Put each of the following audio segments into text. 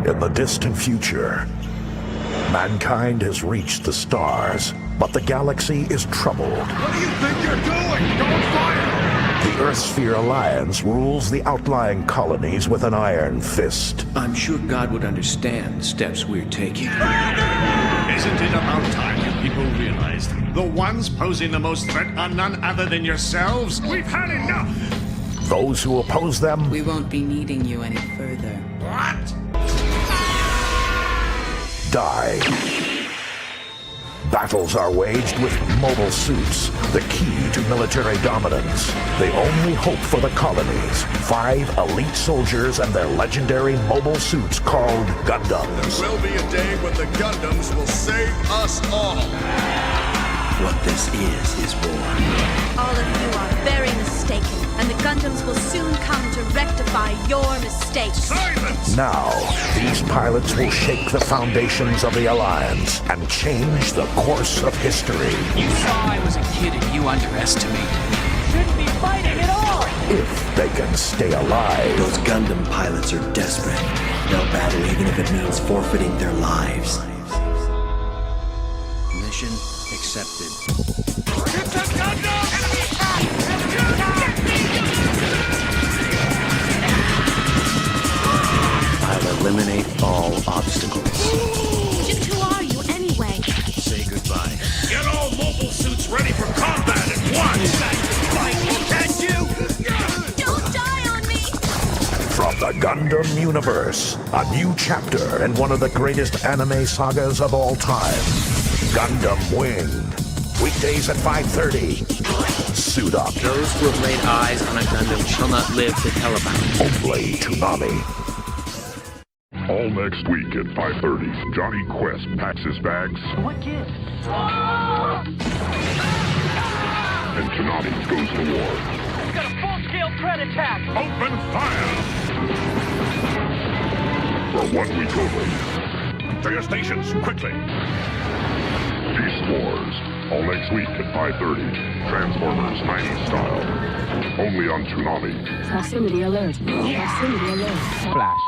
In the distant future, mankind has reached the stars, but the galaxy is troubled. What do you think you're doing? Don't fire! The Earthsphere Alliance rules the outlying colonies with an iron fist. I'm sure God would understand the steps we're taking. Isn't it about time you people realized the ones posing the most threat are none other than yourselves? We've had enough! Those who oppose them We won't be needing you any further. What? die. Battles are waged with mobile suits, the key to military dominance. The only hope for the colonies. 5 elite soldiers and their legendary mobile suits called Gundams. There will be a day when the Gundams will save us all. What this is war. All of you are very mistaken, and the Gundams will soon come to rectify your mistakes. Silence! Now, these pilots will shake the foundations of the Alliance and change the course of history. You saw I was a kid and you underestimated me. Shouldn't be fighting at all! If they can stay alive. Those Gundam pilots are desperate. They'll battle even if it means forfeiting their lives. Mission accepted. It's a Gundam! I'll eliminate all obstacles. Just who are you anyway? Say goodbye. Get all mobile suits ready for combat at once! Can you? Don't die on me! From the Gundam universe, a new chapter in one of the greatest anime sagas of all time. Gundam Wing. Weekdays at 5:30. Suit up. Those who have laid eyes on a Gundam shall not live to tell about it. Only Toonami. All next week at 5:30, Johnny Quest packs his bags. What gives? And Toonami goes to war. We've got a full-scale threat attack! Open fire! For 1 week only. To your stations, quickly! Beast Wars. All next week at 5:30. Transformers 90s style. Only on Toonami. Proximity alert. Proximity alert. Flash.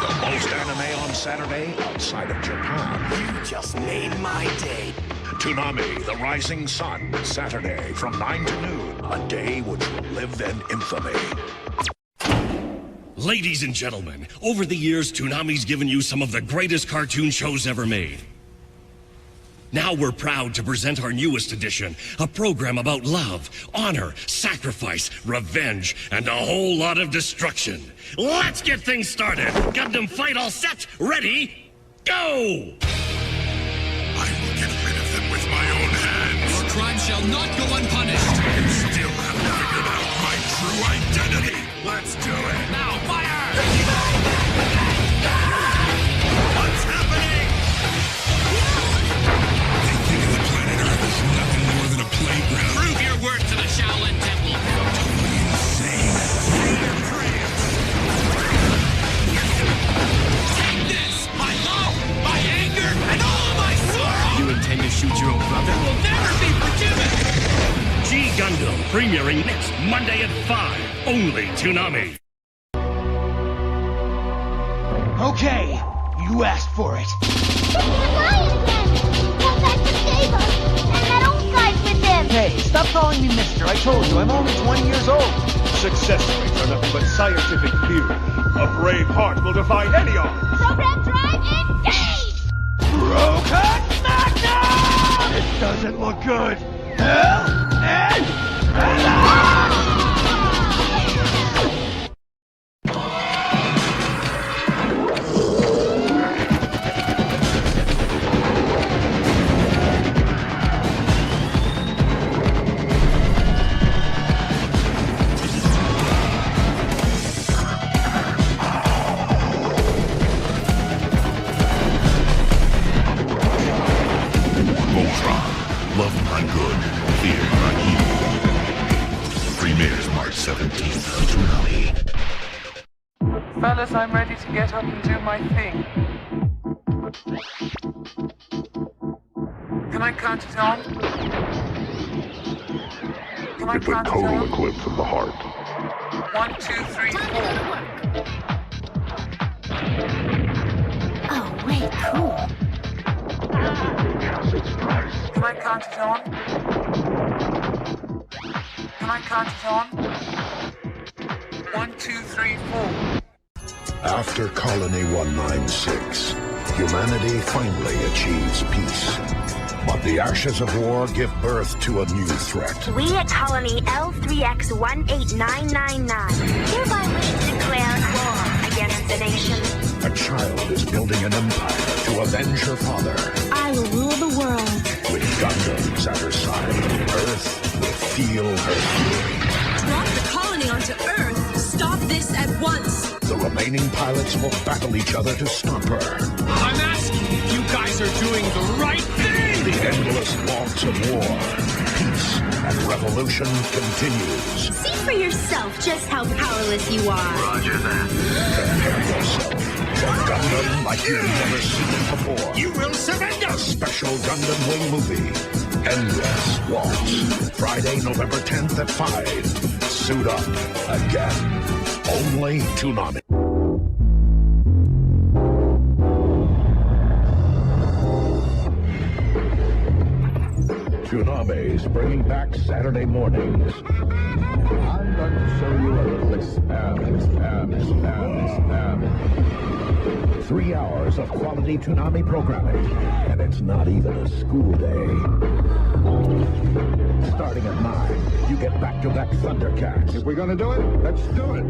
The most anime on Saturday outside of Japan. You just made my day. Toonami, The Rising Sun. Saturday from 9 to noon. A day which will live in infamy. Ladies and gentlemen, over the years, Toonami's given you some of the greatest cartoon shows ever made. Now we're proud to present our newest edition, a program about love, honor, sacrifice, revenge, and a whole lot of destruction. Let's get things started! Gundam fight all set, ready, go! I will get rid of them with my own hands. Your crime shall not go unpunished. You still haven't figured out my true identity. Let's do it. Now, fire! What's happening? They think the planet Earth is nothing more than a playground. Prove your worth to the Shaolin Temple. Totally insane. Take this! My love, my anger, and all of my sorrow! You intend to shoot your own brother? Will never be forgiven! G Gundam, premiering next Monday at 5, only Toonami. Okay, you asked for it. Hey, stop calling me mister. I told you, I'm only 20 years old. Success rates are nothing but scientific theory. A brave heart will defy any odds. Program drive engage! Broken Magnum! It doesn't look good. Hell and alive! Love not good, fear not evil. Premieres March 17th on Toonami. Fellas, I'm ready to get up and do my thing. Can I count it on? Can I It's a count it total on? eclipse of the heart. 1, 2, 3, 4. Oh, wait, cool. Can I count it on? Can I count it on? 1, 2, 3, 4. After Colony 196, humanity finally achieves peace. But the ashes of war give birth to a new threat. We at Colony L3X18999 hereby wish to declare war against the nation. A child is building an empire to avenge her father. I will rule the world. With Gundams at her side, Earth will feel her fury. Drop the colony onto Earth. Stop this at once. The remaining pilots will battle each other to stop her. I'm asking if you guys are doing the right thing! The endless waltz of war, peace, and revolution continues. See for yourself just how powerless you are. Roger that. Prepare yourself for Gundam like you've never seen it before. You will surrender! A special Gundam Wing movie. Endless Waltz. Friday, November 10th at 5. Suit up again. Only Toonami. Toonami's bringing back Saturday mornings. I'm going to show you a little experiment. 3 hours of quality Toonami programming, and it's not even a school day. Starting at 9, you get back-to-back Thundercats. If we're gonna do it, let's do it.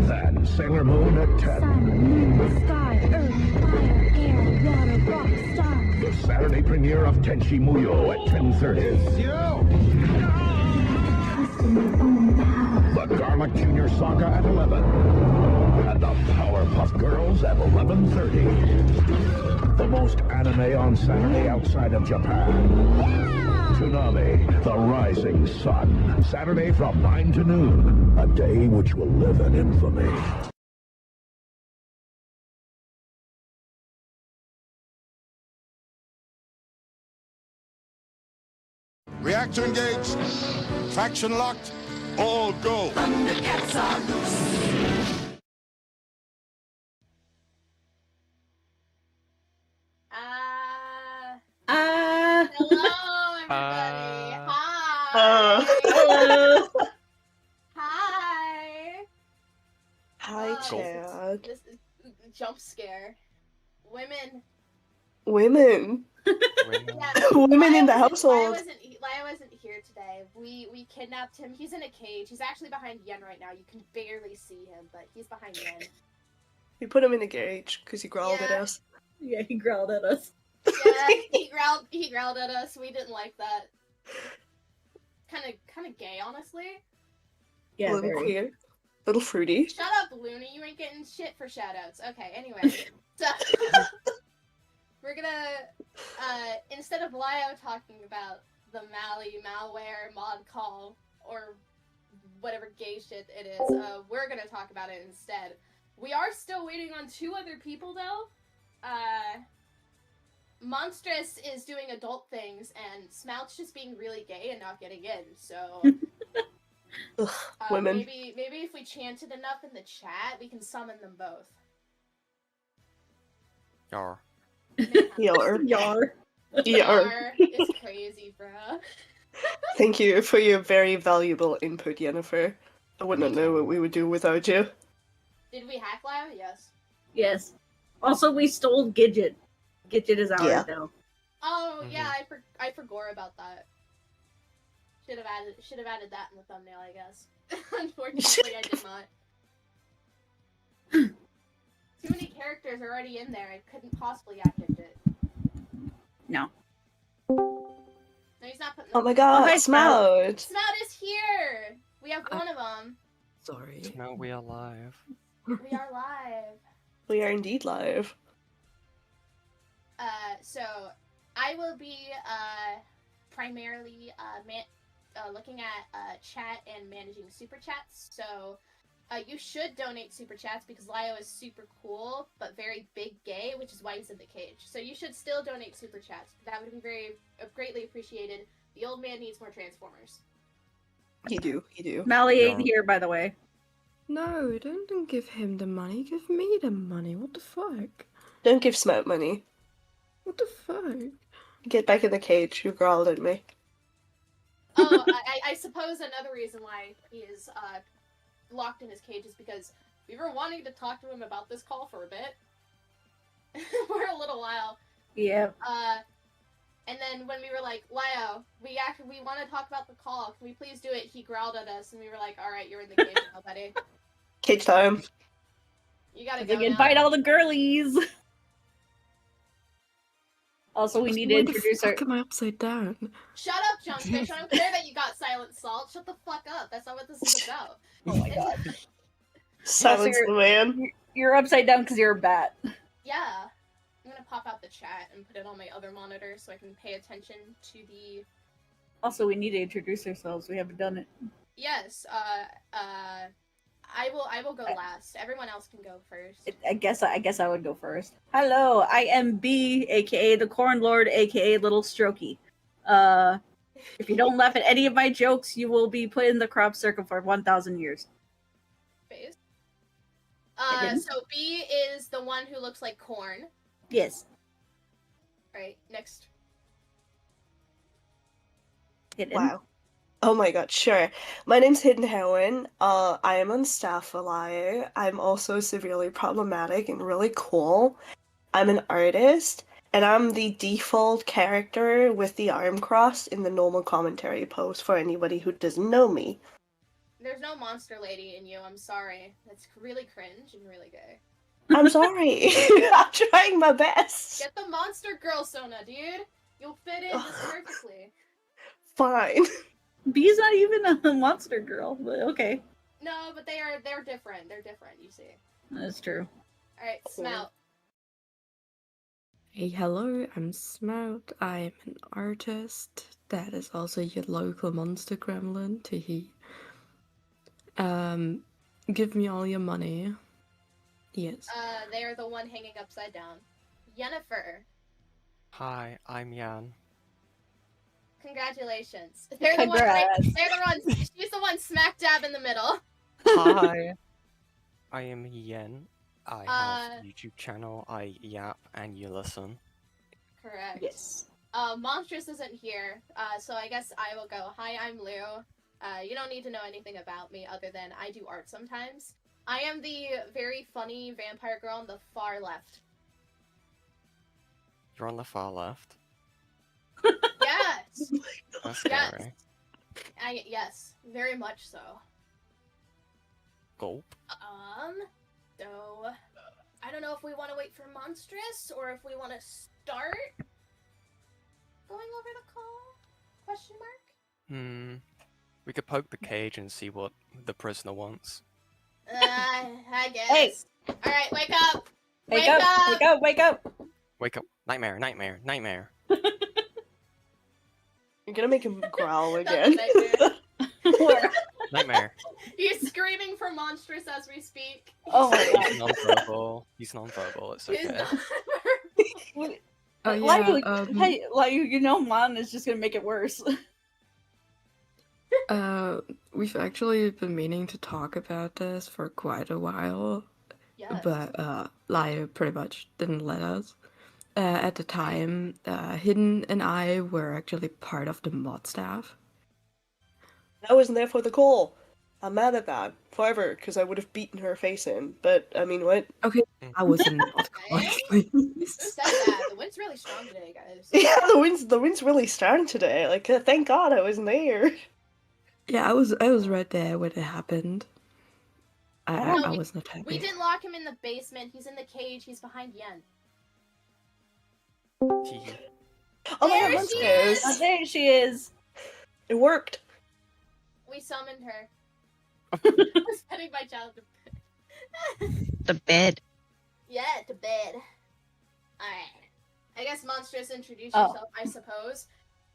Then Sailor Moon at 10. Sun, moon, sky, earth, fire, air, water, rock, stars. The Saturday premiere of Tenchi Muyo at 10:30. The Garlic Jr. Saga at 11. And the Powerpuff Girls at 11:30. The most anime on Saturday outside of Japan. Toonami, The Rising Sun. Saturday from 9 to noon. A day which will live in infamy. Reactor engaged. Faction locked. All go. Thundercats are loose. Hello, everybody. Hi. Hello. Hi. Hi, Chad. This is jump scare. Women. Women. Yeah, Women in the Lio household. wasn't here today. We kidnapped him. He's in a cage. He's actually behind Yen right now. You can barely see him, but he's behind Yen. We put him in a cage because he growled at Yeah. us. Yeah, he growled at us. Yeah, he growled at us. We didn't like that. Kind of gay, honestly. Yeah, a little queer. Little fruity. Shut up, Looney. You ain't getting shit for shoutouts. Okay, anyway. So, we're gonna, instead of Lio talking about the Mali Malware mod call, or whatever gay shit it is, we're gonna talk about it instead. We are still waiting on 2 other people, though. Monstrous is doing adult things, and Smout's just being really gay and not getting in, so... Ugh, women. Maybe if we chanted enough in the chat, we can summon them both. Yar. Yar. Yar. Yar. It's crazy, bruh. Thank you for your very valuable input, Jennifer. I wouldn't know what we would do without you. Did we hack Lio? Yes. Yes. Also, we stole Gidget. Gidget is ours now. Oh yeah, I forgot about that. Should have added that in the thumbnail, I guess. Unfortunately, I did not. Too many characters are already in there. I couldn't possibly add Gidget. No. No, he's not putting. Oh my god, Smout! Smout is here. We have one of them. Sorry. No, we are live. We are live. We are indeed live. So I will be primarily looking at chat and managing super chats. So you should donate super chats because Lio is super cool but very big gay, which is why he's in the cage. So you should still donate super chats. That would be very greatly appreciated. The old man needs more Transformers. You do. Mali ain't here, by the way. No, don't give him the money. Give me the money. What the fuck? Don't give Smout money. What the fuck? Get back in the cage. You growled at me. Oh, I suppose another reason why he is locked in his cage is because we were wanting to talk to him about this call for a bit. For a little while. Yeah. And then when we were like, Lio, we want to talk about the call. Can we please do it? He growled at us, and we were like, all right, you're in the cage now, buddy. Cage time. You gotta They go can now. bite all the girlies. Also, we need to introduce Why the fuck am I upside down? Shut up, Junkfish. I don't care that you got silent salt. Shut the fuck up. That's not what this is about. Oh my god. Silence the man. You're upside down because you're a bat. Yeah. I'm gonna pop out the chat and put it on my other monitor so I can pay attention to the... Also, we need to introduce ourselves. We haven't done it. Yes, I will go last. Everyone else can go first. I guess I would go first. Hello, I am B, aka the Corn Lord, aka Little Strokey. If you don't laugh at any of my jokes, you will be put in the crop circle for 1,000 years. Phase. So B is the one who looks like corn. Yes. Right, next. Hidden. Wow. Oh my god, sure. My name's Hidden Heroine. I am on staff for Lio. I'm also severely problematic and really cool. I'm an artist, and I'm the default character with the arm crossed in the normal commentary post for anybody who doesn't know me. There's no monster lady in you, I'm sorry. That's really cringe and really gay. I'm sorry. I'm trying my best. Get the monster girl, Sona, dude! You'll fit in just perfectly. Fine. B's not even a monster girl, but okay. No, but they're different. They're different, you see. That's true. Alright, Smout. Hey, hello, I'm Smout. I'm an artist. That is also your local monster gremlin, teehee. Give me all your money. Yes. They're the one hanging upside down. Yennefer. Hi, I'm Jan. Congratulations. They're the ones. She's the one smack dab in the middle. Hi. I am Yen. I have a YouTube channel. I yap and you listen. Correct. Yes. Monstrous isn't here, so I guess I will go. Hi, I'm Lou. You don't need to know anything about me other than I do art sometimes. I am the very funny vampire girl on the far left. You're on the far left. Yes! That's scary. Yes, very much so. Gulp. So... I don't know if we want to wait for Monstrous, or if we want to start going over the call? Question mark? We could poke the cage and see what the prisoner wants. I guess. Hey! Alright, wake up! Wake up! Wake up! Wake up! Wake up. Nightmare, nightmare, nightmare. You're gonna make him growl again. Nightmare. He's screaming for Monstrous as we speak. Oh my god. He's non-verbal. He's non-verbal. It's okay. Oh yeah, Like, you know, Mon is just gonna make it worse. We've actually been meaning to talk about this for quite a while, but Lio pretty much didn't let us. At the time, Hidden and I were actually part of the mod staff. I wasn't there for the call. I'm mad at that forever because I would have beaten her face in. But I mean, what? Okay, I was in the mod call. Who said that? The wind's really strong today, guys. Yeah, the wind's really starting today. Like, thank God I wasn't there. Yeah, I was right there when it happened. I was not happy. We didn't lock him in the basement. He's in the cage. He's behind Yen. Oh my There God, she Monstrous. is! Oh, there she is. It worked. We summoned her. I'm setting my child to bed. The bed. Yeah, to bed. Alright. I guess Monstrous, introduce yourself, I suppose.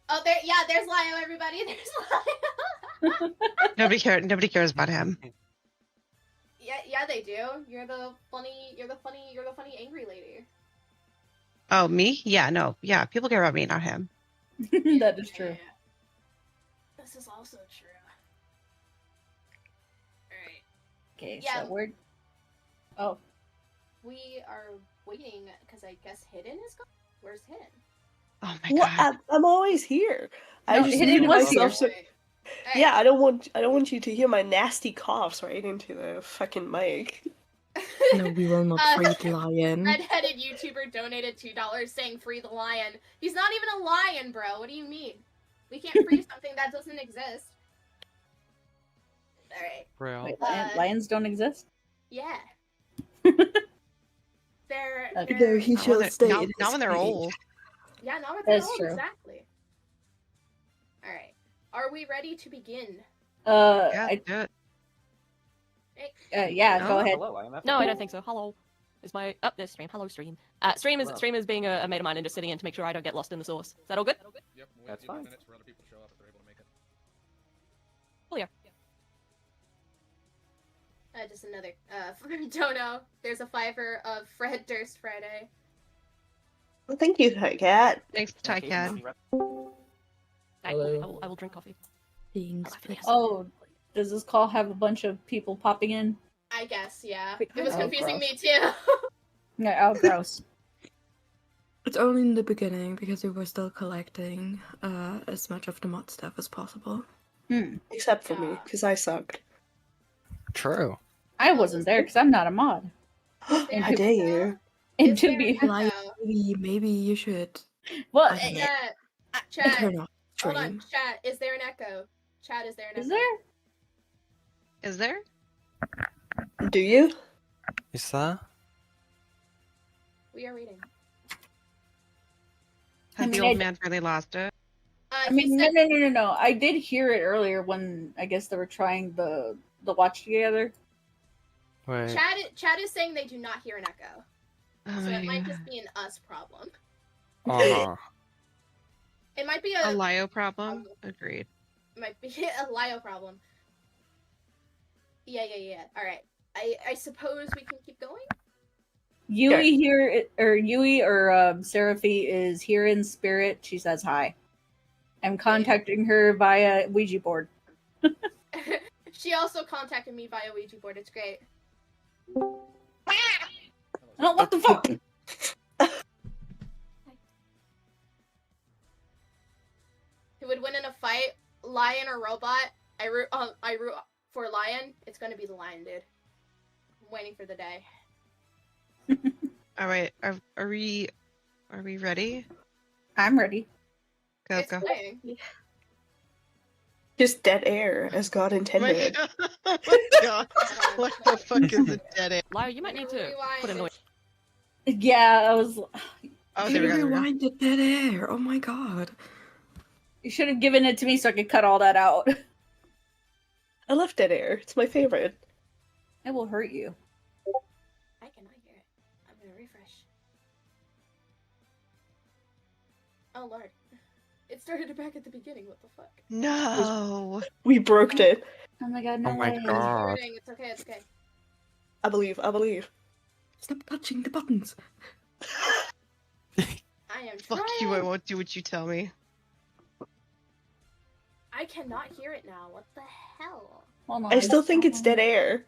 Oh, there's Lio, everybody. There's Lio. Nobody cares about him. Yeah, they do. You're the funny angry lady. Oh, me? Yeah, no. Yeah, people care about me, not him. That is true. This is also true. Okay, Yeah. so we're... Oh. We are waiting because I guess Hidden is gone. Where's Hidden? Oh my What? god. I'm always here. I No, just Hidden muted was myself here. so. Yeah, I don't want you to hear my nasty coughs right into the fucking mic. No, we will not free the lion. Redheaded YouTuber donated $2 saying free the lion. He's not even a lion, bro. What do you mean? We can't free something that doesn't exist. Alright. Real. Wait, lions don't exist? Yeah. They're No, he Not when shall they're- stay. not- in not his when they're cage. old. Yeah, not if they're That's old, true. exactly. Alright. Are we ready to begin? Yeah, do it. Yeah, go ahead. Hello, No, I don't think so. Hello. Is my there's stream. Hello, stream. Stream is being a mate of mine and just sitting in to make sure I don't get lost in the source. Is that all good? Yep. That's fine. Minutes for other people to show up if they're able to make it. Oh yeah. Just another from Dono. There's a $5 of Fred Durst Friday. Well, thank you, Cat. Thanks, Ty Cat. I will drink coffee. Oh, does this call have a bunch of people popping in? I guess, yeah. It Oh, was confusing gross. me too. No, oh, gross. It's only in the beginning because we were still collecting as much of the mod stuff as possible. Except for me, because I sucked. True. I wasn't there because I'm not a mod. How dare you? And to be Like, maybe you should. well, I don't know. Chat. Turn off Hold on, stream. chat. Is there an echo? Chat, is there an echo? Is there? Is there? Do you? Is that? We are reading. Has the old man really lost it? I mean, no. I did hear it earlier when I guess they were trying the watch together. Wait. Chat is saying they do not hear an echo. Oh So my it might God. just be an us problem. Uh-huh. It might be A Lio problem? Agreed. It might be a Lio problem. Yeah. Alright. I suppose we can keep going? Yui here, or Yui or Seraphy is here in spirit. She says hi. I'm contacting her via Ouija board. She also contacted me via Ouija board. It's great. Oh, what the fuck? Who would win in a fight, lion or robot? I root for lion. It's gonna be the lion, dude. I'm waiting for the day. All right. Are we ready? I'm ready. Go. Playing. Just dead air, as God intended. Oh my god. What the fuck is a dead air? Lyle, you might need to put a noise. Yeah, I was. Oh, there we go. Rewind the dead air. Oh my god. You should have given it to me so I could cut all that out. I love dead air. It's my favorite. It will hurt you. I cannot hear it. I'm gonna refresh. Oh lord. It started back at the beginning. What the fuck? No. We broke it. Oh my god, no Oh my way. god. It's okay. It's okay. I believe. Stop touching the buttons. I am Fuck trying. you, I won't do what you tell me. I cannot hear it now. What the hell? Hold on. I still think it's dead air.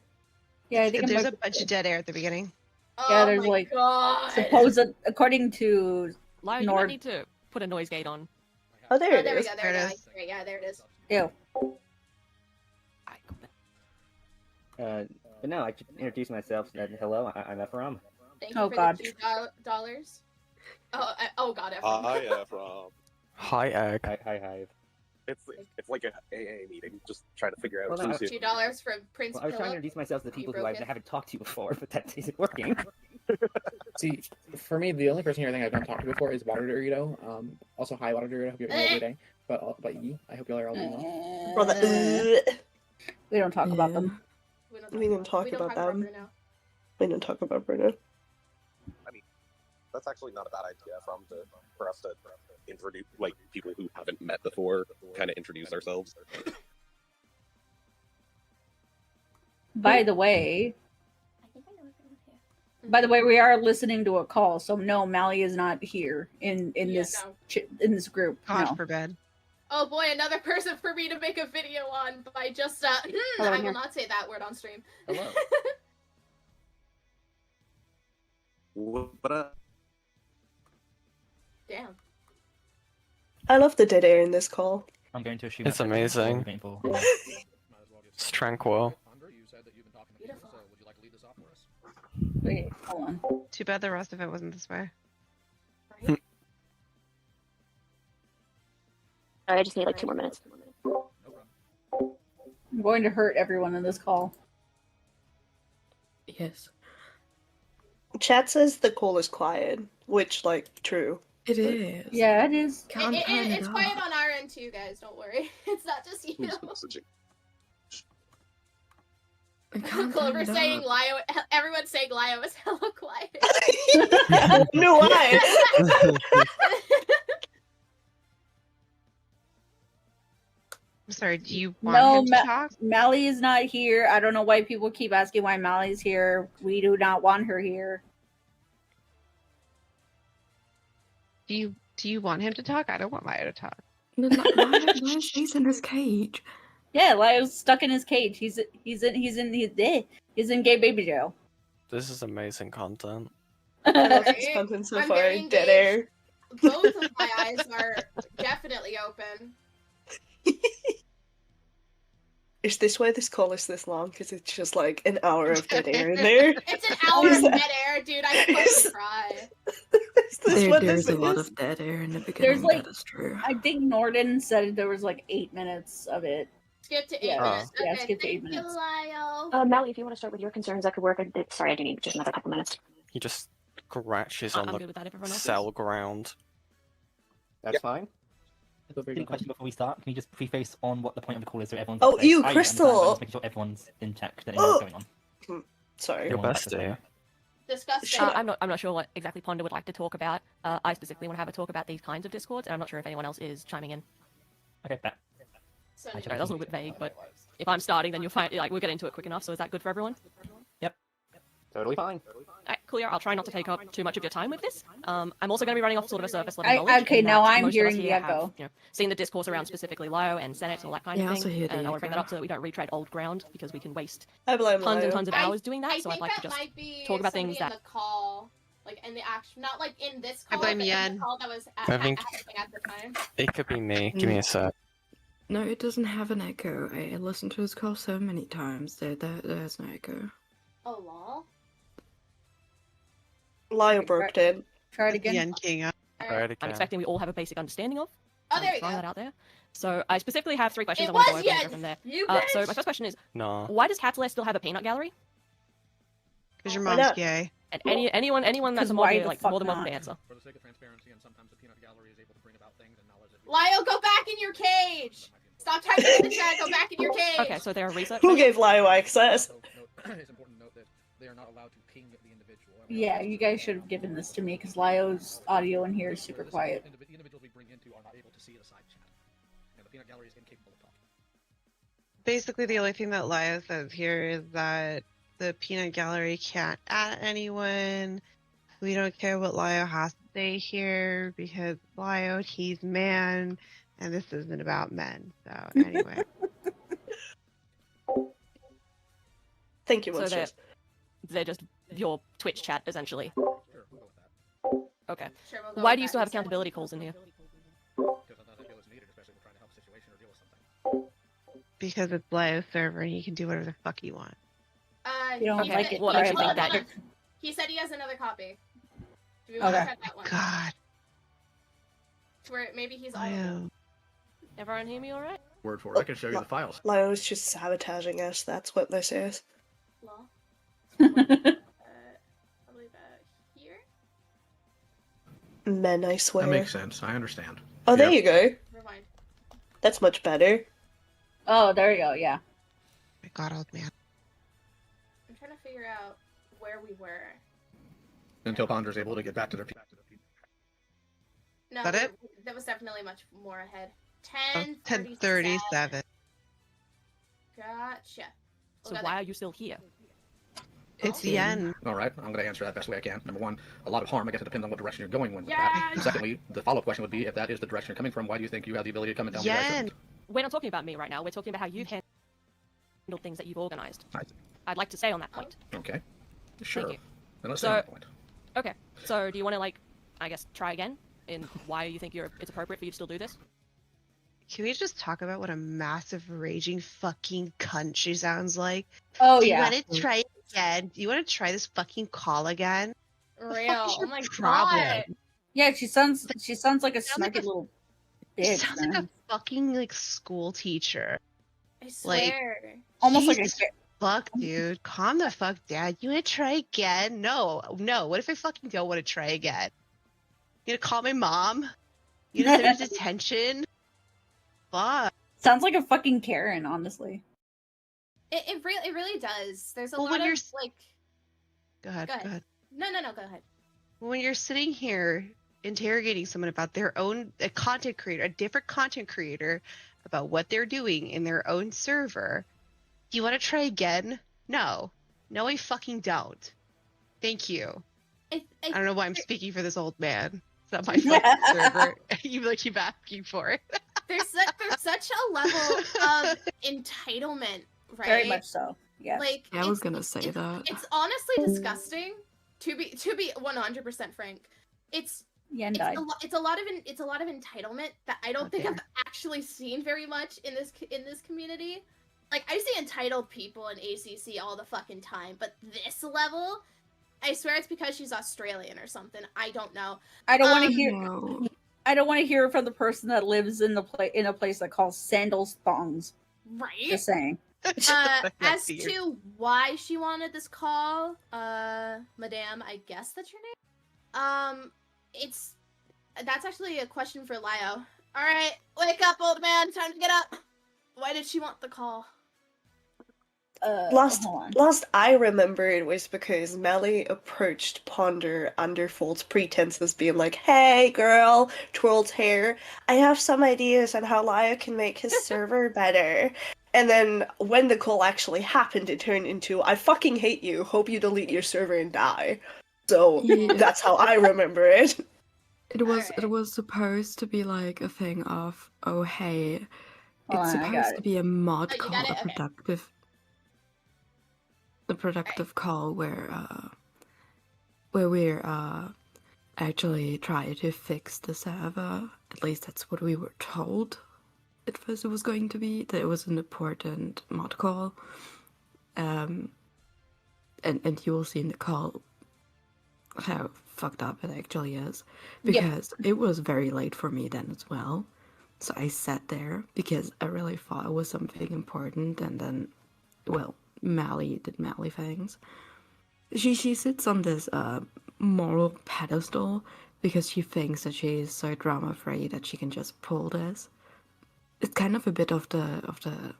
Yeah, I think There's I'm a bunch of dead air at the beginning. Yeah, Oh there's my like god. supposed according to Lyle, you might Nord. need to put a noise gate on. Oh, there it There we is. go. There we go. Great, yeah, there it is. Ew. But no, I should introduce myself. Hello, I'm Ephraim. Thank you Oh, for God. the $2. Oh god, Hi, everyone. Ephraim. Hi, Egg. Hi. It's like an AA meeting, just trying to figure out Well, no, who's who. $2 from Prince Well, I was trying to Philip. introduce myself to the people You who I broke it. haven't talked to before, but that isn't working. See, for me, the only person here I think I've not talked to before is Water Dorito. Also, hi, Water Dorito. Hope you're having a great day. But Yi, I hope y'all are all doing well. Brother, We don't talk about them. we don't talk about them. Bruno. We don't talk about Bruno. I mean, that's actually not a bad idea for us to introduce, like, people who haven't met before, kind of introduce ourselves. By the way, we are listening to a call, so no, Mali is not here in this no. in this group. God No. forbid. Oh boy, another person for me to make a video on by just I will not say that word on stream. Hello. What up? Damn. I love the dead air in this call. I'm going to assume It's that's amazing. painful. It's tranquil. Wait, hold on. Too bad the rest of it wasn't this way. I just need like 2 more minutes. I'm going to hurt everyone in this call. Yes. Chat says the call is quiet, which, like, true. It is. Yeah, it is. It's quiet on our end too, guys. Don't worry. It's not just you. Clover saying Lio. Everyone's saying Lio is hella quiet. No, why? I'm sorry, do you want him to talk? Mali is not here. I don't know why people keep asking why Mali's here. We do not want her here. Do you want him to talk? I don't want Maya to talk. Why she's in his cage? Yeah, Lio's stuck in his cage. He's in gay baby jail. This is amazing content. I love this content so I'm far. very Dead air. Both of my eyes are definitely open. Is this why this call is this long? Because it's just like an hour of dead air in there. It's an hour of dead air, dude. I fucking cry. There's a lot of dead air in the beginning. There's like, that is true. I think Norden said there was like 8 minutes of it. Skip to 8 minutes. Yeah, Okay, skip to 8 thank minutes. you, Lyle. Mally, if you want to start with your concerns, that could work. Sorry, I do need just another couple minutes. He just scratches on I'm good with that if the everyone else is. cell ground. That's fine. I have a very good question before we start. Can we just preface on what the point of the call is so everyone's Oh, up to date? you, I understand, Crystal! but just making sure everyone's in check that they know what's going on. Sorry. Your bestie. Disgusting. I'm not sure what exactly Ponder would like to talk about. I specifically want to have a talk about these kinds of discords, and I'm not sure if anyone else is chiming in. Okay, bet. Sorry, that was a little bit vague, but if I'm starting, then you'll find like we'll get into it quick enough. So is that good for everyone? Yep. Totally fine. Alright, clear. I'll try not to take up too much of your time with this. I'm also going to be running off sort of a surface level knowledge. Okay, in now that I'm most of us hearing here the echo. have, seen the discourse around specifically Lio and Senate and all that kind Yeah, I of also thing. hear the And I want to bring that echo. up so that we don't retread old ground because we can waste I blame tons and Lio. tons of hours doing that. I So think I'd like to that just might be talk about somebody things in that the call, like in the action, not like in this I call, blame but in Yen. the call that was I think- happening at the time. It could be me. Give me a sec. No, it doesn't have an echo. I listened to his call so many times. There's no echo. Oh, lol. Lio broke in. Try it again. Yen King. Try it I'm again. expecting we all have a basic understanding of. Oh, there we Throwing go. that out there. So I specifically have 3 questions It I want to go was over and Yen! go from there. You So bitch! my first question is, No. why does Catlair still have a peanut gallery? Because your Why mom's not? gay. And anyone that's 'Cause a mod why here, the like fuck more than welcome to not? answer. For the sake of transparency, and sometimes the peanut gallery is able to bring about things and knowledge that Lio, go back in your cage! Stop typing in the chat, go back in your cage! Okay, so there are research. Who gave Lio access? it's important to note that they are not allowed to ping the individual. Yeah, you guys should have given this to me because Lio's audio in here is super quiet. The individuals we bring into are not able to see the side chat, and the peanut gallery is incapable of talking. Basically, the only thing that Lio says here is that the peanut gallery can't add anyone. We don't care what Lio has to say here because Lio, he's man, and this isn't about men. So anyway. Thank you, So Monsters. they're just your Twitch chat, essentially. Sure, we'll go with that. Okay. Sure, we'll go Why with do you that still have instead. accountability calls in here? Because sometimes I feel it's needed, especially if we're trying to help a situation or deal with something. Because it's Lio's server and he can do whatever the fuck he wants. You don't he like said- it, What try makes you it. think that? He said he has another copy. Do we want Okay. to check that one? God. Where maybe he's all Lio. Everyone hear me all right? Word for it. I can show you the files. Lio's just sabotaging us, that's what this is. Lol. Probably about here? Men, I swear. That makes sense. I understand. Oh, there you go. Never mind. That's much better. Oh, there you go. Yeah. My God, old man. I'm trying to figure out where we were. Until Ponder's able to get back to their. No, That it? that was definitely much more ahead. 10:37. Gotcha. So why are you still here? It's Yen. All right, I'm going to answer that best way I can. Number one, a lot of harm. I guess it depends on what direction you're going with that. And secondly, the follow-up question would be, if that is the direction you're coming from, why do you think you have the ability to come and tell me that I shouldn't? We're not talking about me right now. We're talking about how you've handled things that you've organized. I'd like to stay on that point. Okay. Sure. Thank you. Then let's stay on that point. Okay. So do you want to, like, I guess, try again? In why you think it's appropriate for you to still do this? Can we just talk about what a massive raging fucking cunt she sounds like? Oh, do yeah. you want to try it again? Do you want to try this fucking call again? Real. Oh my problem? god. Yeah, she sounds like a snarky little bitch. She sounds like a fucking like school teacher. I swear. Like, almost like Jesus fuck, dude. Calm the fuck down. You want to try again? No. What if I fucking don't want to try again? You gonna call my mom? You gonna send her to detention? Fuck. Sounds like a fucking Karen, honestly. It really does. There's a Well, lot when of you're like. Go ahead. Go ahead. No, go ahead. When you're sitting here interrogating someone about their own a content creator, a different content creator, about what they're doing in their own server, do you want to try again? No, I fucking don't. Thank you. I don't know why I'm speaking for this old man. It's not my fucking server. You keep asking for it. There's such a level of entitlement, right? Very much so. Yeah. Like I was gonna say that. It's honestly disgusting. To be 100% frank, it's a lot of entitlement that I don't think I've actually seen very much in this community. Like I see entitled people in ACC all the fucking time, but this level, I swear it's because she's Australian or something. I don't know. I don't want to hear. I don't want to hear from the person that lives in a place that calls sandals thongs. Right. Just saying. As to why she wanted this call, Madame, I guess that's your name. That's actually a question for Lio. All right, wake up, old man. Time to get up. Why did she want the call? Last I remember it was because Mali approached Ponder under false pretenses, being like, "Hey, girl, twirled hair. I have some ideas on how Lio can make his server better." And then when the call actually happened, it turned into, "I fucking hate you. Hope you delete your server and die." So that's how I remember it. It was supposed to be like a thing of, oh hey, it's supposed to be a mod call, a productive call where we're actually trying to fix the server. At least that's what we were told. At first it was going to be that it was an important mod call, and you will see in the call how fucked up it actually is, because it was very late for me then as well. So I sat there because I really thought it was something important, and then, well, Mali did Mali things. She sits on this moral pedestal because she thinks that she's so drama free that she can just pull this. It's kind of a bit of the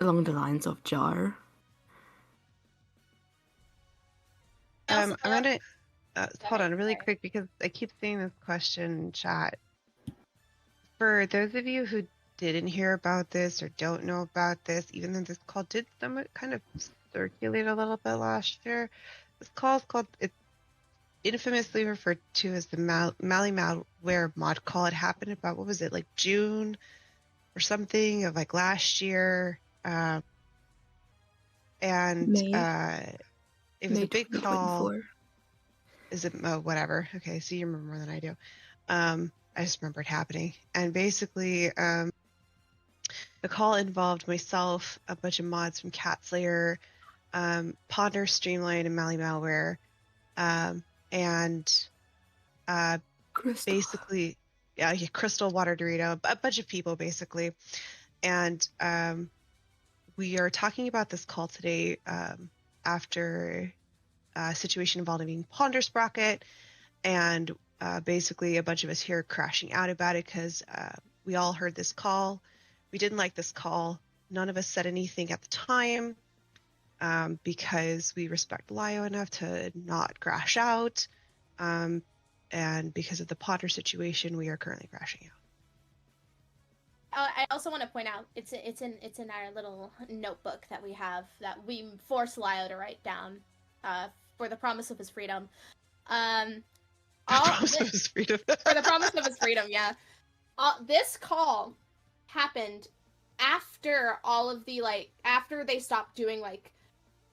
along the lines of Jar. I'm gonna hold on really quick because I keep seeing this question in chat. For those of you who didn't hear about this or don't know about this, even though this call did somewhat kind of circulate a little bit last year, this call is called, it's infamously referred to as the Mali Malware mod call. It happened about, what was it, like June or something of like last year. It was a big call. Is it whatever? Okay, so you remember more than I do. I just remember it happening, and basically, the call involved myself, a bunch of mods from Catslayer, Ponder, Streamline, and Mali Malware, and Crystal. Basically, Crystal, Water Dorito, a bunch of people basically, and we are talking about this call today after a situation involving Ponder Sprocket, and basically a bunch of us here crashing out about it because we all heard this call. We didn't like this call. None of us said anything at the time because we respect Lio enough to not crash out, and because of the Ponder situation, we are currently crashing out. I also want to point out it's in our little notebook that we have that we forced Lio to write down. for the promise of his freedom. Promise of his freedom. For the promise of his freedom, yeah. This call happened after all of the after they stopped doing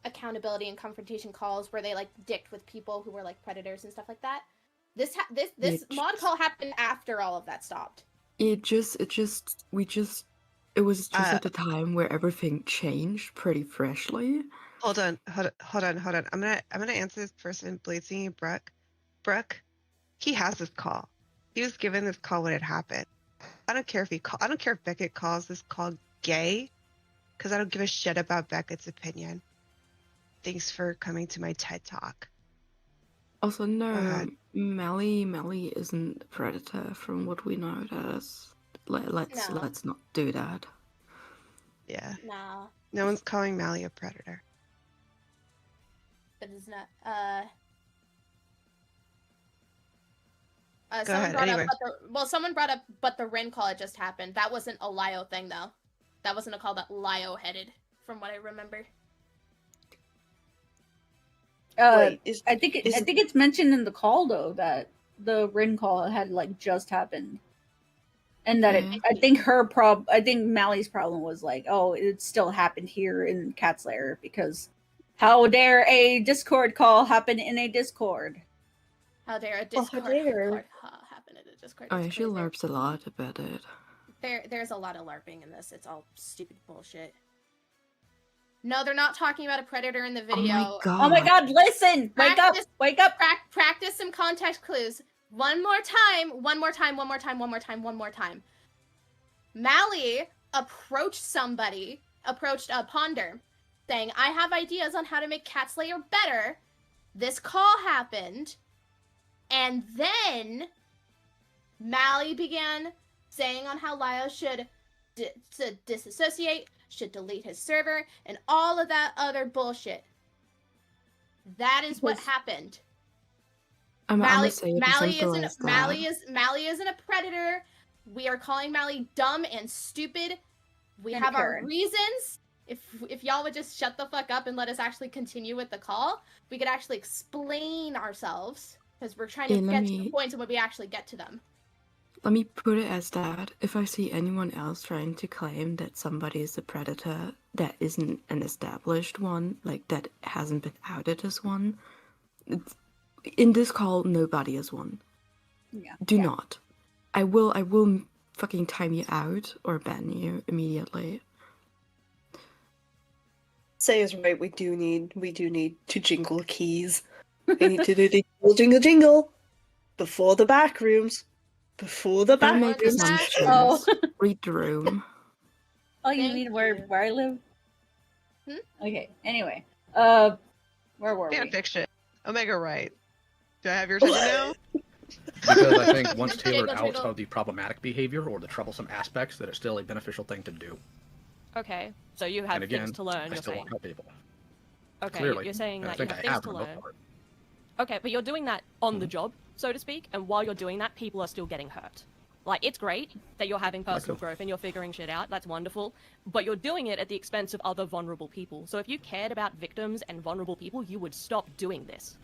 accountability and confrontation calls where they dicked with people who were predators and stuff like that. This mod call happened after all of that stopped. It was just at the time where everything changed pretty freshly. Hold on. I'm gonna answer this person blasting you, Brooke. Brooke, he has this call. He was given this call when it happened. I don't care if Beckett calls this call gay, because I don't give a shit about Beckett's opinion. Thanks for coming to my TED Talk. Also, no, Mali isn't a predator from what we know. Let's not do that. Yeah. No. No one's calling Mali a predator. But it's not. Go ahead. Anyway. Someone brought up, but the Rin call had just happened. That wasn't a Lio thing, though. That wasn't a call that Lio headed, from what I remember. I think it's mentioned in the call though that the Rin call had just happened, and that I think Mali's problem was it still happened here in Cat's Lair because how dare a Discord call happen in a Discord? How dare a Discord call happen in a Discord? Oh, she LARPs a lot about it. There's a lot of LARPing in this. It's all stupid bullshit. No, they're not talking about a predator in the video. Oh my god, listen! Wake up! Practice some context clues. One more time. Mali approached a Ponder, saying, I have ideas on how to make Cat's Lair better. This call happened. And then Mali began saying on how Lio should disassociate, should delete his server, and all of that other bullshit. That is what happened. Mali isn't a predator. We are calling Mali dumb and stupid. We have our reasons. If y'all would just shut the fuck up and let us actually continue with the call, we could actually explain ourselves, because we're trying to get to the points and when we actually get to them. Let me put it as that. If I see anyone else trying to claim that somebody is a predator that isn't an established one, that hasn't been outed as one, in this call, nobody is one. Yeah. Do not. I will fucking time you out or ban you immediately. Say is right, we do need to jingle keys. We need to do the jingle before the back rooms. Before the back rooms. Read the room. Oh, you mean where I live? Okay. Anyway, where were we? Fanfiction. Omega right. Do I have your attention now? Because I think once tailored out of the problematic behavior or the troublesome aspects, that it's still a beneficial thing to do. Okay, so you have things to learn. I still want to help people. Okay, Clearly. You're saying that you you have things to learn. Okay, but you're doing that on the job, so to speak, and while you're doing that, people are still getting hurt. It's great that you're having personal growth and you're figuring shit out, that's wonderful, but you're doing it at the expense of other vulnerable people. So if you cared about victims and vulnerable people, you would stop doing this.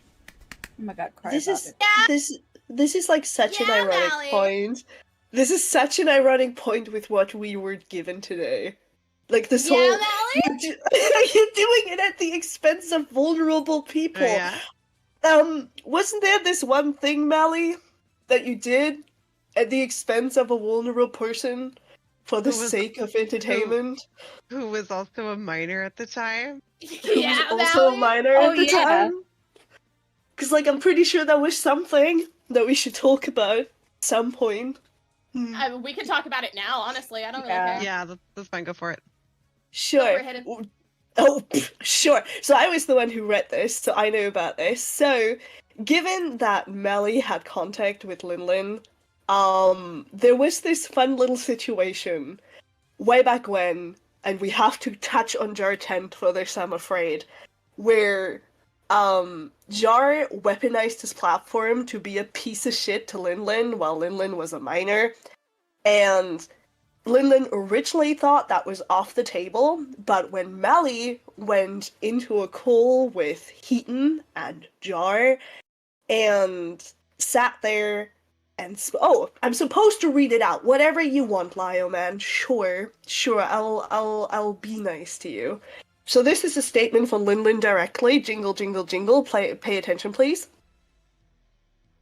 Oh my god, this is such an ironic point. This is such an ironic point with what we were given today. This whole you're doing it at the expense of vulnerable people. Wasn't there this one thing, Mali, that you did at the expense of a vulnerable person for the sake of entertainment? Who was also a minor at the time? Who was also a minor at the time? Because, I'm pretty sure that was something that we should talk about at some point. We can talk about it now, honestly. I don't really care. Yeah, that's fine. Go for it. Sure. Oh, sure. So I was the one who read this, so I know about this. So, given that Mali had contact with Lin, there was this fun little situation way back when, and we have to touch on Jar 10 for this, I'm afraid, where Jar weaponized his platform to be a piece of shit to Lin while Lin was a minor, and Linlin originally thought that was off the table, but when Mali went into a call with Heaton and Jar and sat there and oh, I'm supposed to read it out. Whatever you want, Lio man. Sure, I'll be nice to you. So this is a statement from Linlin directly. Jingle, jingle, jingle. Pay attention, please.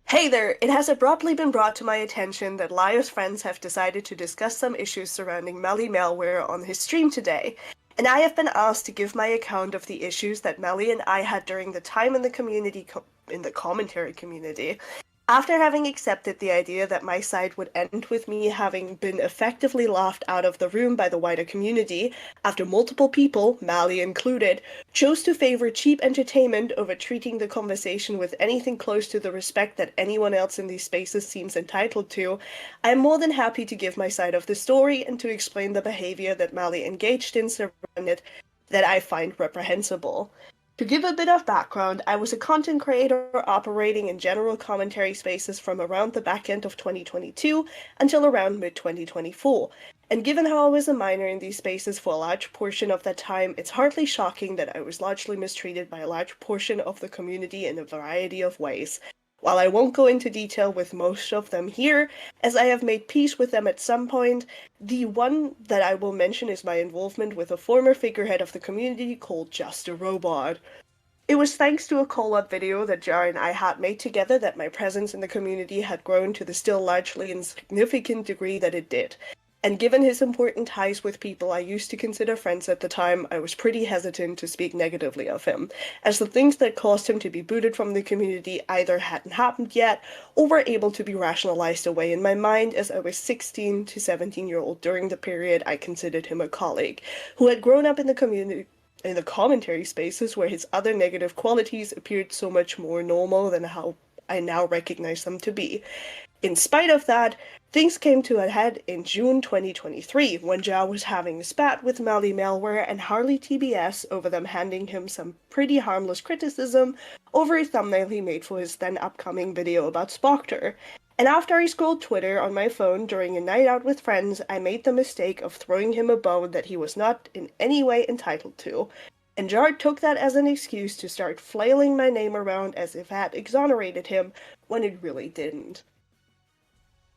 Hey there, it has abruptly been brought to my attention that Lio's friends have decided to discuss some issues surrounding Mali Malware on his stream today, and I have been asked to give my account of the issues that Mali and I had during the time in the commentary community. After having accepted the idea that my side would end with me having been effectively laughed out of the room by the wider community, after multiple people, Mali included, chose to favor cheap entertainment over treating the conversation with anything close to the respect that anyone else in these spaces seems entitled to, I am more than happy to give my side of the story and to explain the behavior that Mali engaged in surrounding it that I find reprehensible. To give a bit of background, I was a content creator operating in general commentary spaces from around the back end of 2022 until around mid-2024, and given how I was a minor in these spaces for a large portion of that time, it's hardly shocking that I was largely mistreated by a large portion of the community in a variety of ways. While I won't go into detail with most of them here, as I have made peace with them at some point, the one that I will mention is my involvement with a former figurehead of the community called Just a Robot. It was thanks to a call-up video that Jar and I had made together that my presence in the community had grown to the still largely insignificant degree that it did. And given his important ties with people I used to consider friends at the time, I was pretty hesitant to speak negatively of him, as the things that caused him to be booted from the community either hadn't happened yet, or were able to be rationalized away in my mind as I was 16 to 17-year-old during the period I considered him a colleague, who had grown up in the community in the commentary spaces where his other negative qualities appeared so much more normal than how I now recognize them to be. In spite of that, things came to a head in June 2023 when Jao was having a spat with Mali Malware and Harley TBS over them handing him some pretty harmless criticism over a thumbnail he made for his then upcoming video about Spoctor. And after I scrolled Twitter on my phone during a night out with friends, I made the mistake of throwing him a bone that he was not in any way entitled to. And Jar took that as an excuse to start flailing my name around as if it had exonerated him, when it really didn't.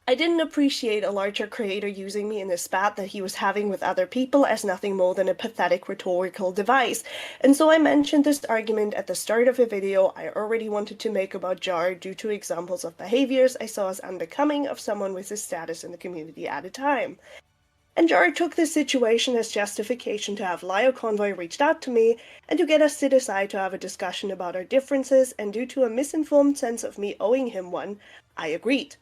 I didn't appreciate a larger creator using me in a spat that he was having with other people as nothing more than a pathetic rhetorical device, and so I mentioned this argument at the start of a video I already wanted to make about Jar due to examples of behaviors I saw as unbecoming of someone with his status in the community at a time. And Jar took this situation as justification to have LioConvoy reached out to me and to get us sit aside to have a discussion about our differences, and due to a misinformed sense of me owing him one, I agreed.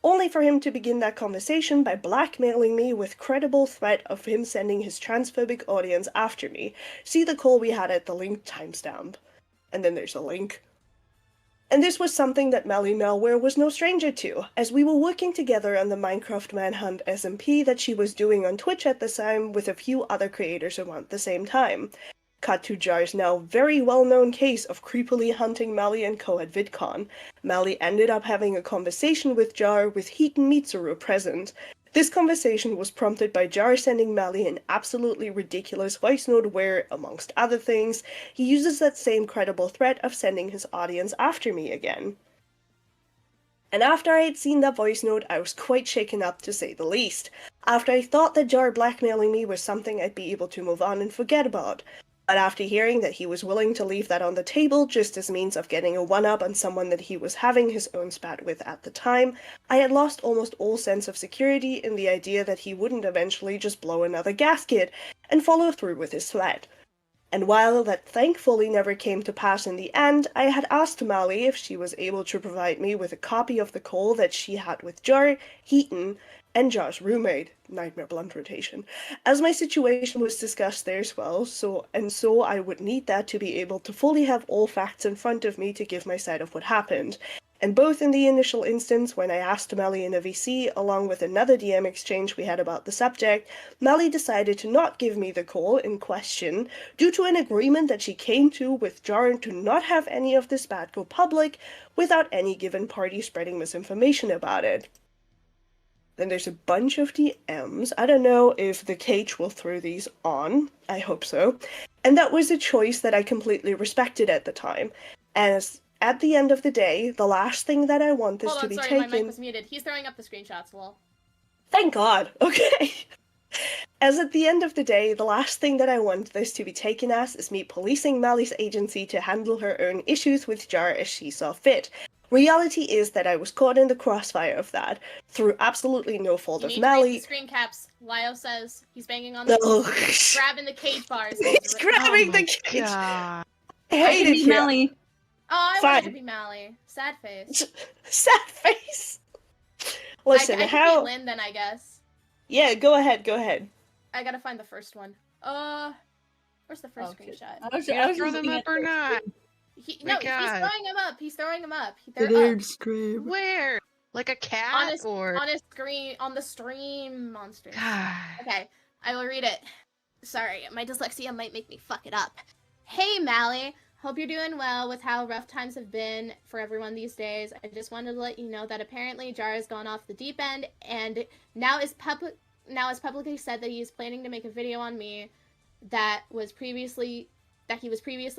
Only for him to begin that conversation by blackmailing me with credible threat of him sending his transphobic audience after me. See the call we had at the link timestamp. And then there's a link. And this was something that Mali Malware was no stranger to, as we were working together on the Minecraft Manhunt SMP that she was doing on Twitch at the time with a few other creators around the same time. Cut to Jar's now very well-known case of creepily hunting Mali and co at VidCon. Mali ended up having a conversation with Jar with Heaton Mitsuru present. This conversation was prompted by Jar sending Mali an absolutely ridiculous voice note where, amongst other things, he uses that same credible threat of sending his audience after me again. And after I had seen that voice note, I was quite shaken up, to say the least. After I thought that Jar blackmailing me was something I'd be able to move on and forget about. But after hearing that he was willing to leave that on the table just as means of getting a one-up on someone that he was having his own spat with at the time, I had lost almost all sense of security in the idea that he wouldn't eventually just blow another gasket and follow through with his threat. And while that thankfully never came to pass in the end, I had asked Mali if she was able to provide me with a copy of the call that she had with Jar, Heaton, and Jar's roommate, Nightmare Blunt Rotation, as my situation was discussed there as well, so I would need that to be able to fully have all facts in front of me to give my side of what happened. And both in the initial instance when I asked Mali in a VC, along with another DM exchange we had about the subject, Mali decided to not give me the call in question due to an agreement that she came to with Jar to not have any of this spat go public without any given party spreading misinformation about it. Then there's a bunch of DMs. I don't know if the cage will throw these on. I hope so. And that was a choice that I completely respected at the time. As at the end of the day, the last thing that I want is Hold to on, be sorry, taken. my mic was muted. He's throwing up the screenshots, lol. Thank God. Okay. As at the end of the day, the last thing that I want this to be taken as is me policing Mali's agency to handle her own issues with Jar as she saw fit. Reality is that I was caught in the crossfire of that through absolutely no fault You of need to read Mali. the screen caps. Lio says he's banging on the No. he's grabbing the cage bars. He's grabbing the cage. God. I hate it here. Mali. Oh, I Fine. wanted to be Mali. Sad face. Sad face. Listen, I how? could be Lynn then, I guess. Yeah, go ahead. Go ahead. I gotta find the first one. Where's the first screenshot? I was You gonna just throw them looking up at or the not? He's My throwing God. them up. He's throwing them up. The They're up. nerd scream. Where? Like a cat or? On a screen, on the stream monster. God. Okay, I will read it. Sorry, my dyslexia might make me fuck it up. Hey, Mali. Hope you're doing well with how rough times have been for everyone these days. I just wanted to let you know that apparently Jar has gone off the deep end and now has publicly said that he is planning to make a video on me that he was previously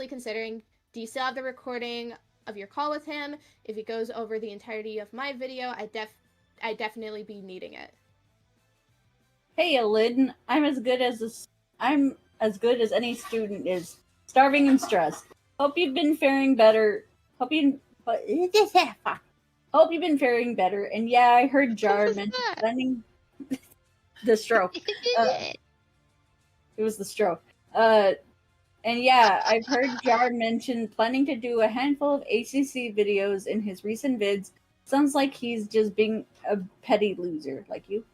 considering. Do you still have the recording of your call with him? If it goes over the entirety of my video, I'd definitely be needing it. Hey, Lynn. I'm as good as any student is. Starving and stressed. Hope you've been faring better. Hope you've been faring better. And yeah, I heard Jar mention planning the stroke. It was the stroke. And yeah, I've heard Jar mention planning to do a handful of ACC videos in his recent vids. Sounds like he's just being a petty loser like you.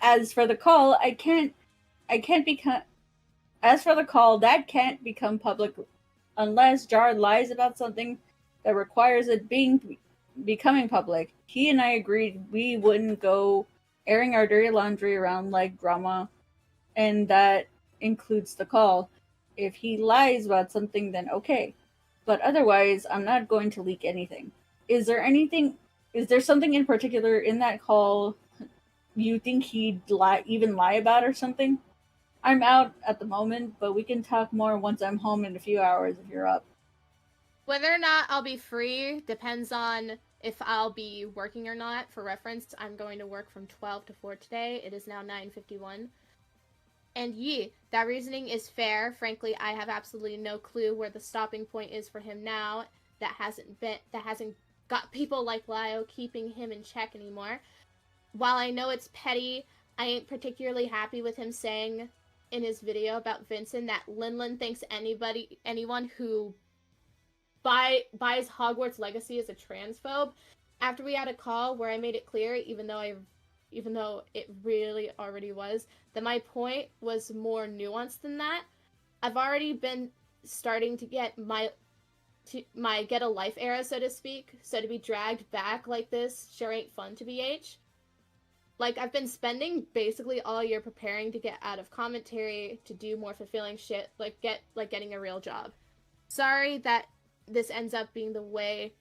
As for the call, that can't become public unless Jar lies about something that requires it becoming public. He and I agreed we wouldn't go airing our dirty laundry around like drama, and that includes the call. If he lies about something, then okay. But otherwise, I'm not going to leak anything. Is there something in particular in that call you think he'd lie about or something? I'm out at the moment, but we can talk more once I'm home in a few hours if you're up. Whether or not I'll be free depends on if I'll be working or not. For reference, I'm going to work from 12 to 4 today. It is now 9:51. And that reasoning is fair. Frankly, I have absolutely no clue where the stopping point is for him now. That hasn't got people like Lio keeping him in check anymore. While I know it's petty, I ain't particularly happy with him saying in his video about Vincent that Linlin thinks anyone who buys Hogwarts Legacy is a transphobe. After we had a call where I made it clear, even though it really already was, that my point was more nuanced than that. I've already been starting to get my get a life era, so to speak, so to be dragged back like this sure ain't fun to BH. Like, I've been spending basically all year preparing to get out of commentary to do more fulfilling shit, like getting a real job. Sorry that this ends up being the way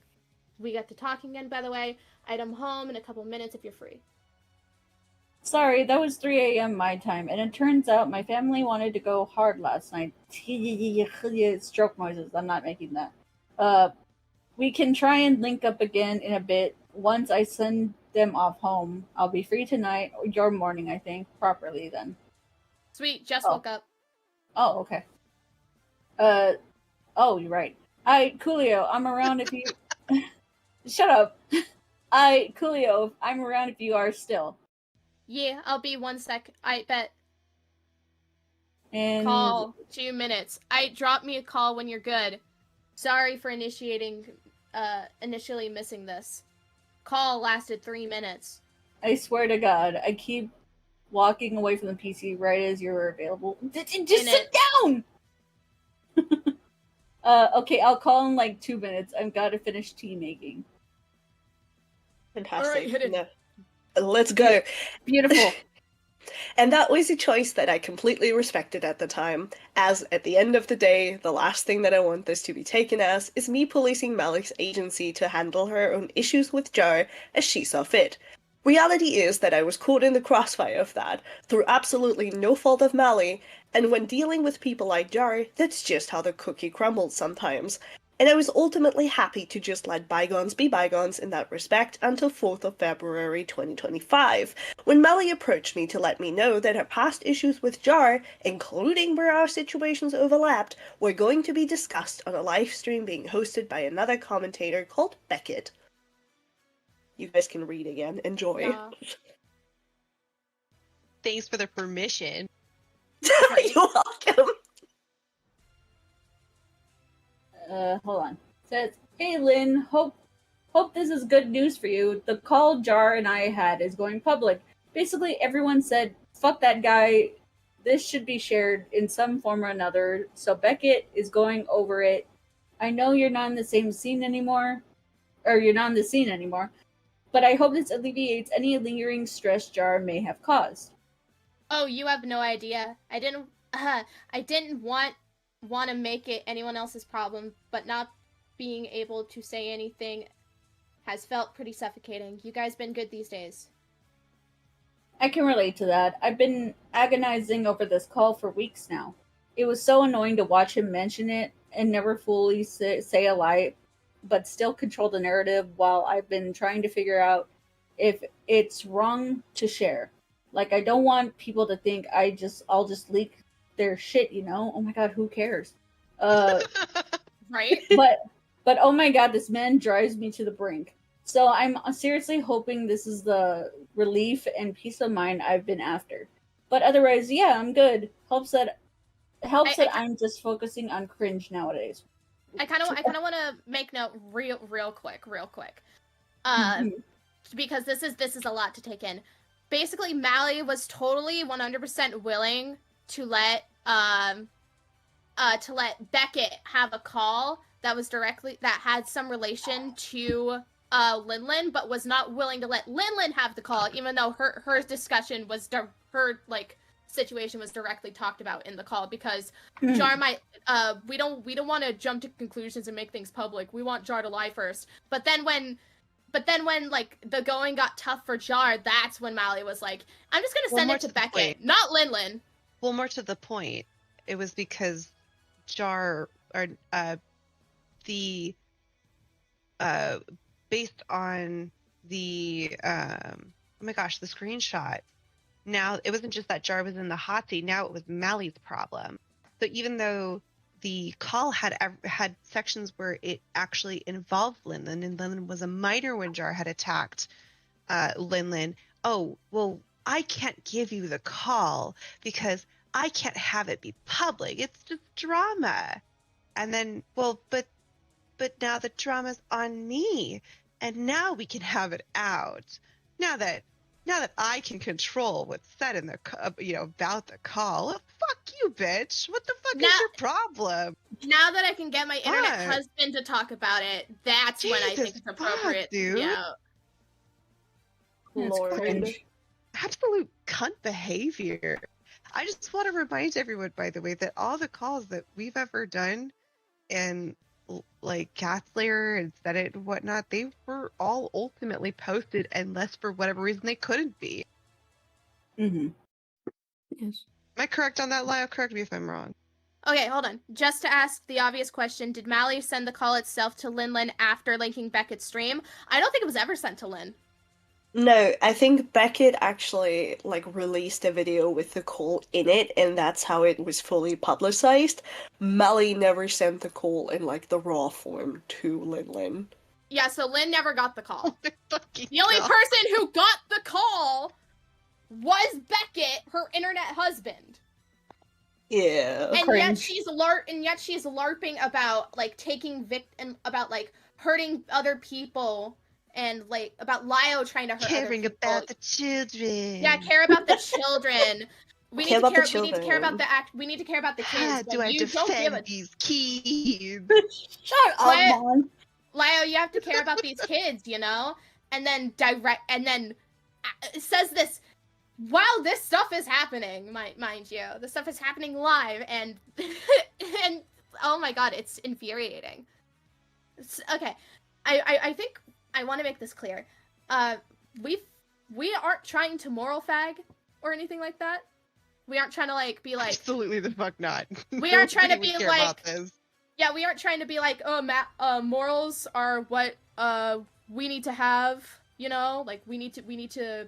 we get to talking again, by the way. I'm home in a couple minutes if you're free. Sorry, that was 3 a.m. my time, and it turns out my family wanted to go hard last night. Stroke noises, I'm not making that. We can try and link up again in a bit. Once I send them off home, I'll be free tonight or your morning, I think, properly then. Sweet, just woke up. Oh, okay. You're right. Coolio, I'm around if you... Shut up. Coolio, I'm around if you are still. Yeah, I'll be 1 sec. I bet. And... Call, 2 minutes. Drop me a call when you're good. Sorry for initially missing this. Call lasted 3 minutes. I swear to God, I keep walking away from the PC right as you're available. Just sit down! Okay, I'll call in like 2 minutes. I've got to finish tea making. Fantastic. All right, hit it. No. Let's go. Beautiful. And that was a choice that I completely respected at the time, as at the end of the day, the last thing that I want this to be taken as is me policing Mali's agency to handle her own issues with Jar as she saw fit. Reality is that I was caught in the crossfire of that, through absolutely no fault of Mali, and when dealing with people like Jar, that's just how the cookie crumbles sometimes. And I was ultimately happy to just let bygones be bygones in that respect until 4th of February 2025, when Mali approached me to let me know that her past issues with Jar, including where our situations overlapped, were going to be discussed on a live stream being hosted by another commentator called Beckett. You guys can read again. Enjoy. Yeah. Thanks for the permission. You're welcome. Hold on. It says, "Hey Lynn, hope this is good news for you. The call Jar and I had is going public. Basically, everyone said, fuck that guy. This should be shared in some form or another. So Beckett is going over it. I know you're not in the same scene anymore, but I hope this alleviates any lingering stress Jar may have caused." Oh, you have no idea. I didn't want to make it anyone else's problem, but not being able to say anything has felt pretty suffocating. You guys been good these days. I can relate to that. I've been agonizing over this call for weeks now. It was so annoying to watch him mention it and never fully say a lie, but still control the narrative while I've been trying to figure out if it's wrong to share. Like, I don't want people to think I'll just leak their shit, you know? Oh my god, who cares? Right? But oh my god, this man drives me to the brink. So I'm seriously hoping this is the relief and peace of mind I've been after. But otherwise, yeah, I'm good. Helps that I'm just focusing on cringe nowadays. I kind of want to make note real quick. Because this is a lot to take in. Basically, Mali was totally 100% willing to let Beckett have a call that had some relation to Linlin, but was not willing to let Linlin have the call, even though her discussion was situation was directly talked about in the call, because Jar might we don't want to jump to conclusions and make things public. We want Jar to lie first. But then when like the going got tough for Jar, that's when Mali was like, I'm just gonna send it to Beckett, not Linlin. Well, more to the point, it was because Jar based on the oh my gosh, the screenshot. Now it wasn't just that Jar was in the hot seat. Now it was Mali's problem. So even though the call had sections where it actually involved Linlin, and Linlin was a minor when Jar had attacked Linlin. Oh, well, I can't give you the call because I can't have it be public. It's just drama. And then, well, but now the drama's on me, and now we can have it out. Now that I can control what's said in the about the call. Well, fuck you, bitch. What the fuck is your problem? Now that I can get my internet husband to talk about it, that's when I think it's appropriate. Dude. Yeah. Lord. Absolute cunt behavior. I just want to remind everyone, by the way, that all the calls that we've ever done, and like Catslayer and Senate and whatnot, they were all ultimately posted, unless for whatever reason they couldn't be. Mm-hmm. Yes. Am I correct on that, Lyle? Correct me if I'm wrong. Okay, hold on. Just to ask the obvious question, did Mali send the call itself to Linlin after linking Beckett's stream? I don't think it was ever sent to Lynn. No, I think Beckett actually released a video with the call in it, and that's how it was fully publicized. Mali never sent the call in the raw form to Linlin. Yeah, so Lynn never got the call. The only person who got the call was Beckett, her internet husband. Yeah. And yet she's LARPing about taking about hurting other people. And about Lio trying to hurt other people. About the children. Yeah, care about the children. We need to care about the kids. Do I defend these kids? Shut up, Mom. Lio, you have to care about these kids, you know? And then it says this while this stuff is happening, mind you. This stuff is happening live, and and oh my god, it's infuriating. Okay. I think I want to make this clear. we aren't trying to moral fag or anything like that. We aren't trying to like be like Absolutely the fuck not. We aren't trying to Nobody would be care about like this. Yeah, we aren't trying to be like, oh, morals are what we need to have, you know? Like we need to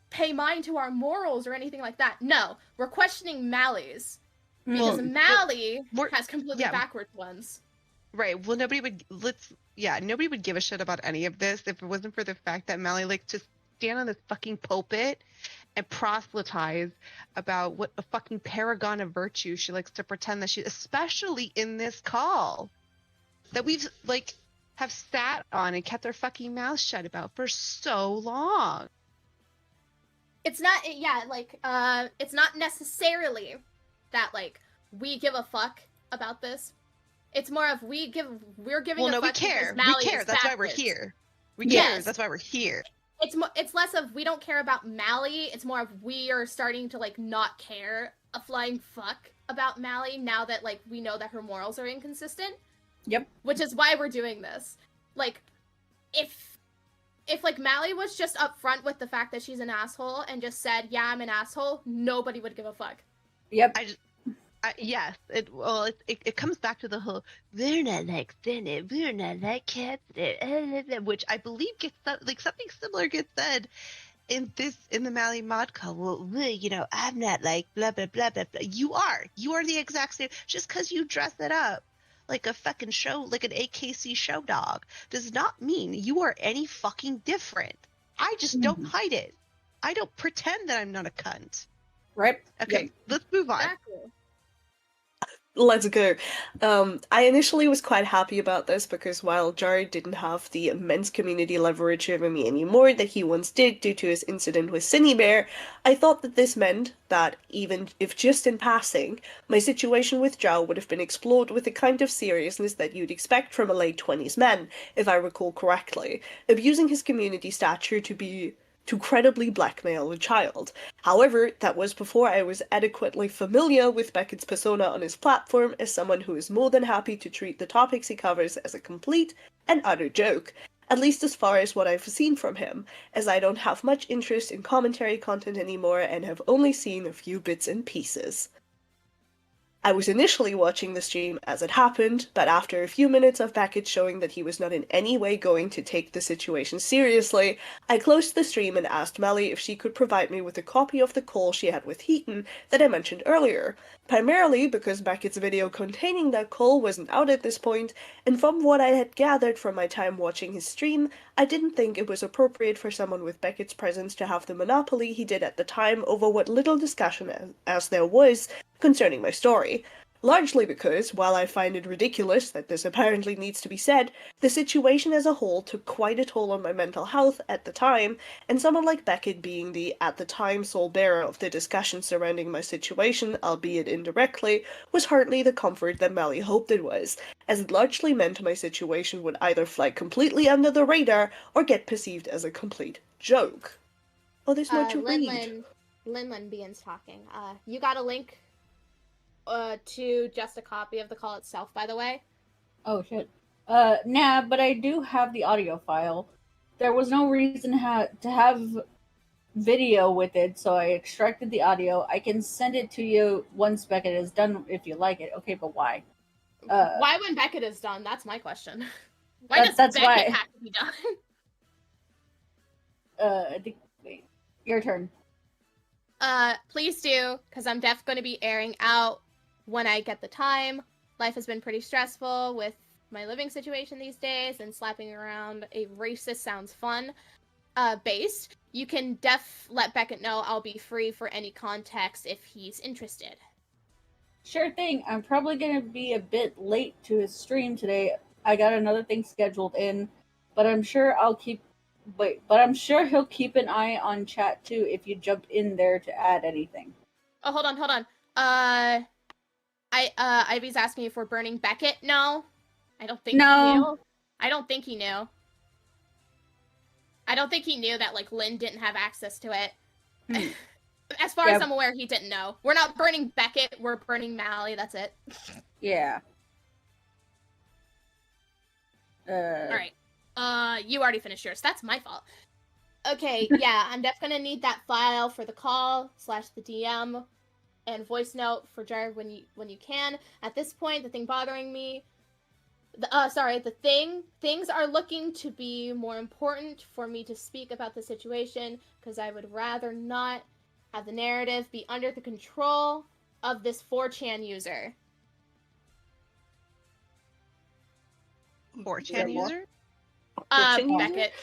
pay mind to our morals or anything like that. No, we're questioning Mali's because Mali has completely backwards ones. Right. Well, nobody would give a shit about any of this if it wasn't for the fact that Mali likes to stand on this fucking pulpit and proselytize about what a fucking paragon of virtue she likes to pretend that she, especially in this call, that we've like have sat on and kept our fucking mouths shut about for so long. It's not, it's not necessarily that like we give a fuck about this. It's more of we're giving a fuck. We care. Mali We care. is That's why we're backwards. here. We care. That's why we're here. It's less of we don't care about Mali. It's more of we are starting to like not care a flying fuck about Mali now that like we know that her morals are inconsistent. Yep. Which is why we're doing this. Like, if like Mali was just upfront with the fact that she's an asshole and just said, "Yeah, I'm an asshole," nobody would give a fuck. Yep. Yes. It comes back to the whole we're not like Senate, we're not like Cabinet, which I believe gets like something similar gets said in the Mali mod call. Well, I'm not like blah blah blah blah blah. You are the exact same. Just because you dress it up like a fucking show, like an AKC show dog, does not mean you are any fucking different. I just don't hide it. I don't pretend that I'm not a cunt. Right. Okay, let's move on. Exactly. Let's go. I initially was quite happy about this because while Jared didn't have the immense community leverage over me anymore that he once did due to his incident with Cinny Bear, I thought that this meant that even if just in passing, my situation with Zhao would have been explored with the kind of seriousness that you'd expect from a late 20s man, if I recall correctly, abusing his community stature to credibly blackmail a child. However, that was before I was adequately familiar with Beckett's persona on his platform as someone who is more than happy to treat the topics he covers as a complete and utter joke, at least as far as what I've seen from him, as I don't have much interest in commentary content anymore and have only seen a few bits and pieces. I was initially watching the stream as it happened, but after a few minutes of Beckett showing that he was not in any way going to take the situation seriously, I closed the stream and asked Mali if she could provide me with a copy of the call she had with Heaton that I mentioned earlier, primarily because Beckett's video containing that call wasn't out at this point, and from what I had gathered from my time watching his stream, I didn't think it was appropriate for someone with Beckett's presence to have the monopoly he did at the time over what little discussion as there was concerning my story. Largely because, while I find it ridiculous that this apparently needs to be said, the situation as a whole took quite a toll on my mental health at the time, and someone like Beckett being the, at the time, sole bearer of the discussion surrounding my situation, albeit indirectly, was hardly the comfort that Mali hoped it was, as it largely meant my situation would either fly completely under the radar or get perceived as a complete joke. Oh, there's more to read. Linlin begins talking. You got a link to just a copy of the call itself, by the way? Oh shit. Nah, but I do have the audio file. There was no reason to have video with it, so I extracted the audio. I can send it to you once Beckett is done if you like it. Okay, but why? Why when Beckett is done? That's my question. Why does Beckett have to be done? I think, wait, your turn. Please do, because I'm definitely going to be airing out when I get the time. Life has been pretty stressful with my living situation these days, and slapping around a racist sounds fun based. You can let Beckett know I'll be free for any context if he's interested. Sure thing. I'm probably gonna be a bit late to his stream today. I got another thing scheduled in, but I'm sure I'm sure he'll keep an eye on chat too if you jump in there to add anything. Oh, hold on. Ivy's asking if we're burning Beckett. No. I don't think he knew. I don't think he knew. I don't think he knew that, like, Lynn didn't have access to it. As far as I'm aware, he didn't know. We're not burning Beckett, we're burning Mali, that's it. Yeah. Alright. You already finished yours. That's my fault. Okay, yeah, I'm definitely gonna need that file for the call / the DM and voice note for Jar when you can. At this point, the thing bothering me, things are looking to be more important for me to speak about the situation because I would rather not have the narrative be under the control of this 4chan user. 4chan user? Beckett.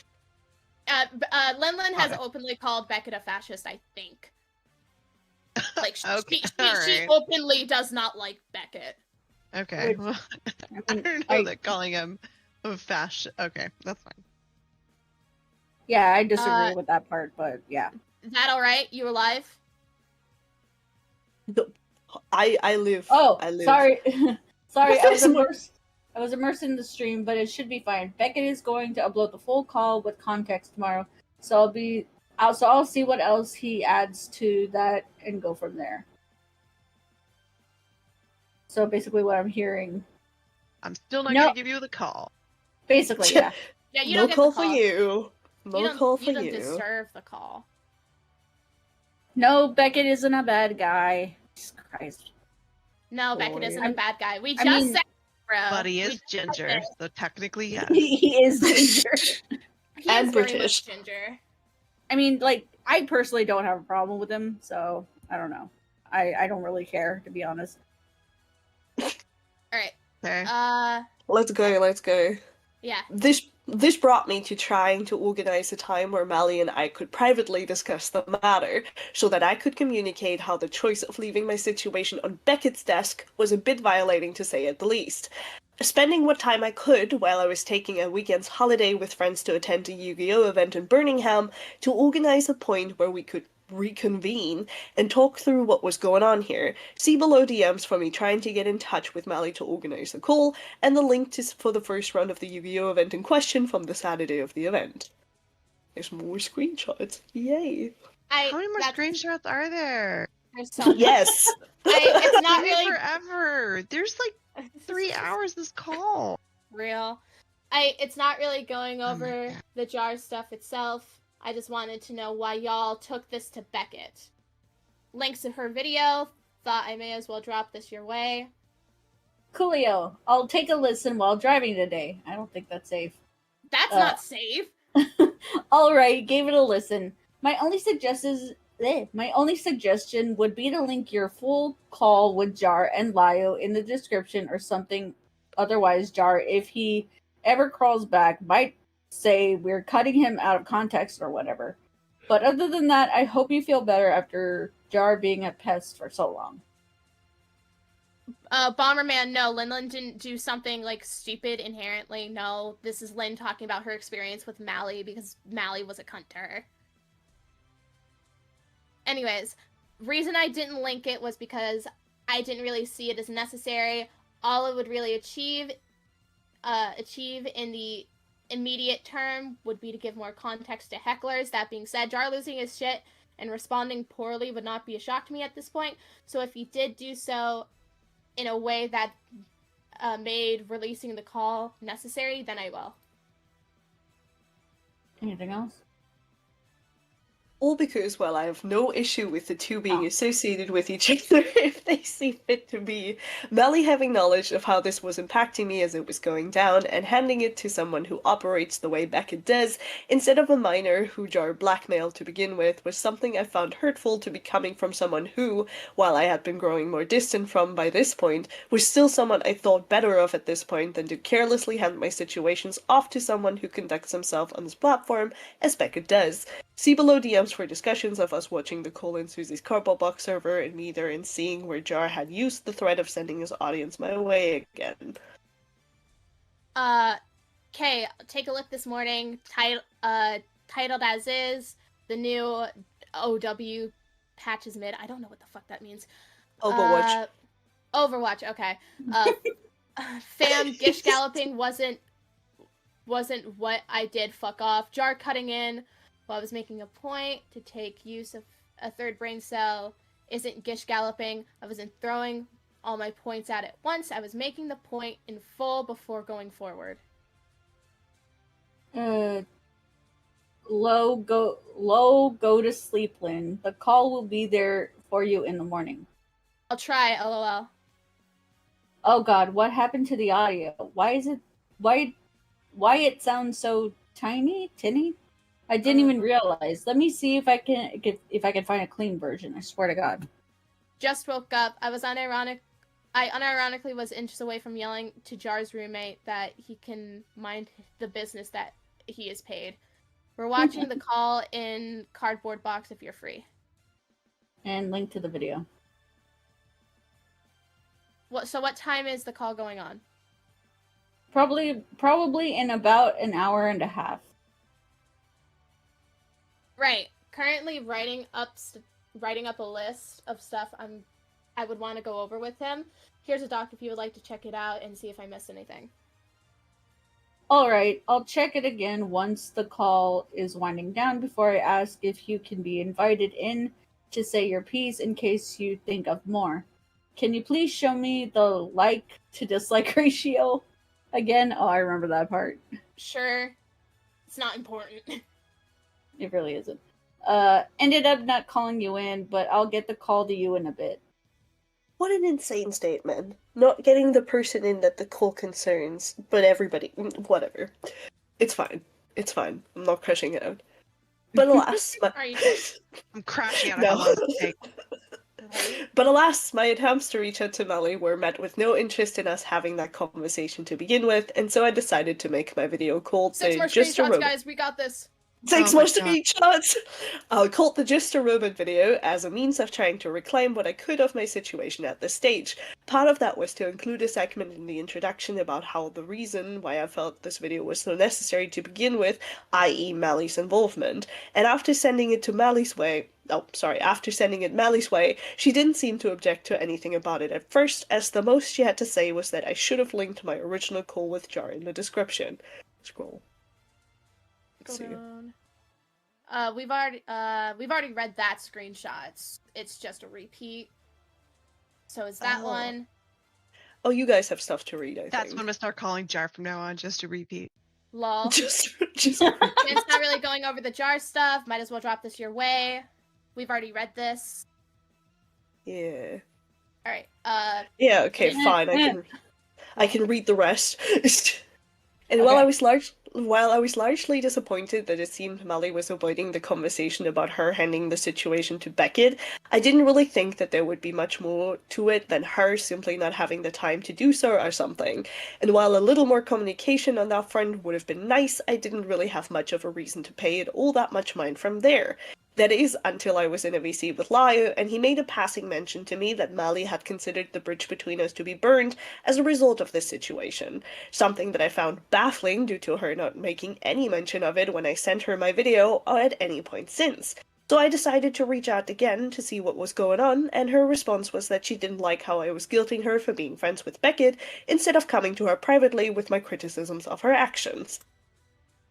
Lenlin has openly called Beckett a fascist, I think. Like, she openly does not like Beckett. Okay. Well, I don't know that calling him a fascist. Okay, that's fine. Yeah, I disagree with that part, but yeah. Is that alright? You alive? I live. Oh, I live. sorry. Sorry, I was immersed in the stream, but it should be fine. Beckett is going to upload the full call with context tomorrow, so I'll see what else he adds to that and go from there. So basically, what I'm hearing, I'm still not going to give you the call. Basically, yeah. Yeah, you no don't get call the call for you. No call for you. you. Don't deserve the call. No, Beckett isn't a bad guy. Jesus Christ. No, Boy. Beckett isn't a bad guy. We I just mean- said, bro. But he is ginger, so technically, yes. He is ginger. He And is very British. much ginger. I mean, like, I personally don't have a problem with him, so I don't know. I don't really care, to be honest. Alright. Okay. Let's go. Yeah. This brought me to trying to organize a time where Mali and I could privately discuss the matter, so that I could communicate how the choice of leaving my situation on Beckett's desk was a bit violating, to say at the least. Spending what time I could while I was taking a weekend's holiday with friends to attend a Yu-Gi-Oh! Event in Birmingham to organize a point where we could reconvene and talk through what was going on here. See below DMs for me trying to get in touch with Mali to organize the call, and the link for the first round of the Yu-Gi-Oh! Event in question from the Saturday of the event. There's more screenshots. Yay. How many more screenshots are there? There's so much. Yes. It's not Give me really forever. There's like 3 hours this call. real. It's not really going over the jar stuff itself. I just wanted to know why y'all took this to Beckett. Links to her video. Thought I may as well drop this your way. Coolio, I'll take a listen while driving today. I don't think that's safe. That's not safe. Alright, gave it a listen. My only suggestion would be to link your full call with Jar and Lio in the description or something. Otherwise, Jar, if he ever crawls back, might say we're cutting him out of context or whatever. But other than that, I hope you feel better after Jar being a pest for so long. Bomberman, no, Lin didn't do something like stupid inherently. No, this is Lin talking about her experience with Mali because Mali was a cunt to her. Anyways, reason I didn't link it was because I didn't really see it as necessary. All it would really achieve in the immediate term would be to give more context to hecklers. That being said, Jar losing his shit and responding poorly would not be a shock to me at this point. So if he did do so in a way that made releasing the call necessary, then I will. Anything else? All because, well, I have no issue with the two being associated with each other if they see fit to be. Mali having knowledge of how this was impacting me as it was going down and handing it to someone who operates the way Beckett does, instead of a minor who Jar blackmailed to begin with, was something I found hurtful to be coming from someone who, while I had been growing more distant from by this point, was still someone I thought better of at this point than to carelessly hand my situations off to someone who conducts himself on this platform as Beckett does. See below DMs for discussions of us watching the call in Susie's Cardboard Box server and me there and seeing where Jar had used the threat of sending his audience my way again. Okay, take a look this morning. Titled as is, the new OW patch is mid. I don't know what the fuck that means. Overwatch. Overwatch, okay. Fam, Gish Galloping wasn't what I did, fuck off. Jar cutting in while I was making a point to take use of a third brain cell isn't Gish Galloping. I wasn't throwing all my points out at once. I was making the point in full before going forward. Go to sleep, Lynn. The call will be there for you in the morning. I'll try, lol. Oh god, what happened to the audio? Why it sounds so tinny? I didn't even realize. Let me see if I can find a clean version. I swear to god. Just woke up. I unironically was inches away from yelling to Jar's roommate that he can mind the business that he is paid. We're watching the call in cardboard box if you're free. And link to the video. What time is the call going on? Probably in about an hour and a half. Right. Currently writing up a list of stuff I would want to go over with him. Here's a doc if you would like to check it out and see if I missed anything. Alright, I'll check it again once the call is winding down before I ask if you can be invited in to say your piece in case you think of more. Can you please show me the like to dislike ratio again? Oh, I remember that part. Sure. It's not important. It really isn't. Ended up not calling you in, but I'll get the call to you in a bit. What an insane statement. Not getting the person in that the call concerns, but everybody, whatever. It's fine. It's fine. I'm not crushing it out. But alas, I'm crashing out of No. how long it takes. But alas, my attempts to reach out to Mali were met with no interest in us having that conversation to begin with, and so I decided to make my video called 6 more Just a screenshots, Robot. guys. We got this. Six more screenshots! I'll call the Just a Robot video as a means of trying to reclaim what I could of my situation at this stage. Part of that was to include a segment in the introduction about how the reason why I felt this video was so necessary to begin with, i.e. Mali's involvement. And after sending it Mali's way, she didn't seem to object to anything about it at first, as the most she had to say was that I should have linked my original call with Jar in the description. Scroll. Let's see. We've already read that screenshot. It's just a repeat. So is that one? Oh, you guys have stuff to read, I That's think. when I'm gonna start calling Jar from now on, just to repeat. Lol. Just It's not really going over the Jar stuff. Might as well drop this your way. We've already read this. Yeah. Alright, Yeah, okay, fine. I can read the rest. And while I was largely disappointed that it seemed Mali was avoiding the conversation about her handing the situation to Beckett, I didn't really think that there would be much more to it than her simply not having the time to do so or something. And while a little more communication on that front would have been nice, I didn't really have much of a reason to pay it all that much mind from there. That is, until I was in a VC with Lio, and he made a passing mention to me that Mali had considered the bridge between us to be burned as a result of this situation. Something that I found baffling due to her not making any mention of it when I sent her my video or at any point since. So I decided to reach out again to see what was going on, and her response was that she didn't like how I was guilting her for being friends with Beckett, instead of coming to her privately with my criticisms of her actions.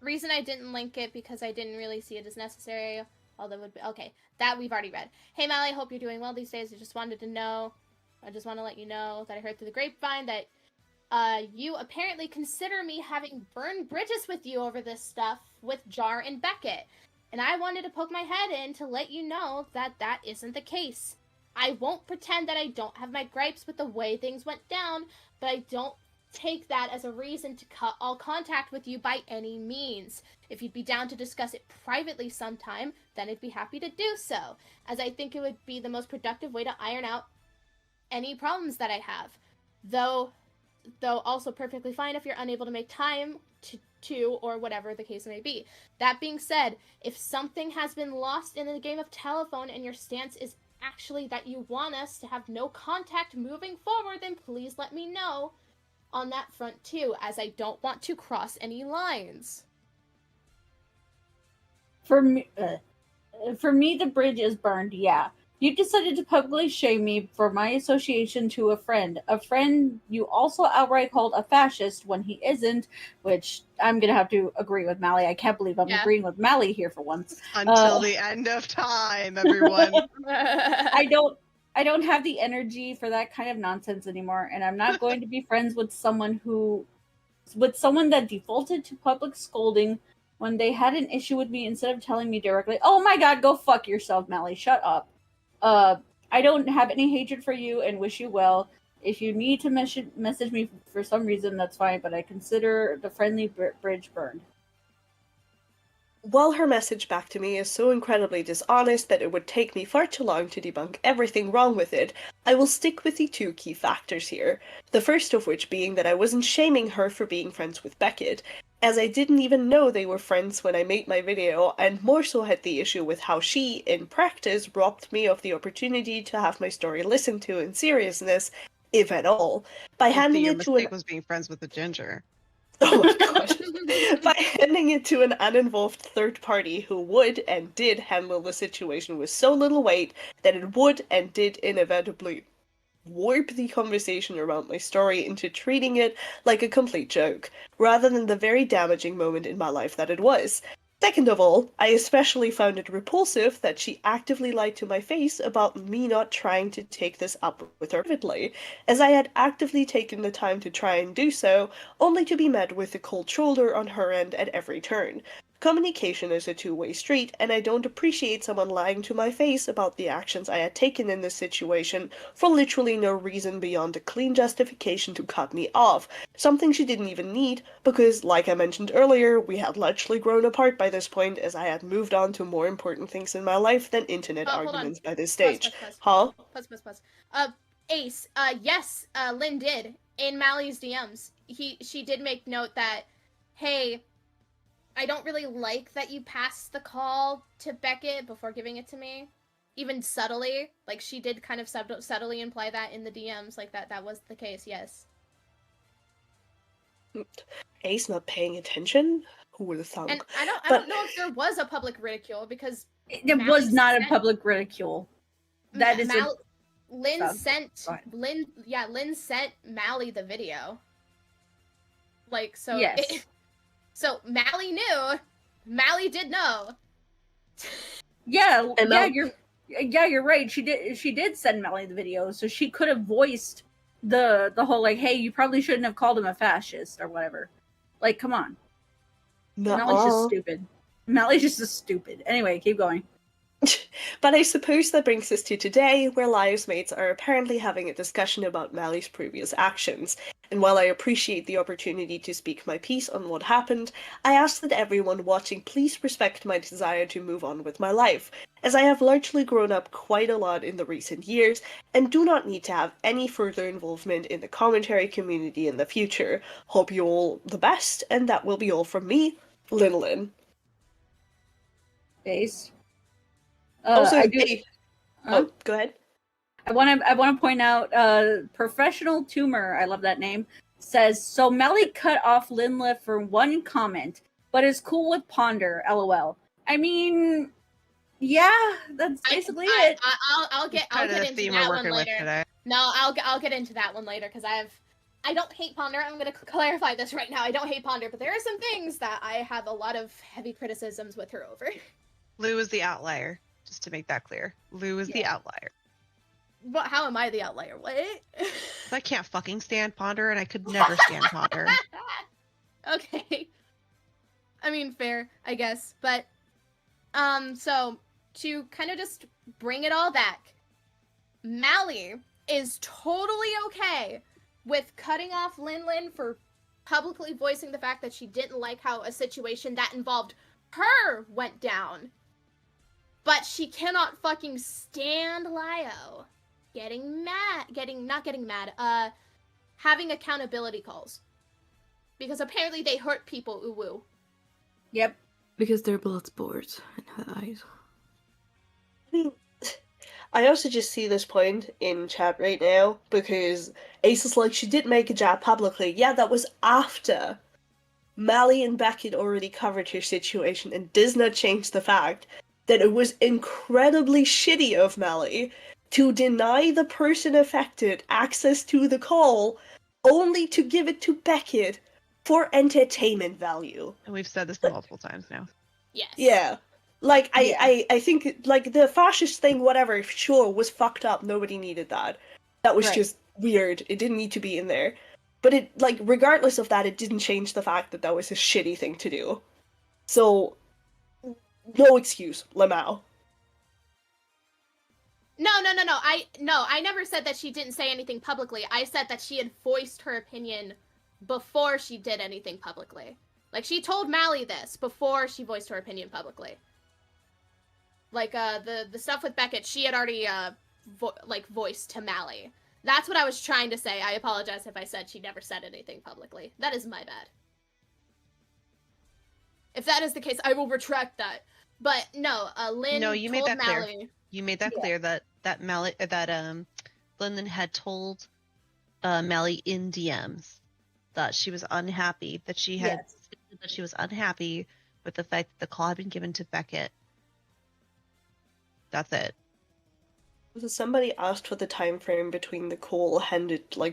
reason I didn't link it because I didn't really see it as necessary. Although it would be okay. That we've already read. Hey Mali, I hope you're doing well these days. I just want to let you know that I heard through the grapevine that you apparently consider me having burned bridges with you over this stuff with Jar and Beckett. And I wanted to poke my head in to let you know that that isn't the case. I won't pretend that I don't have my gripes with the way things went down, but I don't take that as a reason to cut all contact with you by any means. If you'd be down to discuss it privately sometime, then I'd be happy to do so, as I think it would be the most productive way to iron out any problems that I have. Though also perfectly fine if you're unable to make time to or whatever the case may be. That being said, if something has been lost in the game of telephone and your stance is actually that you want us to have no contact moving forward, then please let me know on that front too, as I don't want to cross any lines. For me, the bridge is burned, yeah. You decided to publicly shame me for my association to a friend you also outright called a fascist when he isn't, which I'm gonna have to agree with Mali. I can't believe I'm agreeing with Mali here for once. Until the end of time, everyone. I don't have the energy for that kind of nonsense anymore, and I'm not going to be friends with someone that defaulted to public scolding when they had an issue with me, instead of telling me directly, "Oh my god, go fuck yourself, Mally, shut up. I don't have any hatred for you and wish you well. If you need to message me for some reason, that's fine, but I consider the friendly bridge burned." While her message back to me is so incredibly dishonest that it would take me far too long to debunk everything wrong with it, I will stick with the two key factors here. The first of which being that I wasn't shaming her for being friends with Beckett, as I didn't even know they were friends when I made my video, and more so had the issue with how she, in practice, robbed me of the opportunity to have my story listened to in seriousness, if at all, by handing your it to mistake was being friends with the ginger. Oh my god. By handing it to an uninvolved third party who would and did handle the situation with so little weight that it would and did inevitably warp the conversation around my story into treating it like a complete joke, rather than the very damaging moment in my life that it was. Second of all, I especially found it repulsive that she actively lied to my face about me not trying to take this up with her privately, as I had actively taken the time to try and do so, only to be met with a cold shoulder on her end at every turn. Communication is a two-way street, and I don't appreciate someone lying to my face about the actions I had taken in this situation for literally no reason beyond a clean justification to cut me off, something she didn't even need, because, like I mentioned earlier, we had largely grown apart by this point as I had moved on to more important things in my life than internet arguments by this stage. Huh? Pause. Ace, yes, Lynn did. In Mally's DMs, she did make note that, hey, I don't really like that you passed the call to Beckett before giving it to me. Even subtly. Like, she did kind of subtly imply that in the DMs, like that was the case, yes. Ace not paying attention? Who would have thunk? And I don't know if there was a public ridicule, because It was not a public ridicule. That is Lynn sent Mally the video. Like, so yes. So Mally knew. Mally did know. You're right. She did send Mally the video, so she could have voiced the whole like, hey, you probably shouldn't have called him a fascist or whatever. Like, come on. Mally's just stupid. Mally's just stupid. Anyway, keep going. But I suppose that brings us to today, where Live's mates are apparently having a discussion about Mally's previous actions. And while I appreciate the opportunity to speak my piece on what happened, I ask that everyone watching please respect my desire to move on with my life, as I have largely grown up quite a lot in the recent years, and do not need to have any further involvement in the commentary community in the future. Hope you all the best, and that will be all from me, Lin. Base. Also, go ahead. I want to point out, Professional Tumor, I love that name, says, so Mally cut off Linla for one comment, but is cool with Ponder, lol. I mean, yeah, that's basically it. I'll get into that one later. No, I'll get into that one later, because I don't hate Ponder. I'm going to clarify this right now. I don't hate Ponder, but there are some things that I have a lot of heavy criticisms with her over. Lou is the outlier, just to make that clear. Lou is the outlier. But how am I the outlier? What? I can't fucking stand Ponder, and I could never stand Ponder. Okay. I mean, fair, I guess. But, so, to kind of just bring it all back, Mally is totally okay with cutting off Lin for publicly voicing the fact that she didn't like how a situation that involved her went down. But she cannot fucking stand Lio having accountability calls. Because apparently they hurt people, uwu. Yep. Because they're blood sports in her eyes. I also just see this point in chat right now, because Ace is like, she did make a jab publicly. Yeah, that was after Mally and Beckett already covered her situation, and does not change the fact that it was incredibly shitty of Mally to deny the person affected access to the call, only to give it to Beckett for entertainment value. And we've said this multiple times now. Yes. Yeah. Like, I think, like, the fascist thing, whatever, sure, was fucked up. Nobody needed that. That was just weird. It didn't need to be in there. But it, like, regardless of that, it didn't change the fact that that was a shitty thing to do. So, no excuse, Lamau. No. I never said that she didn't say anything publicly. I said that she had voiced her opinion before she did anything publicly. Like, she told Mali this before she voiced her opinion publicly. Like, the stuff with Beckett, she had already, voiced to Mali. That's what I was trying to say. I apologize if I said she never said anything publicly. That is my bad. If that is the case, I will retract that. But no, Lynn No, you told made that clear. Mali. You made that clear that Lynn had told Mali in DMs that she was unhappy, that she had stated that she was unhappy with the fact that the call had been given to Beckett. That's it. So somebody asked for the time frame between the call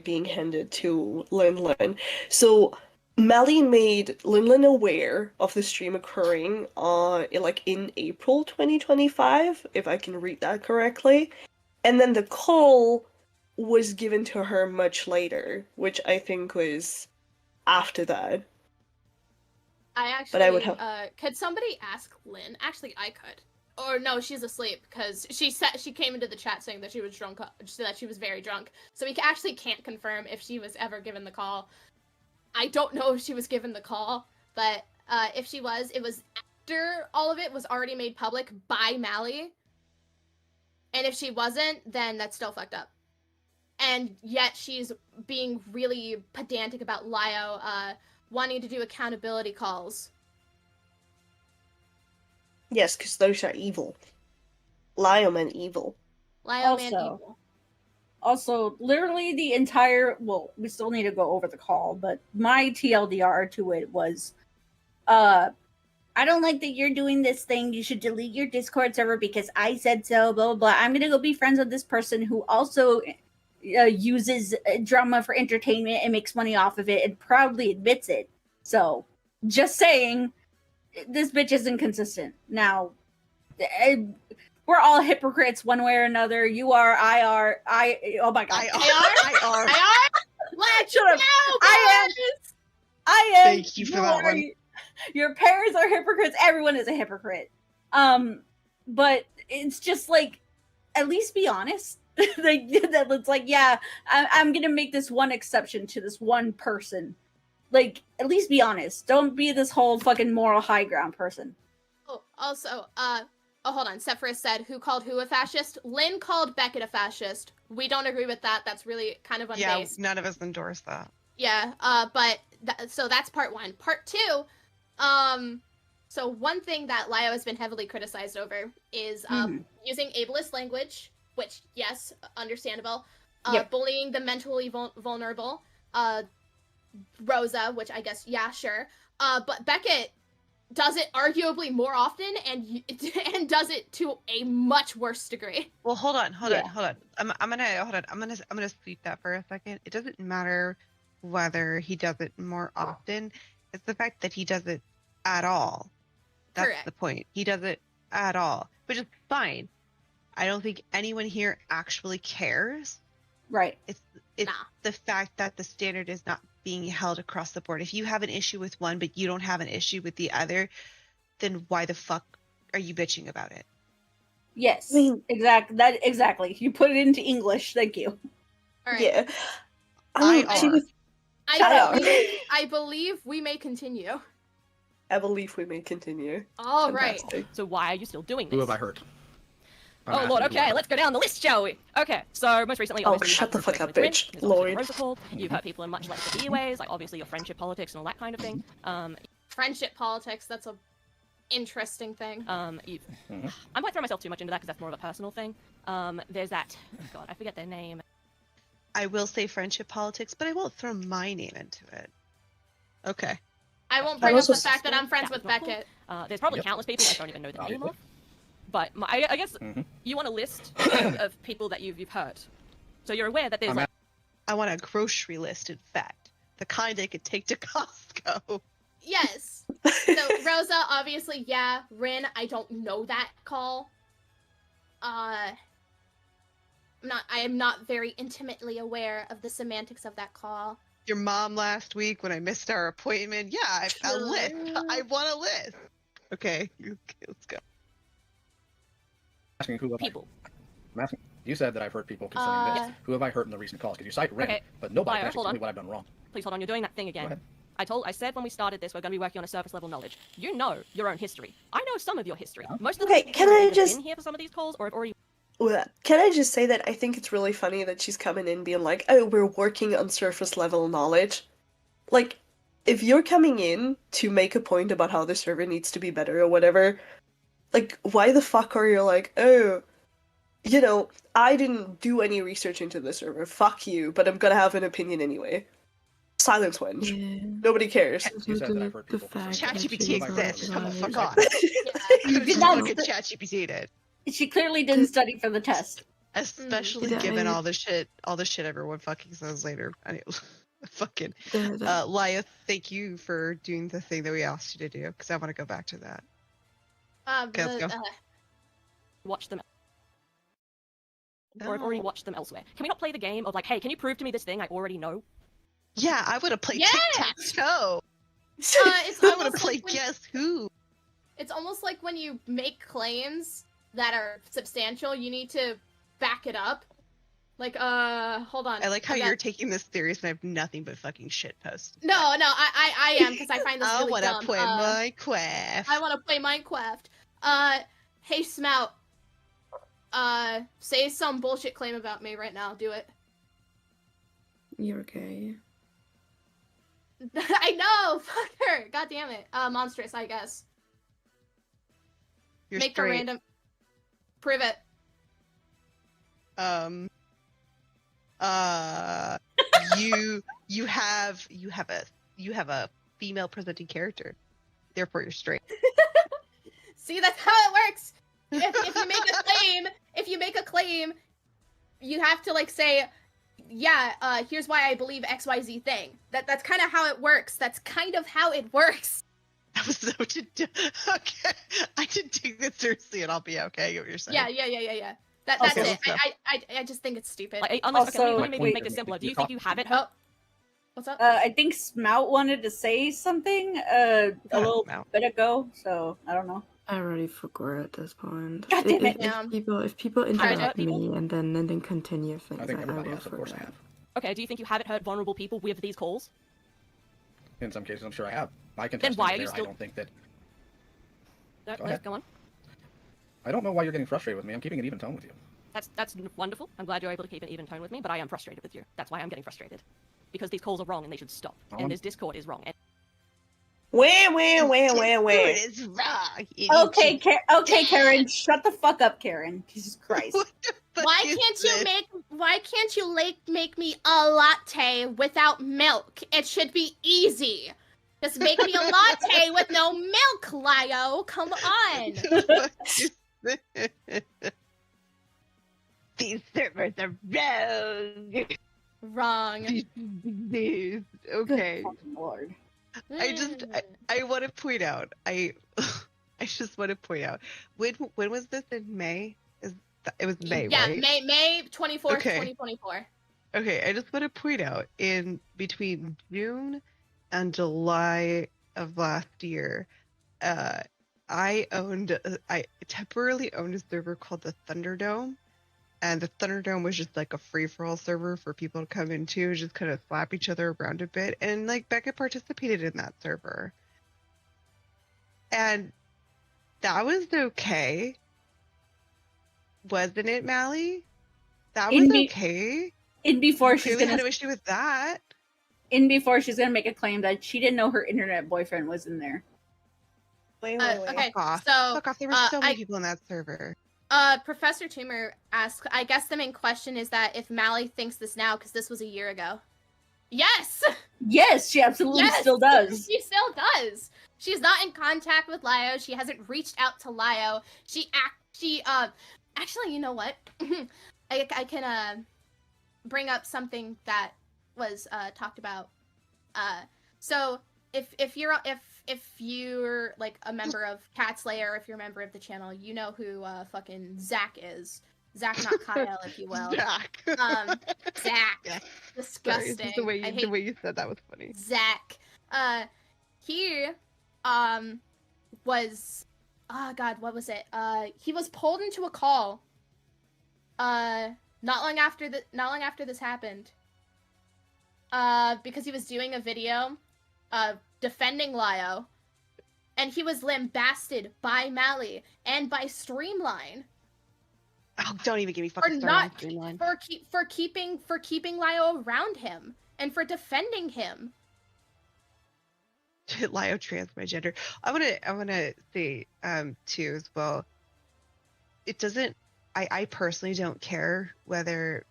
being handed to Lin. So Mali made Lin aware of the stream occurring in April 2025, if I can read that correctly. And then the call was given to her much later, which I think was after that. Could somebody ask Lynn? Actually, I could. Or no, she's asleep because she came into the chat saying that she was drunk, that she was very drunk. So we actually can't confirm if she was ever given the call. I don't know if she was given the call, but if she was, it was after all of it was already made public by Mali. And if she wasn't, then that's still fucked up. And yet she's being really pedantic about Lio wanting to do accountability calls. Yes, because those are evil. Lio meant evil. Lio meant evil. Also, literally the entire, well, we still need to go over the call, but my TLDR to it was, I don't like that you're doing this thing. You should delete your Discord server because I said so, blah, blah, blah. I'm going to go be friends with this person who also uses drama for entertainment and makes money off of it and proudly admits it. So, just saying, this bitch isn't consistent. Now, we're all hypocrites one way or another. You are, oh my god. I are. Shut up. I am. Thank you for that one. Your parents are hypocrites. Everyone is a hypocrite. But it's just like, at least be honest. It's like, yeah, I'm gonna make this one exception to this one person. Like, at least be honest. Don't be this whole fucking moral high ground person. Oh, also, hold on. Sephiroth said, who called who a fascist? Lynn called Beckett a fascist. We don't agree with that. That's really kind of unbased. Yeah, none of us endorse that. Yeah, so that's part one. Part two, so one thing that Lio has been heavily criticized over is using ableist language, which, yes, understandable. Bullying the mentally vulnerable. Rosa, which I guess, yeah, sure. But Beckett does it arguably more often and does it to a much worse degree. Well, hold on. I'm gonna sweep that for a second. It doesn't matter whether he does it more often. It's the fact that he does it at all. That's correct. The point. He does it at all, which is fine. I don't think anyone here actually cares. Right. It's the fact that the standard is not being held across the board. If you have an issue with one, but you don't have an issue with the other, then why the fuck are you bitching about it? Yes. I mean, exactly. You put it into English. Thank you. All right. Yeah. I believe we may continue. I believe we may continue. All right. So why are you still doing this? Who have I hurt? Oh lord, okay, let's go down the list, shall we? Okay, so most recently, obviously, shut the fuck up, bitch. Lloyd. You've hurt people in much less severe ways, like obviously your friendship politics and all that kind of thing. Friendship politics, that's a interesting thing. I might throw myself too much into that because that's more of a personal thing. There's that, god, I forget their name. I will say friendship politics, but I won't throw my name into it. Okay. I won't bring up the fact that I'm friends with Beckett. There's probably countless people I don't even know the name of. But I guess you want a list of people that you've hurt. So you're aware that there's like... I want a grocery list, in fact. The kind I could take to Costco. Yes. So Rosa, obviously, yeah. Rin, I don't know that call. I am not very intimately aware of the semantics of that call. Your mom last week when I missed our appointment. Yeah, a list. I want a list. Okay, let's go. Asking who have People. I'm asking. You said that I've hurt people concerning this. Yes. Who have I hurt in the recent calls? Because you cite Rin, Okay. but nobody Lio, can actually hold tell on. me what I've done wrong. Please hold on, you're doing that thing again. ahead. I said when we started this, we're going to be working on a surface level knowledge. You know your own history. I know some of your history. Most of the Okay, people can who I have either just- been here for some of these calls or have already. Can I just say that I think it's really funny that she's coming in being like, oh, we're working on surface level knowledge. Like, if you're coming in to make a point about how the server needs to be better or whatever, like, why the fuck are you like, oh, you know, I didn't do any research into the server, fuck you, but I'm gonna have an opinion anyway. Silence wench. Yeah. Nobody cares. You said that I've hurt people concerning ChatGPT this. Who have I hurt exists. in Come the on, recent fuck calls? off. You did not not get ChatGPT did. She clearly didn't study for the test. Especially Yeah, given I- all the shit everyone fucking says later. Anyway, fucking The- Laya, thank you for doing the thing that we asked you to do because I want to go back to that. Okay, let's go. Watch them. Or I've already watched them elsewhere. Can we not play the game of like, hey, can you prove to me this thing I already know? Yeah, I would have played Yes! tic-tac-toe. It's I would have almost played like when- Guess Who. It's almost like when you make claims that are substantial, you need to back it up. Like, hold on. I like how I'm you're not- taking this serious and I have nothing but fucking shit posts. No, I am because I find this I really wanna dumb. play Minecraft. I want to play Minecraft. Hey Smout. Say some bullshit claim about me right now. Do it. You're okay. I know. Fuck her. God damn it. Monstrous. I guess. You're Make straight. a random. Prove it. You have a female presenting character. Therefore, you're straight. See, that's how it works. If you make a claim, you have to like say, yeah, here's why I believe XYZ thing. That's kind of how it works. That's kind of how it works. That was so okay. I didn't take this seriously, and I'll be okay. I get what you're saying. Yeah. That's Okay, it. let's go. I just think it's stupid. Like, unless, okay, Also- let me make this simpler. Do you think you have it? Oh, what's up? I think Smout wanted to say something a little Smout. bit ago, so I don't know. I already forgot at this point. God damn it. If people interrupt people? me and then continue things, I think I everybody will else, of course, I forget. have. Okay, do you think you haven't hurt vulnerable people with these calls? In some cases, I'm sure I have. I can Then test why it are you there. still- I don't think that. No, Go ahead. go on. I don't know why you're getting frustrated with me. I'm keeping an even tone with you. That's wonderful. I'm glad you're able to keep an even tone with me, but I am frustrated with you. That's why I'm getting frustrated. Because these calls are wrong and they should stop. And this Discord is wrong. And Where? It is wrong. Okay, Karen, shut the fuck up, Karen. Jesus Christ. Why can't you make me a latte without milk? It should be easy. Just make me a latte with no milk, Lio. Come on. These servers are wrong. Wrong. These. Okay. Lord. I want to point out. I just want to point out. When was this in May? It was May, Yeah, right? May 24th, Okay. 2024. Okay, I just want to point out in between June and July of last year, I temporarily owned a server called the Thunderdome, and the Thunderdome was just like a free-for-all server for people to come into, just kind of slap each other around a bit, and like Becca participated in that server, and that was okay, wasn't it, Mally? That was okay. Before she's Clearly gonna had an issue with that. before she's gonna make a claim that she didn't know her internet boyfriend was in there. Wait. Okay, Fuck off. so Fuck off. There were so many people in that server. Professor Tumor asked, I guess the main question is that if Mally thinks this now, because this was a year ago. Yes! Yes, she absolutely still does. She still does. She's not in contact with Lio. She hasn't reached out to Lio. Actually, you know what? I can, bring up something that was, talked about. So, if you're like a member of Cat Slayer, if you're a member of the channel, you know who fucking Zach is. Zach, not Kyle, if you will. Zach. Zach. Yeah. Disgusting. Sorry, the way you said that was funny. Zach. He was, oh god, what was it? He was pulled into a call. Not long after this happened. Because he was doing a video, defending Lio, and he was lambasted by Mali and by Streamline. Oh, don't even give me fucking Streamline. For keeping Lio around him and for defending him. Lio trans my gender. I wanna say too as well. It doesn't. I personally don't care whether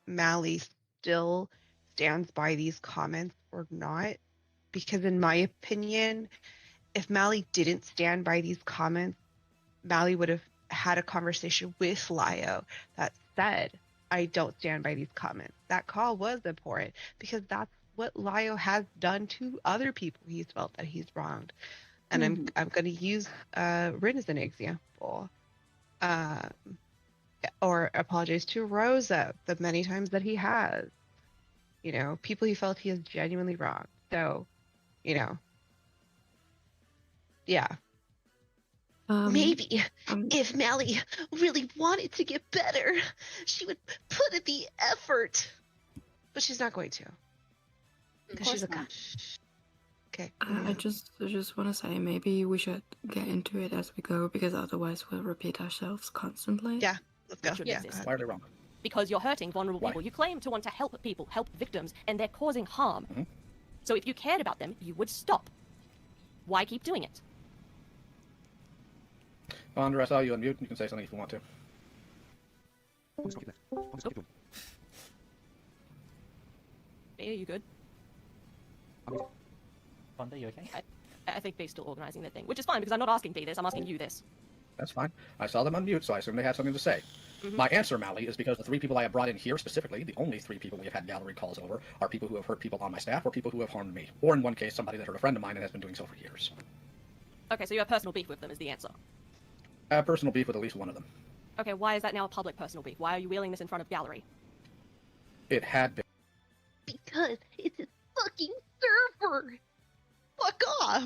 Mali still stands by these comments or not, because in my opinion, if Mali didn't stand by these comments, Mali would have had a conversation with Lio that said, I don't stand by these comments. That call was important because that's what Lio has done to other people he's felt that he's wronged. And I'm going to use Rin as an example. Or apologize to Rosa the many times that he has. You know, people he felt he has genuinely wronged. So, you know, yeah. Maybe if Mali really wanted to get better, she would put in the effort. But she's not going to. Because she's a Okay. I just want to say maybe we should get into it as we go, because otherwise we'll repeat ourselves constantly. Yeah, let's go. Yeah. Why are they wrong? Because you're hurting vulnerable people. You claim to want to help people, help victims, and they're causing harm. So if you cared about them, you would stop. Why keep doing it? Andrew, I saw you on mute. You can say something if you want to. B, are you good? Fonda, you okay? I think B's still organizing their thing, which is fine because I'm not asking B this, I'm asking you this. That's fine. I saw them on mute, so I assume they had something to say. My answer, Mali, is because the 3 people I have brought in here specifically, the only 3 people we have had gallery calls over, are people who have hurt people on my staff or people who have harmed me. Or in one case, somebody that hurt a friend of mine and has been doing so for years. Okay, so you have personal beef with them is the answer. I have personal beef with at least one of them. Okay, why is that now a public personal beef? Why are you wheeling this in front of gallery? It had been. Because it's a fucking server. Fuck off.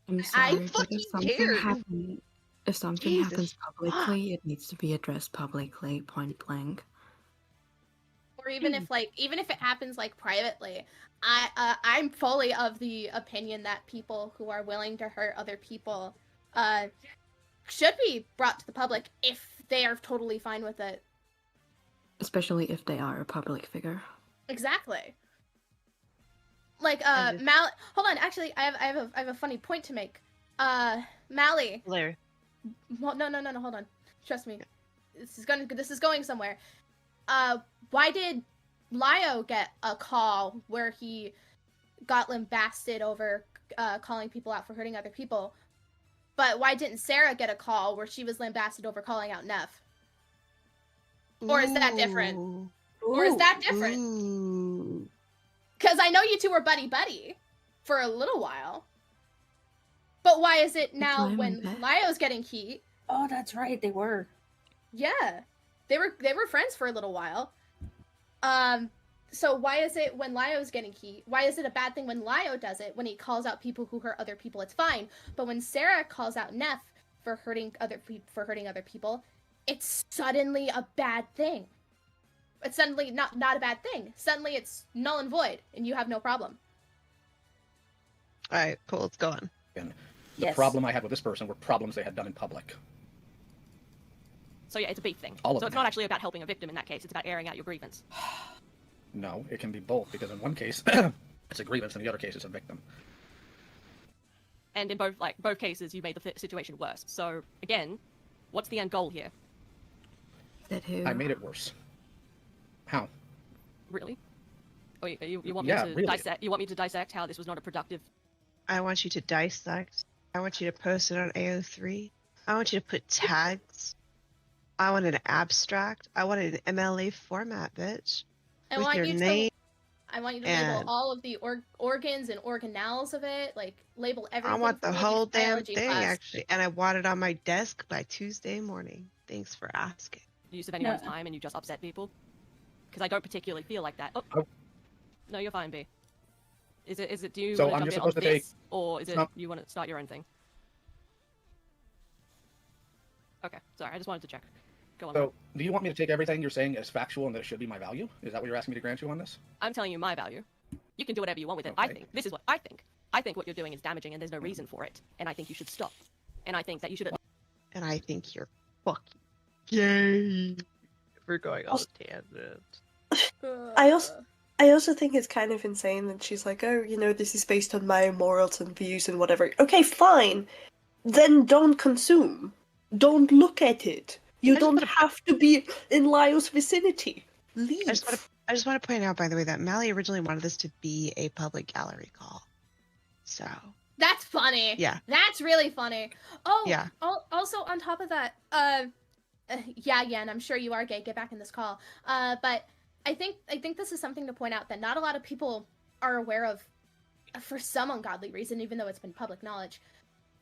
I'm sorry, but fucking if something happens publicly, it needs to be addressed publicly, point blank. Or even if it happens like privately, I'm fully of the opinion that people who are willing to hurt other people should be brought to the public if they are totally fine with it. Especially if they are a public figure. Exactly. Like hold on, actually I have a funny point to make. Mali. Blair. Well, no, hold on. Trust me. This is going somewhere. Why did Lio get a call where he got lambasted over calling people out for hurting other people? But why didn't Sarah get a call where she was lambasted over calling out Neff? Or is that different? Or is that different? Because I know you two were buddy-buddy for a little while. But why is it now when Lio's getting heat? Oh, that's right, they were. Yeah. They were friends for a little while. So why is it when Lio's getting heat? Why is it a bad thing when Lio does it? When he calls out people who hurt other people, it's fine. But when Sarah calls out Neff for hurting other people, it's suddenly a bad thing. It's suddenly not a bad thing. Suddenly it's null and void, and you have no problem. All right, cool. Let's go on. The problem I had with this person were problems they had done in public. So yeah, it's a beef thing. All of so it's them. not actually about helping a victim in that case. It's about airing out your grievance. No, it can be both, because in one case, it's a grievance, and in the other case, it's a victim. And in both cases, you made the situation worse. So again, what's the end goal here? I made it worse. How? Really? Oh, you want me to really. dissect? You want me to dissect how this was not a productive? I want you to dissect. I want you to post it on AO3. I want you to put tags. I want an abstract. I want an MLA format, bitch. I with want your you name. I want you to label all of the organs and organelles of it. Like label everything. I want the for me, whole because damn biology thing, class. actually. And I want it on my desk by Tuesday morning. Thanks for asking. Use of anyone's time and you just upset people? Because I don't particularly feel like that. Oh. No, you're fine, B. Is it? Do you So want I'm to just jump in on supposed to this, or is it No. you want to start your own thing? Okay, sorry, I just wanted to check. Go on. So, do you want me to take everything you're saying as factual and that it should be my value? Is that what you're asking me to grant you on this? I'm telling you my value. You can do whatever you want with it. I think. This is what I think. I think what you're doing is damaging and there's no reason for it. And I think you should stop. And I think that you should... And I think you're fucking gay. We're going on a tangent. I also think it's kind of insane that she's like, oh, you know, this is based on my morals and views and whatever. Okay, fine. Then don't consume. Don't look at it. You don't have to be in Lio's vicinity. Leave. I just want to point out, by the way, that Mali originally wanted this to be a public gallery call. So. That's funny. Yeah. That's really funny. Oh, yeah. Also, on top of that, yeah, Yen, I'm sure you are gay. Get back in this call. But I think this is something to point out that not a lot of people are aware of, for some ungodly reason, even though it's been public knowledge.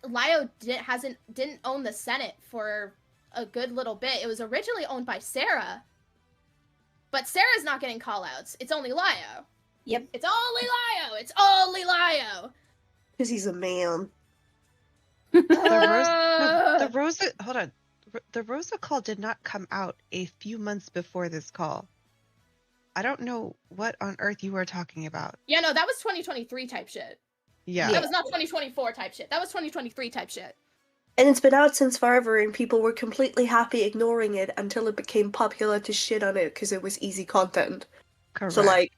Lio didn't own the Senate for a good little bit. It was originally owned by Sarah, but Sarah's not getting call-outs. It's only Lio. Yep. It's only Lio. It's only Lio. Because he's a man. The Rosa, hold on. The Rosa call did not come out a few months before this call. I don't know what on earth you are talking about. Yeah, no, that was 2023 type shit. Yeah. That was not 2024 type shit. That was 2023 type shit. And it's been out since forever, and people were completely happy ignoring it until it became popular to shit on it because it was easy content. Correct. So, like,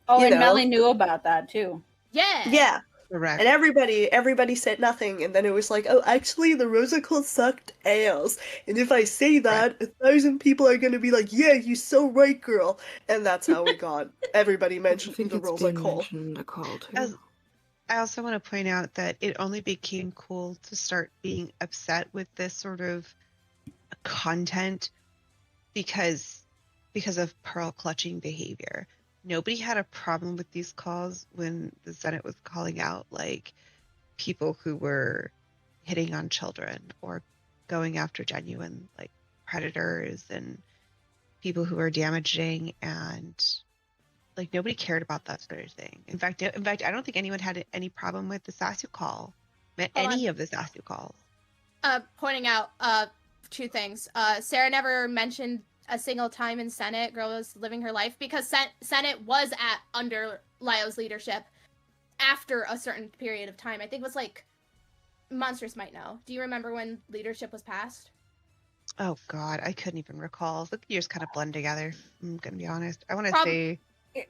Oh, you and know. Melly knew about that too. Yeah. Yeah. Correct. And everybody said nothing, and then it was like, oh, actually, the Rosa call sucked ass. And if I say that, 1,000 people are gonna be like, yeah, you're so right, girl. And that's how we got everybody mentioning the Rosa call. I also want to point out that it only became cool to start being upset with this sort of content because of pearl clutching behavior. Nobody had a problem with these calls when the Senate was calling out like people who were hitting on children or going after genuine like predators and people who are damaging, and like nobody cared about that sort of thing. In fact, I don't think anyone had any problem with the Sasu call, of the Sasu calls. Pointing out two things. Sarah never mentioned a single time in Senate girl was living her life because Senate was under Lio's leadership after a certain period of time. I think it was like Monsters might know. Do you remember when leadership was passed? Oh God, I couldn't even recall. The years kind of blend together. I'm gonna be honest. I want to say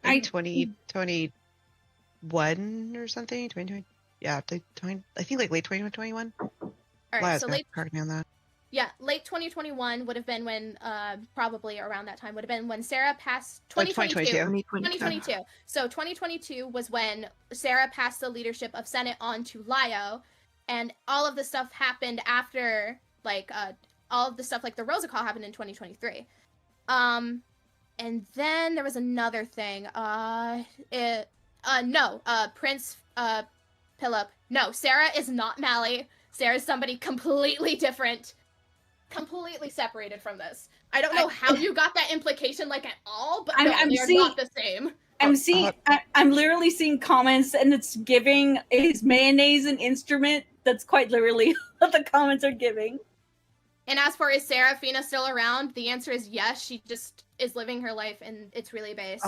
like 2021 or something. 2020. Yeah, I think like late 2021. All right, so correct me on that. Yeah, late 2021 would have been when, probably around that time would have been when Sarah passed. 2022. So 2022 was when Sarah passed the leadership of Senate on to Lio, and all of the stuff happened after, like, all of the stuff like the Rosa call happened in 2023. And then there was another thing. Prince Philip. No, Sarah is not Mali. Sarah's somebody completely different. Completely separated from this. I don't know how you got that implication like at all, but they're not the same. I'm literally seeing comments, and it's giving is mayonnaise an instrument. That's quite literally what the comments are giving. And as for is Seraphina still around, the answer is yes. She just is living her life, and it's really based.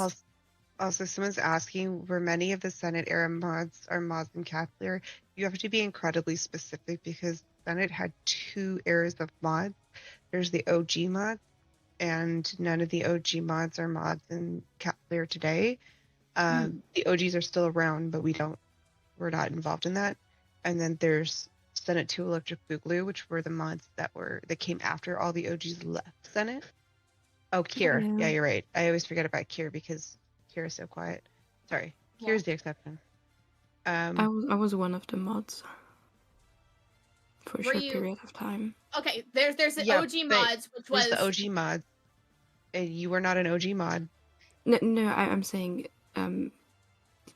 Also, someone's asking, were many of the Senate era mods are mods in Catholic? You have to be incredibly specific because Senate had 2 eras of mods. There's the OG mods, and none of the OG mods are mods in Catholic today. The OGs are still around, but we're not involved in that. And then there's Senate 2 Electric Boogaloo, which were the mods that came after all the OGs left Senate. Oh, Kier. Yeah, you're right. I always forget about Kier because Kier is so quiet. Sorry. Kier's the exception. I was one of the mods for a short period of time. Okay, there's the OG mods, which was the OG mods, and you were not an OG mod. No, I'm saying in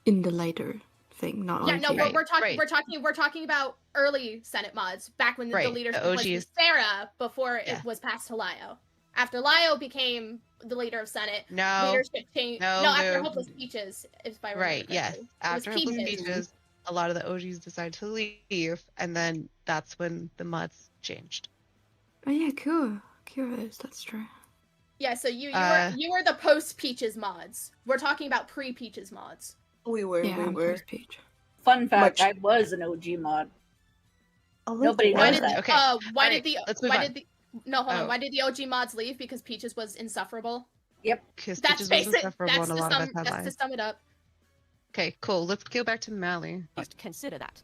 the later thing, not yeah. OG. No, we're talking about early Senate mods back when the leadership was with Sarah before it was passed to Lio. After Lio became the leader of Senate, leadership changed. After Hopeless Peaches, if I remember correctly. Yes. After Hopeless Peaches, a lot of the OGs decided to leave, and then that's when the mods changed. Oh yeah, Kira is. That's true. Yeah, so you were the post Peaches mods. We're talking about pre Peaches mods. We were. Peach. Fun fact: I was an OG mod. Oh, Nobody knows that. Okay. Why Alright, did let's move on. Why did the OG mods leave? Because Peaches was insufferable. Yep. Because That's Peaches was basic. insufferable That's and a to lot of us sum. had That's to lives. sum it up. Okay, cool. Let's go back to Mali. Just consider that.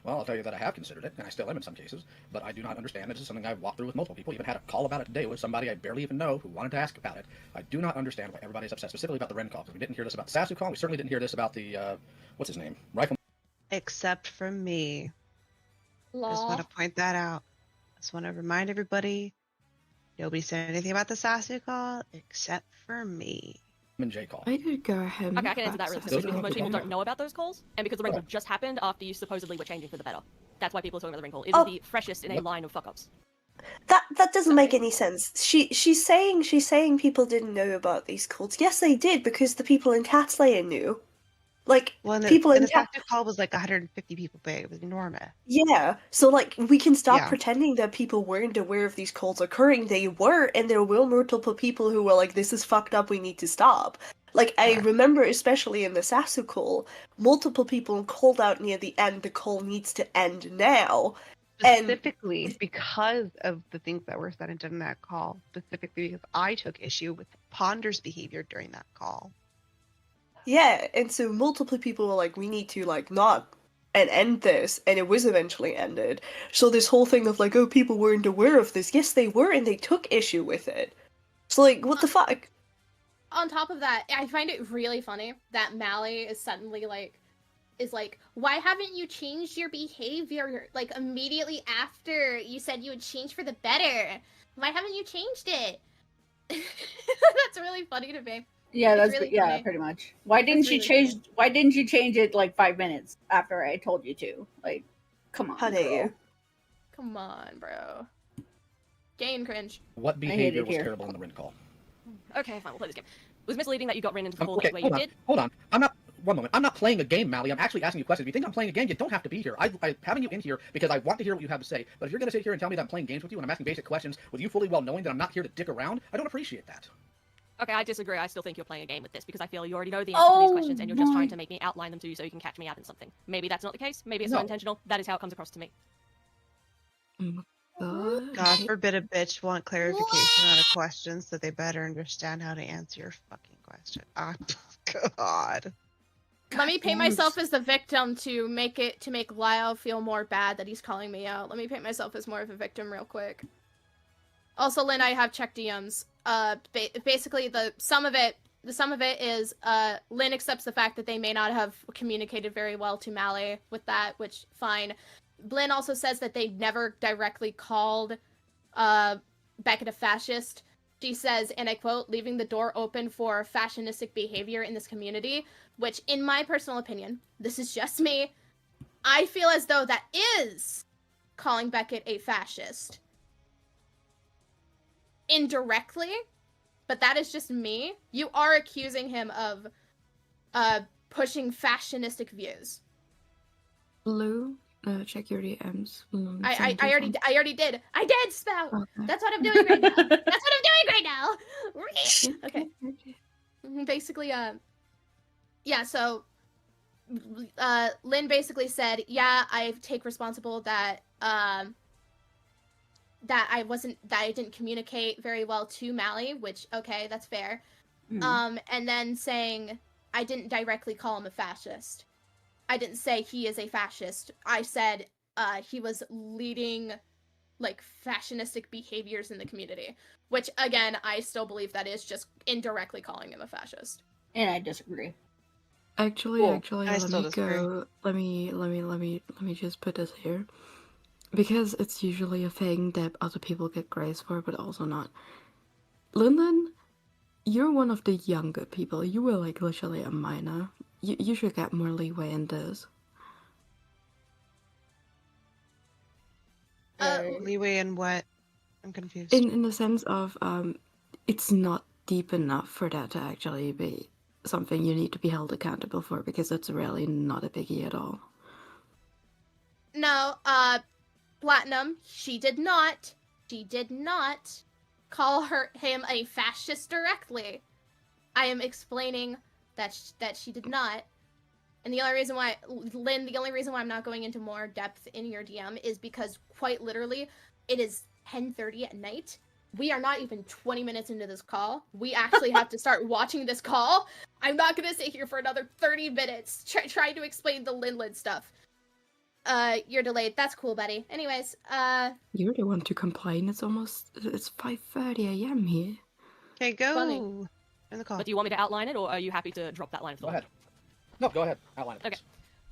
Well, I'll tell you that I have considered it, and I still am in some cases, but I do not understand. This is something I've walked through with multiple people. Even had a call about it today with somebody I barely even know who wanted to ask about it. I do not understand why everybody's upset, specifically about the Ren call, because we didn't hear this about the Sasu call. We certainly didn't hear this about the, what's his name? Rifle. Except for me. Lol. Just want to point that out. Just want to remind everybody, nobody said anything about the Sasu call except for me. And J call. I did go ahead. Okay, I can answer that really quickly because most people don't know about those calls, and because the ring call just happened after you supposedly were changing for the better. That's why people are talking about the ring call. It is the freshest in a line of fuck-ups. That doesn't make any sense. She's saying people didn't know about these calls. Yes, they did, because the people in Cat Slayer knew. Like, people in the Cat... Sasu call was like 150 people big. It was enormous. Yeah, so like we can stop pretending that people weren't aware of these calls occurring. They were, and there were multiple people who were like, "This is fucked up. We need to stop." Like I remember, especially in the Sasu call, multiple people called out near the end. The call needs to end now. Specifically because of the things that were said and done in that call. Specifically because I took issue with Ponder's behavior during that call. Yeah, and so multiple people were like, we need to, like, not and end this, and it was eventually ended. So this whole thing of, like, oh, people weren't aware of this. Yes, they were, and they took issue with it. So, like, what the fuck? On top of that, I find it really funny that Mali is suddenly, is like, why haven't you changed your behavior, like, immediately after you said you would change for the better? Why haven't you changed it? That's really funny to me. Yeah, It's that's really yeah, funny. pretty much. Why didn't you change? Why didn't you change it like 5 minutes after I told you to? Like, come on, bro. Come on, bro. Gain cringe. What behavior was terrible in the Rin call? Okay, fine, we'll play this game. It was misleading that you got ran into the call Okay, the way you did. hold on. One moment. I'm not playing a game, Mali. I'm actually asking you questions. If you think I'm playing a game, you don't have to be here. I'm having you in here because I want to hear what you have to say. But if you're going to sit here and tell me that I'm playing games with you and I'm asking basic questions with you fully well knowing that I'm not here to dick around, I don't appreciate that. Okay, I disagree. I still think you're playing a game with this because I feel you already know the answer to these questions and you're just trying to make me outline them to you so you can catch me out in something. Maybe that's not the case. Maybe it's not intentional. That is how it comes across to me. God forbid a bitch want clarification on a question, so they better understand how to answer your fucking question. Oh, God. Let me paint myself as the victim to make Lyle feel more bad that he's calling me out. Let me paint myself as more of a victim real quick. Also, Lynn, I have checked DMs. Basically, the sum of it is Lynn accepts the fact that they may not have communicated very well to Mali with that, which fine. Lynn also says that they never directly called Beckett a fascist. She says, and I quote, leaving the door open for fashionistic behavior in this community, which, in my personal opinion, this is just me, I feel as though that is calling Beckett a fascist. Indirectly, but that is just me. You are accusing him of pushing fashionistic views. Blue, check your DMs. I already did. I did, Spout. Okay. That's what I'm doing right now. That's what I'm doing right now. Okay. Basically, yeah. So, Lynn basically said, yeah, I take responsible that that I didn't communicate very well to Mali, which, okay, that's fair. And then saying I didn't directly call him a fascist. I didn't say he is a fascist. I said he was leading, like, fashionistic behaviors in the community, which, again, I still believe that is just indirectly calling him a fascist. And I disagree. Actually, let me just put this here. Because it's usually a thing that other people get grace for, but also not. Lyndon, you're one of the younger people. You were, like, literally a minor. You should get more leeway in this. Leeway in what? I'm confused. In the sense of, it's not deep enough for that to actually be something you need to be held accountable for, because it's really not a biggie at all. No, Platinum, she did not call him a fascist directly. I am explaining that she did not. And the only reason why, Lynn, I'm not going into more depth in your DM is because, quite literally, it is 10:30 at night. We are not even 20 minutes into this call. We actually have to start watching this call. I'm not going to sit here for another 30 minutes trying to explain the Lin stuff. You're delayed. That's cool, buddy. Anyways, You're the one to complain. It's 5:30 a.m. here. Okay, go. Funny. In the call. But do you want me to outline it, or are you happy to drop that line of thought? Go ahead. No, go ahead. Outline it. Okay.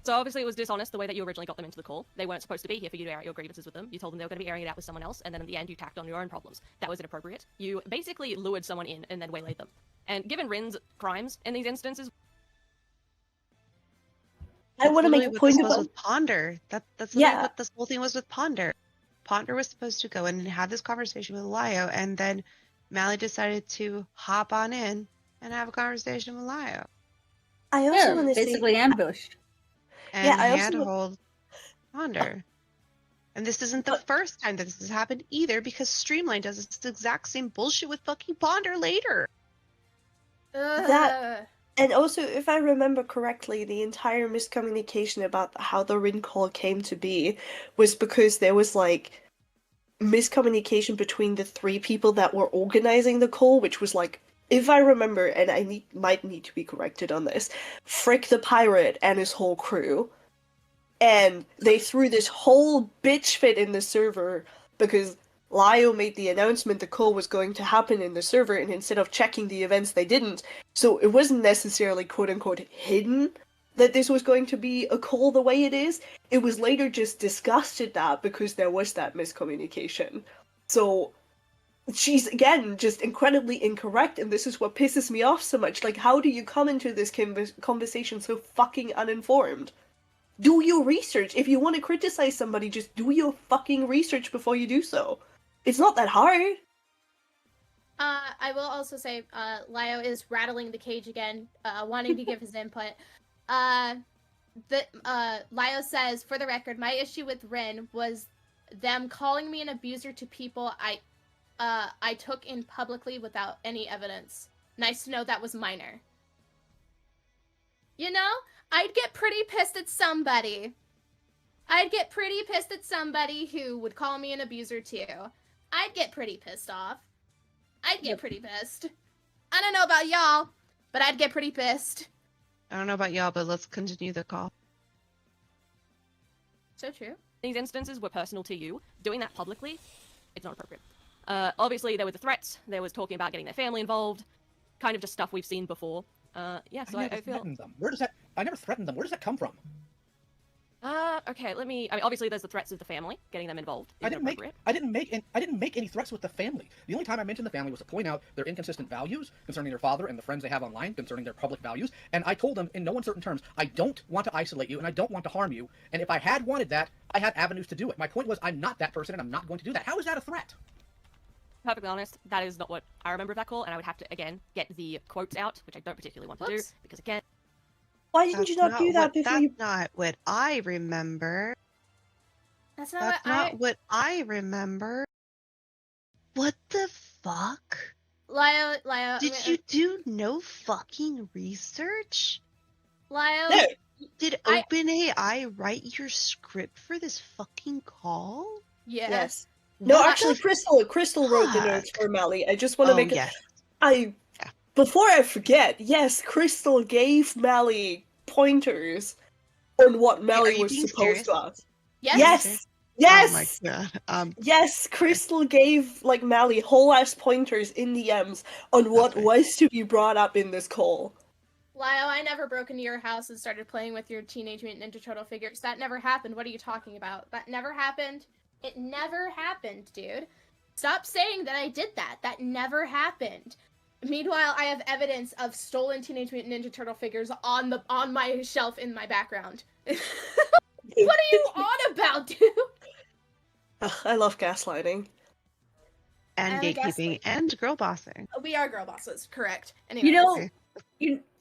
So obviously it was dishonest the way that you originally got them into the call. They weren't supposed to be here for you to air out your grievances with them. You told them they were going to be airing it out with someone else, and then in the end you tacked on your own problems. That was inappropriate. You basically lured someone in and then waylaid them. And given Rin's crimes in these instances... I want to make a point about... with Ponder. That's literally what this whole thing was with Ponder. Ponder was supposed to go in and have this conversation with Lio, and then Mali decided to hop on in and have a conversation with Lio. I also want to basically ambushed. And handhold Ponder. And this isn't the first time that this has happened either, because Streamline does this exact same bullshit with fucking Ponder later. And also, if I remember correctly, the entire miscommunication about how the Rin call came to be was because there was, like, miscommunication between the three people that were organizing the call, which was, like, if I remember, and I might need to be corrected on this, Frick the Pirate and his whole crew. And they threw this whole bitch fit in the server because Lio made the announcement the call was going to happen in the server, and instead of checking the events, they didn't. So it wasn't necessarily quote-unquote hidden that this was going to be a call the way it is. It was later just discussed at that because there was that miscommunication. So she's, again, just incredibly incorrect, and this is what pisses me off so much. Like, how do you come into this conversation so fucking uninformed? Do your research. If you want to criticize somebody, just do your fucking research before you do so. It's not that hard. I will also say, Lio is rattling the cage again, wanting to give his input. Lio says, for the record, my issue with Rin was them calling me an abuser to people I took in publicly without any evidence. Nice to know that was minor. You know, I'd get pretty pissed at somebody. I'd get pretty pissed at somebody who would call me an abuser too. I'd get pretty pissed off. I'd get pretty pissed. I don't know about y'all, but I'd get pretty pissed. I don't know about y'all, but let's continue the call. So true. These instances were personal to you. Doing that publicly, it's not appropriate. Obviously, there were the threats. There was talking about getting their family involved. Kind of just stuff we've seen before. Yeah, so I feel... Them. Where does that... I never threatened them. Where does that come from? Okay, I mean, obviously there's the threats of the family, getting them involved. I didn't make any threats with the family. The only time I mentioned the family was to point out their inconsistent values concerning their father and the friends they have online concerning their public values. And I told them in no uncertain terms, I don't want to isolate you and I don't want to harm you. And if I had wanted that, I had avenues to do it. My point was, I'm not that person and I'm not going to do that. How is that a threat? Perfectly honest, that is not what I remember of that call, and I would have to, again, get the quotes out, which I don't particularly want to do, because again... Why didn't you not do that before you... That's not what I remember. That's not what I remember. What the fuck? Lio... Did you do no fucking research? Lio... No. Did OpenAI write your script for this fucking call? Yes. No, actually, Crystal wrote the notes for Mali. I just want to make it... Before I forget, yes, Crystal gave Mali pointers on what Mali was supposed to ask. Yes! Yes! Oh my god. Yes, Crystal gave, like, Mali whole-ass pointers in DMs on what was to be brought up in this call. Lio, I never broke into your house and started playing with your Teenage Mutant Ninja Turtle figures. That never happened. What are you talking about? That never happened. It never happened, dude. Stop saying that I did that. That never happened. Meanwhile, I have evidence of stolen Teenage Mutant Ninja Turtle figures on my shelf in my background. What are you on about, dude? Ugh, I love gaslighting. And gatekeeping and girl bossing. We are girl bosses, correct. Anyway,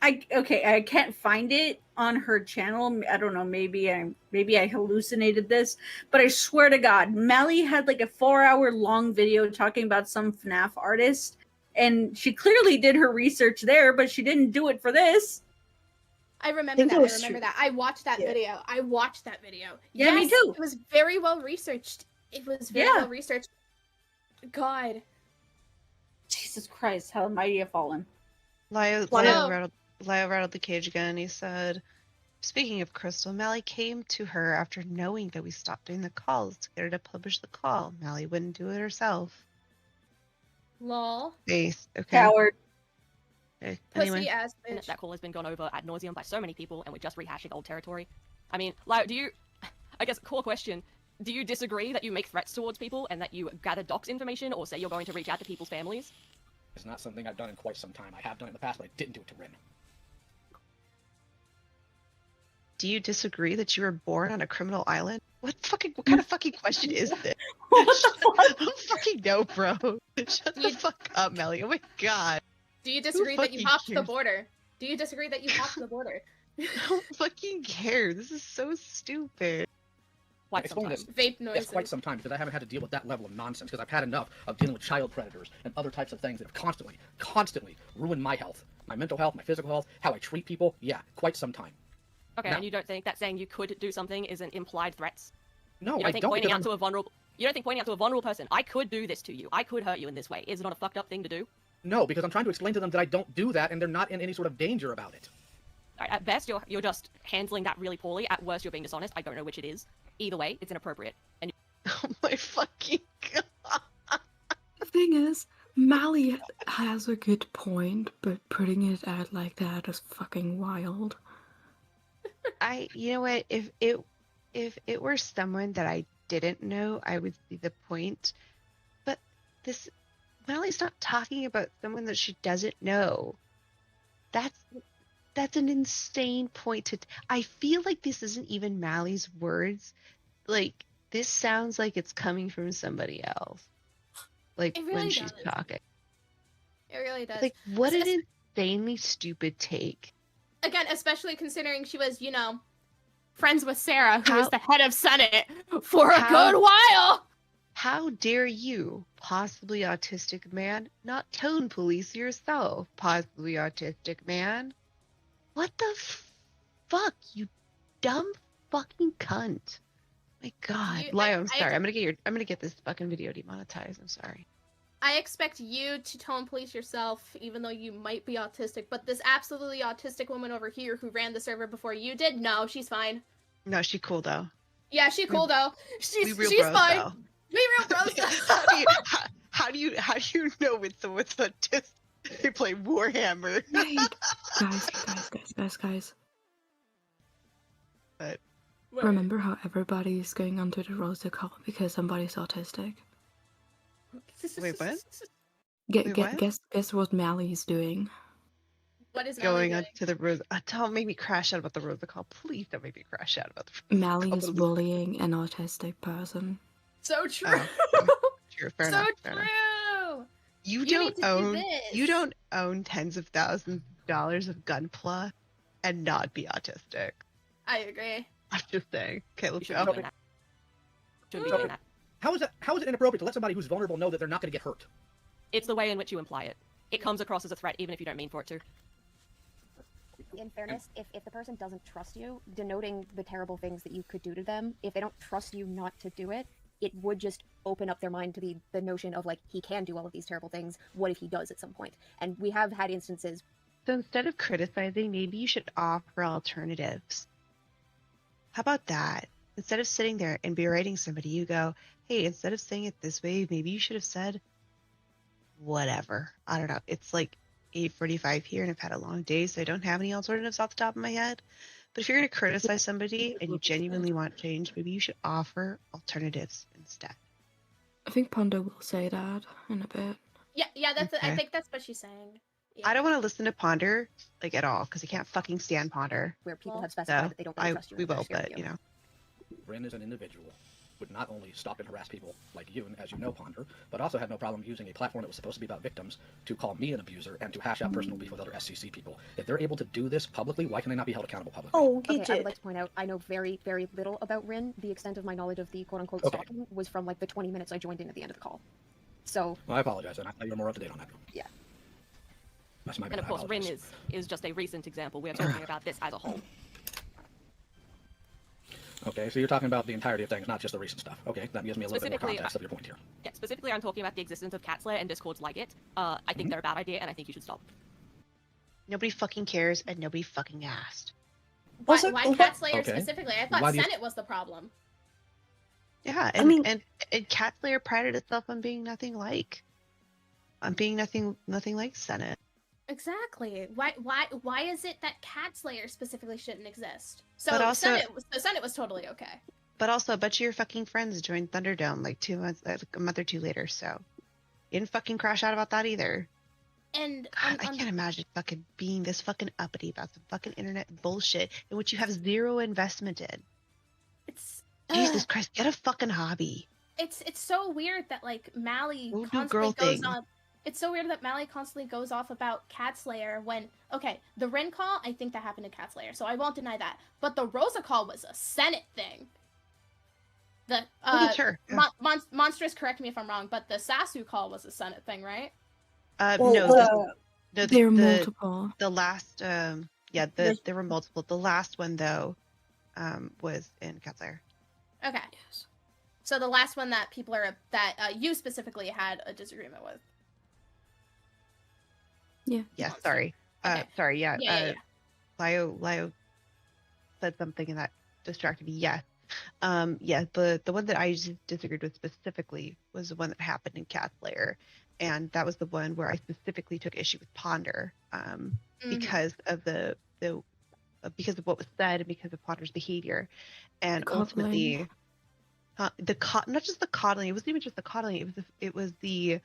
I can't find it on her channel. I don't know, maybe I hallucinated this, but I swear to God, Mali had like a 4-hour long video talking about some FNAF artist, and she clearly did her research there, but she didn't do it for this. I remember that. I watched that video. Yeah, me too. It was very well researched. Well researched. God. Jesus Christ, how mighty have fallen. Lio rattled the cage again. He said, "Speaking of Crystal, Mali came to her after knowing that we stopped doing the calls to get her to publish the call. Mali wouldn't do it herself." Lol. Face. Okay. Coward. Okay. Pussy Anyway. ass bitch. That call has been gone over ad nauseum by so many people, and we're just rehashing old territory. I mean, like, I guess, core question, do you disagree that you make threats towards people and that you gather docs information or say you're going to reach out to people's families? It's not something I've done in quite some time. I have done it in the past, but I didn't do it to Rin. Do you disagree that you were born on a criminal island? What kind of fucking question is this? I don't fucking know, bro. Shut the fuck up, Mali. Oh my god. Do you disagree that you hopped the border? I don't fucking care. This is so stupid. Explain this. Vape noises. It's quite some time because I haven't had to deal with that level of nonsense because I've had enough of dealing with child predators and other types of things that have constantly ruined my health, my mental health, my physical health, how I treat people. Yeah, quite some time. Okay, and you don't think that saying you could do something is an implied threat? No, you don't think pointing out to a vulnerable person, I could do this to you, I could hurt you in this way, is not a fucked up thing to do? No, because I'm trying to explain to them that I don't do that and they're not in any sort of danger about it. At best, you're just handling that really poorly. At worst, you're being dishonest. I don't know which it is. Either way, it's inappropriate. And oh my fucking god. The thing is, Mali has a good point, but putting it out like that is fucking wild. You know what? If it were someone that I didn't know, I would see the point. But Mali's not talking about someone that she doesn't know. That's an insane point to. I feel like this isn't even Mali's words. Like, this sounds like it's coming from somebody else. Like, really when she's does. talking. It really does. Like, what an insanely stupid take. Again, especially considering she was, friends with Sarah, who was the head of Senate for a good while. How dare you, possibly autistic man, not tone police yourself, possibly autistic man? What the fuck, you dumb fucking cunt. My god. Lio, I'm sorry. I'm gonna get this fucking video demonetized. I'm sorry. I expect you to tone police yourself, even though you might be autistic, but this absolutely autistic woman over here who ran the server before you did, no, she's fine. No, she's cool though. Yeah, she's cool though. She's bros, fine. though. We real bros. How do you know when someone's autistic? They play Warhammer. Guys. But remember how everybody is going onto the roster call because somebody's autistic? Wait, what? Guess what Mali's doing? What is going on to the rose? Don't make me crash out about the rose call. Please don't make me crash out about the rose Mali is bullying an autistic person. So true. True. Fair enough. You don't own tens of thousands of dollars of gunpla and not be autistic. I agree. I'm just saying. Okay, let's go. How is it inappropriate to let somebody who's vulnerable know that they're not going to get hurt? It's the way in which you imply it. It comes across as a threat, even if you don't mean for it to. In fairness, if the person doesn't trust you, denoting the terrible things that you could do to them, if they don't trust you not to do it, it would just open up their mind to the notion of, like, he can do all of these terrible things. What if he does at some point? And we have had instances. So instead of criticizing, maybe you should offer alternatives. How about that? Instead of sitting there and berating somebody, you go, hey, instead of saying it this way, maybe you should have said whatever. I don't know. It's like 8:45 here and I've had a long day, so I don't have any alternatives off the top of my head. But if you're going to criticize somebody and you genuinely want change, maybe you should offer alternatives instead. I think Pondo will say that in a bit. Yeah, that's. Okay. I think that's what she's saying. Yeah. I don't want to listen to Ponder, like, at all, because I can't fucking stand Ponder. Where people have specified that they don't really trust you. We will, but, Ren is an individual. would not only stalk and harass people like you, and as you know, Ponder, but also had no problem using a platform that was supposed to be about victims to call me an abuser and to hash out personal beef with other SCC people. If they're able to do this publicly, why can they not be held accountable publicly? Oh, okay, I would like to point out, I know very, very little about Rin. The extent of my knowledge of the quote-unquote stalking was from, like, the 20 minutes I joined in at the end of the call. So... Well, I apologize, and I thought you were more up to date on that. Yeah. That's my bad. And of course, Rin is just a recent example. We're talking about this as a whole. Okay, so you're talking about the entirety of things, not just the recent stuff. Okay, that gives me a little bit more context of your point here. Yeah, specifically, I'm talking about the existence of Cat Slayer and discords like it. I think they're a bad idea, and I think you should stop. Nobody fucking cares, and nobody fucking asked. Why Cat Slayer specifically? I thought Senate was the problem. Yeah, and Cat Slayer prided itself on being nothing like Senate. Exactly. Why is it that Cat Slayer specifically shouldn't exist? So But also- Senate was totally okay. But also, a bunch of your fucking friends joined Thunderdome like a month or two later, so you didn't fucking crash out about that either. And God, I can't imagine fucking being this fucking uppity about some fucking internet bullshit in which you have zero investment in. It's Jesus Christ, get a fucking hobby. It's so weird that like Mali Go do constantly girl goes thing. on. It's so weird that Mali constantly goes off about Cat Slayer when the Rin call, I think that happened to Cat Slayer, so I won't deny that. But the Rosa call was a Senate thing. The sure. Yeah. Monstrous, correct me if I'm wrong, but the Sasu call was a Senate thing, right? No, there are multiple. The last, there were multiple. The last one though, was in Cat Slayer. Okay. Yes. So the last one that people are you specifically had a disagreement with. Yeah. Yeah. Sorry. Sorry. Yeah. Yeah. Lio said something and that distracted me. Yes. Yeah. The one that I just disagreed with specifically was the one that happened in Cat Slayer, and that was the one where I specifically took issue with Ponder, because of because of what was said and because of Ponder's behavior, and ultimately, not just the coddling. It wasn't even just the coddling. It was the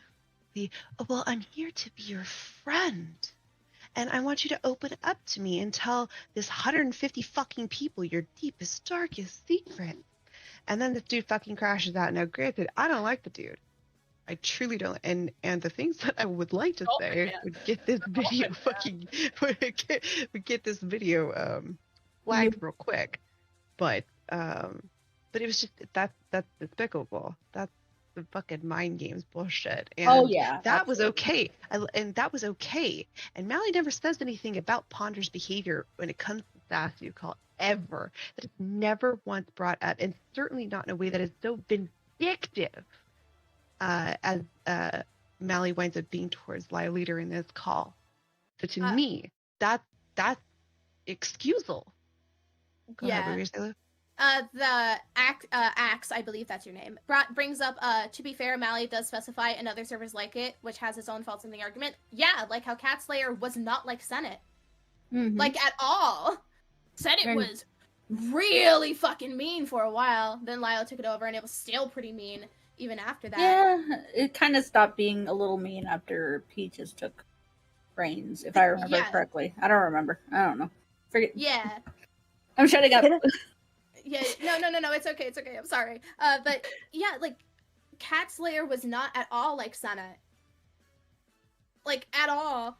oh, well, I'm here to be your friend, and I want you to open up to me and tell this 150 fucking people your deepest, darkest secret. And then this dude fucking crashes out. Now, granted, I don't like the dude. I truly don't. And the things that I would like to say would get this video would get this video flagged real quick. But it was just that's despicable. That's the fucking mind games bullshit. And that was okay. That was okay. And Mali never says anything about Ponder's behavior when it comes to Sasu call ever. That is never once brought up, and certainly not in a way that is so vindictive as Mali winds up being towards Lio Leader in this call. So to me, that's excusable. Go ahead, what were you saying, Lou? The Axe, I believe that's your name, brings up, to be fair, Mali does specify and other servers like it, which has its own faults in the argument. Yeah, like how Cat Slayer was not like Senate. Like, at all. Senate was really fucking mean for a while. Then Lio took it over, and it was still pretty mean even after that. Yeah, it kind of stopped being a little mean after Peaches took reins, if I remember correctly. I don't remember. I don't know. Forget. Yeah. I'm shutting up. Yeah, no, it's okay, I'm sorry. But, yeah, like, Cat Slayer was not at all like Senate. Like, at all.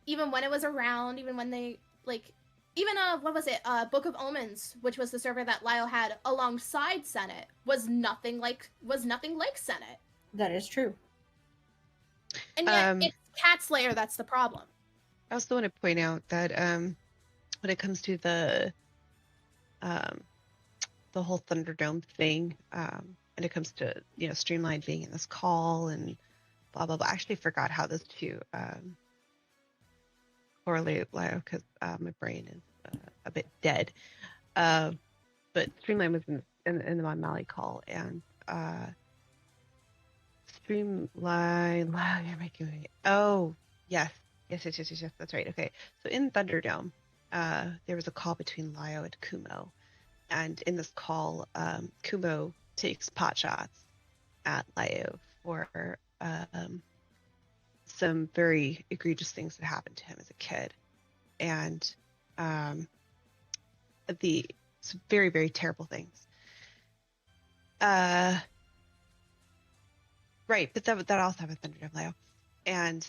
Even when it was around, even when they, like, even, what was it, Book of Omens, which was the server that Lio had alongside Senate, was nothing like Senate. That is true. And yet, it's Cat Slayer that's the problem. I also want to point out that, when it comes to the whole Thunderdome thing, and it comes to, Streamline being in this call and blah blah blah. I actually forgot how those two correlate, Lio, because my brain is a bit dead. But Streamline was in the Mali call, and Streamline. Wow, you're making me. Oh yes, that's right. Okay, so in Thunderdome, there was a call between Lio and Kumo. And in this call, Kumo takes pot shots at Lio for some very egregious things that happened to him as a kid. And some very, very terrible things. Right, but that also happened with Thunderdome, Lio. And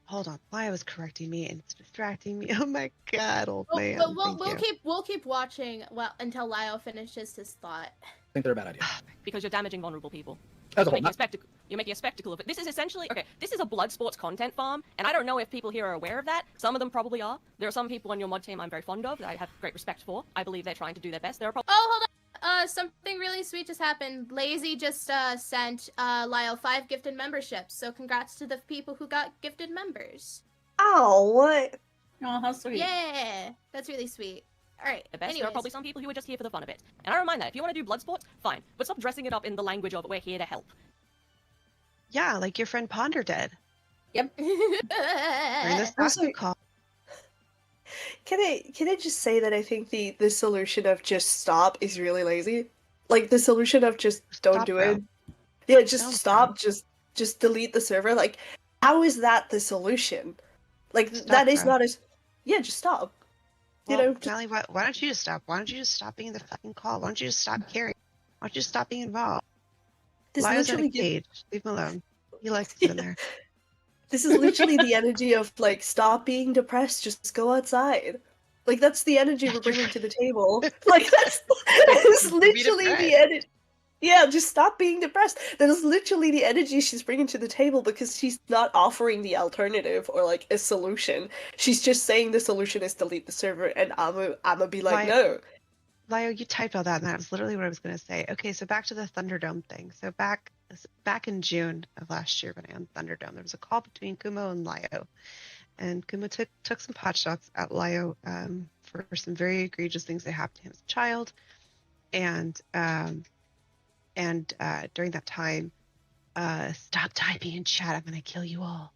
hold on, Lio was correcting me and it's distracting me. Oh my god, old man. But Thank you. we'll keep watching until Lio finishes his thought. I think they're a bad idea. Because you're damaging vulnerable people. As a You're whole, making a spectacle. You're making a spectacle of it. This is essentially this is a blood sports content farm, and I don't know if people here are aware of that. Some of them probably are. There are some people on your mod team I'm very fond of that I have great respect for. I believe they're trying to do their best. There are probably Oh, hold on. Something really sweet just happened. Lazy just sent Lyle 5 gifted memberships. So congrats to the people who got gifted members. Oh, what? Oh, how sweet. Yeah, that's really sweet. All right. the best. Anyways. There are probably some people who are just here for the fun of it. And I remind that if you want to do blood sports, fine, but stop dressing it up in the language of we're here to help. Yeah, like your friend Ponder did. Yep. During this Also- call. Can I just say that I think the solution of just stop is really lazy? Like the solution of just don't Stop, do bro. it. Yeah, just Don't, stop, just delete the server. Like, how is that the solution? Like Stop, that is bro. not as yeah, just stop. Well, You know, just, Mally, why don't you just stop? Why don't you just stop being in the fucking call? Why don't you just stop caring? Why don't you just stop being involved? this Lio's in a literally cage. Leave him alone. He likes to sit in there. this is literally the energy of like stop being depressed, just go outside. Like that's the energy we're bringing to the table. Like that's literally the depressed. energy. Yeah, just stop being depressed. That is literally the energy she's bringing to the table because she's not offering the alternative or like a solution. She's just saying the solution is delete the server, and I'ma be like, no. Lio, you typed all that, and that was literally what I was going to say. Okay, so back to the Thunderdome thing. So back in June of last year when I on Thunderdome, there was a call between Kumo and Lio, and Kumo took some pot shots at Lio for some very egregious things that happened to him as a child, and during that time, stop typing in chat. I'm gonna kill you all.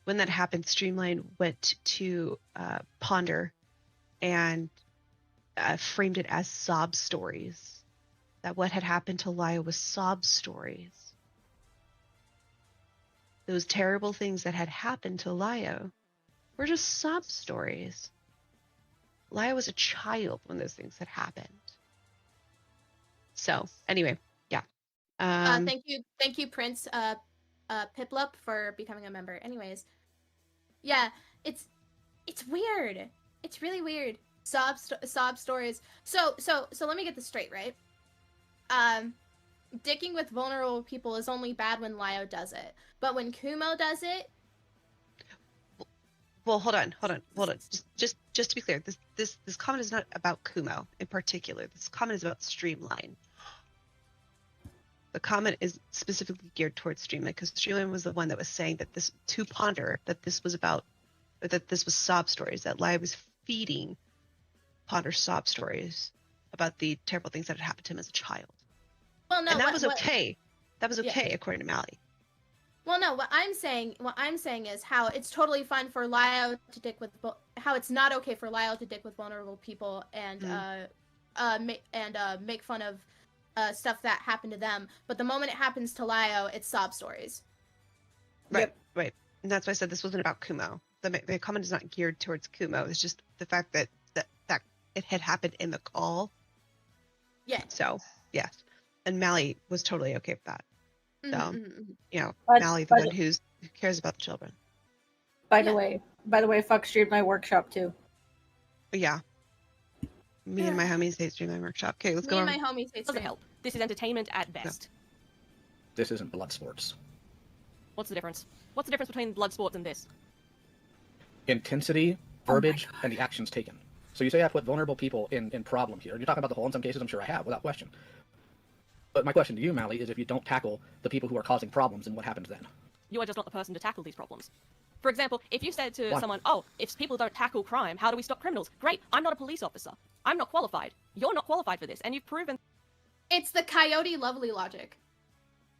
When that happened, Streamline went to Ponder and framed it as sob stories. That what had happened to Lio was sob stories. Those terrible things that had happened to Lio were just sob stories. Lio was a child when those things had happened. So anyway, yeah. Thank you, Prince Piplup, for becoming a member. Anyways, yeah, it's weird. It's really weird. Sob stories. So let me get this straight, right? Dicking with vulnerable people is only bad when Lio does it, but when Kumo does it. Well, hold on. Just to be clear, this comment is not about Kumo in particular. This comment is about Streamline. The comment is specifically geared towards Streamline because Streamline was the one that was saying that this to Ponder that this was sob stories, that Lio was feeding Ponder sob stories about the terrible things that had happened to him as a child. Well, no, and that was okay. That was okay, yeah. according to Mally. Well, no, what I'm saying is how it's totally fine for Lio to dick with how it's not okay for Lio to dick with vulnerable people and make fun of stuff that happened to them. But the moment it happens to Lio, it's sob stories. Right. And that's why I said this wasn't about Kumo. The comment is not geared towards Kumo. It's just the fact that it had happened in the call. Yeah. So yes, and Mally was totally okay with that. So you know, But- Mally, the but- one who cares about the children. By the way, fuck Streamline Workshop too. But yeah. Me and my homies hate Streamline Workshop. Okay, let's go on. Me and my homies hate Doesn't help. This is entertainment at best. This isn't blood sports. What's the difference? What's the difference between blood sports and this? Intensity, verbiage, and the actions taken. So you say I put vulnerable people in problem here. You're talking about the whole in some cases, I'm sure I have, without question. But my question to you, Mally, is if you don't tackle the people who are causing problems, then what happens then? You are just not the person to tackle these problems. For example, if you said to Why? someone, oh, if people don't tackle crime, how do we stop criminals? Great, I'm not a police officer. I'm not qualified. You're not qualified for this, and you've proven... It's the Coyote Lovely logic.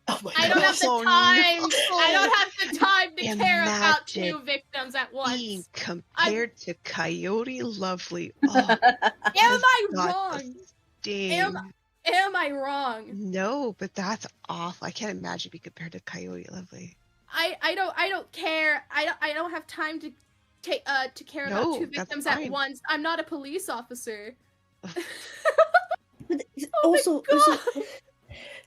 Oh my I don't have the Oh, time. no. I don't have the time to care about two Imagine victims at once. Being compared to Coyote Lovely. Oh, Am I got the wrong? sting. Am I wrong? No, but that's awful. I can't imagine being compared to Coyote Lovely. I don't care. I don't have time to care about No, two that's victims at fine. once. I'm not a police officer. Also,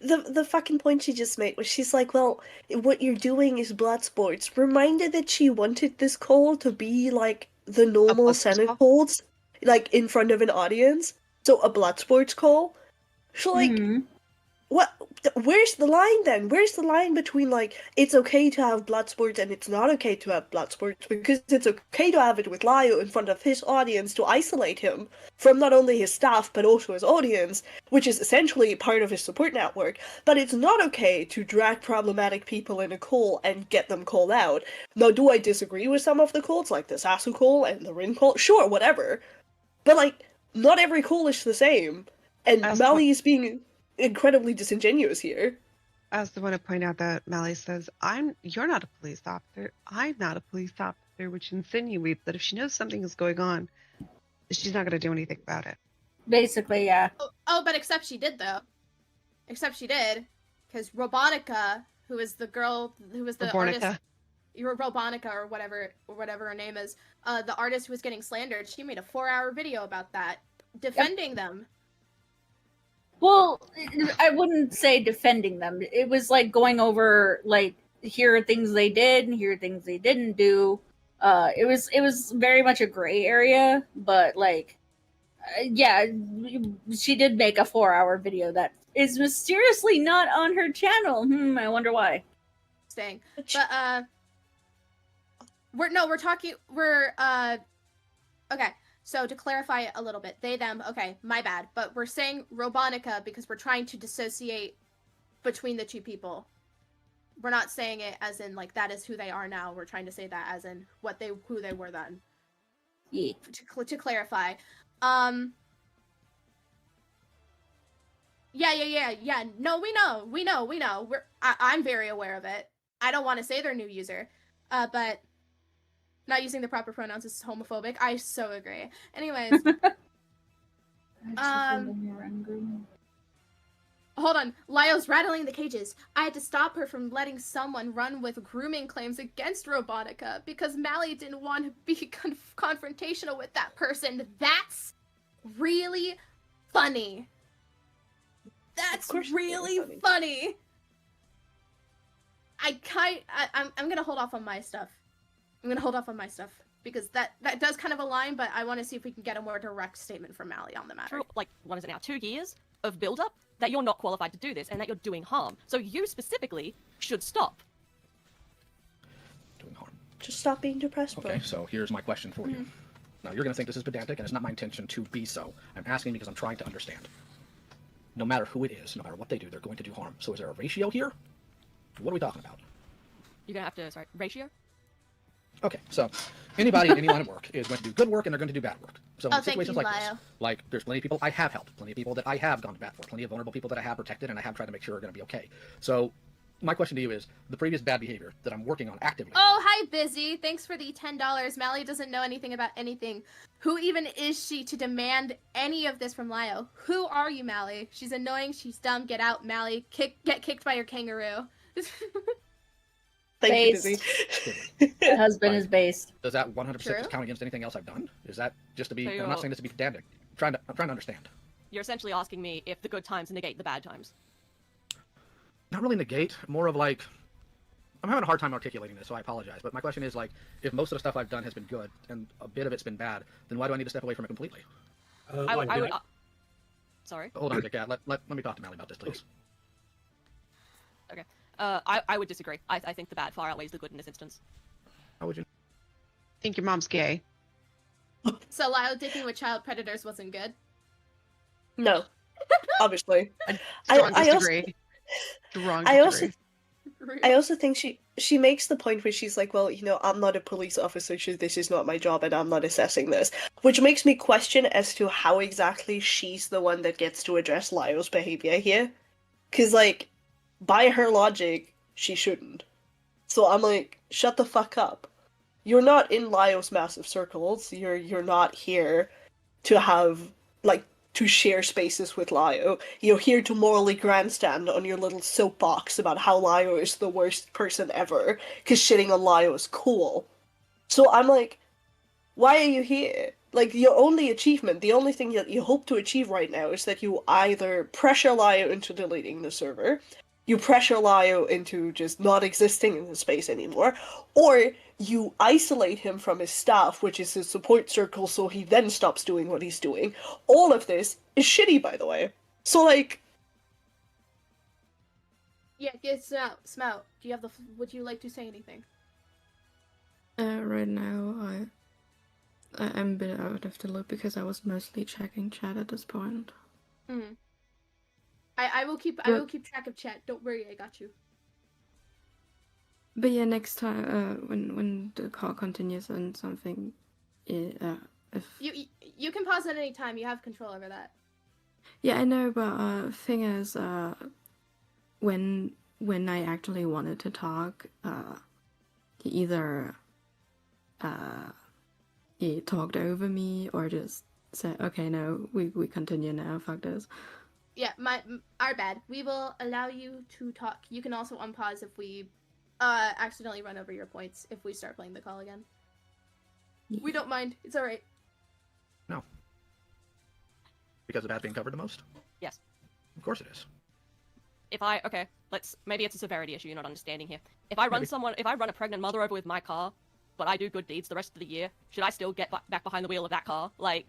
the fucking point she just made was she's like, well, what you're doing is blood sports. Reminded that she wanted this call to be like the normal Senate calls, like in front of an audience. So a blood sports call. So like, what? Where's the line then? Where's the line between like it's okay to have blood sports and it's not okay to have blood sports? Because it's okay to have it with Lio in front of his audience to isolate him from not only his staff but also his audience, which is essentially part of his support network. But it's not okay to drag problematic people in a call and get them called out. Now, do I disagree with some of the calls, like the Sasu call and the Rin call? Sure, whatever. But like, not every call is the same, and Mali is being incredibly disingenuous here. I also want to point out that Mally says, you're not a police officer. I'm not a police officer, which insinuates that if she knows something is going on, she's not going to do anything about it. Basically, yeah. Oh, but except she did, though. Except she did. Because Robonica, who is the girl, who was the artist... Robonica, or whatever her name is, the artist who was getting slandered, she made a 4-hour video about that, defending them. Well, I wouldn't say defending them. It was like going over, like, here are things they did and here are things they didn't do. It was very much a gray area, but like, yeah, she did make a 4-hour video that is mysteriously not on her channel. I wonder why. Staying, but okay. So to clarify a little bit, they, them, okay, my bad. But we're saying Robonica because we're trying to dissociate between the two people. We're not saying it as in, like, that is who they are now. We're trying to say that as in who they were then. Yeah. To clarify. Yeah. No, we know. I'm very aware of it. I don't want to say their new user. But... not using the proper pronouns is homophobic. I so agree. Anyways. Hold on. Lio's rattling the cages. I had to stop her from letting someone run with grooming claims against Robotica because Mali didn't want to be confrontational with that person. That's really funny. That's really funny. I'm gonna hold off on my stuff. Because that does kind of align, but I want to see if we can get a more direct statement from Mali on the matter. Like, what is it now? 2 years of build-up that you're not qualified to do this and that you're doing harm. So you specifically should stop. Doing harm. Just stop being depressed, bro. Okay, so here's my question for you. Now, you're going to think this is pedantic, and it's not my intention to be so. I'm asking because I'm trying to understand. No matter who it is, no matter what they do, they're going to do harm. So is there a ratio here? What are we talking about? You're going to have to, ratio? Okay, so anybody in any line of work is going to do good work and they're going to do bad work. So in situations like this, like there's plenty of people I have helped, plenty of people that I have gone to bat for, plenty of vulnerable people that I have protected and I have tried to make sure are going to be okay. So my question to you is, the previous bad behavior that I'm working on actively... Oh, hi, Busy. Thanks for the $10. Mali doesn't know anything about anything. Who even is she to demand any of this from Lio? Who are you, Mali? She's annoying, she's dumb, get out, Mali. Get kicked by your kangaroo. Thank you, Busy. My husband is based. Does that 100% just count against anything else I've done? Is that just to be... I'm not saying this to be pedantic. I'm trying to understand. You're essentially asking me if the good times negate the bad times. Not really negate, more of like... I'm having a hard time articulating this, so I apologize. But my question is, like, if most of the stuff I've done has been good, and a bit of it's been bad, then why do I need to step away from it completely? I would... Sorry? Hold on, Kat. Let me talk to Mali about this, please. Okay. I would disagree. I think the bad far outweighs the good in this instance. How would you? I think your mom's gay. So Lio digging with child predators wasn't good? No. Obviously. I disagree. I also think she makes the point where she's like, well, I'm not a police officer, so this is not my job and I'm not assessing this. Which makes me question as to how exactly she's the one that gets to address Lio's behavior here. Because, like, by her logic, she shouldn't. So I'm like, shut the fuck up. You're not in Lio's massive circles. You're not here to have, like, to share spaces with Lio. You're here to morally grandstand on your little soapbox about how Lio is the worst person ever, because shitting on Lio is cool. So I'm like, why are you here? Like, your only achievement, the only thing that you hope to achieve right now is that you either pressure Lio into deleting the server, you pressure Lio into just not existing in the space anymore, or you isolate him from his staff, which is his support circle, so he then stops doing what he's doing. All of this is shitty, by the way. So, like... Yeah, get Smout. Do you have would you like to say anything? Right now, I'm a bit out of the loop because I was mostly checking chat at this point. Mm-hmm. I will keep track of chat. Don't worry, I got you. But yeah, next time, when the call continues and something, if You can pause at any time. You have control over that. yeah, I know, but thing is, when I actually wanted to talk, he either he talked over me or just said, "Okay, no, we continue now. Fuck this." Yeah, our bad. We will allow you to talk. You can also unpause if we accidentally run over your points if we start playing the call again. Yeah. We don't mind. It's alright. No. Because of that being covered the most? Yes. Of course it is. Maybe it's a severity issue you're not understanding here. If I run a pregnant mother over with my car, but I do good deeds the rest of the year, should I still get back behind the wheel of that car? Like...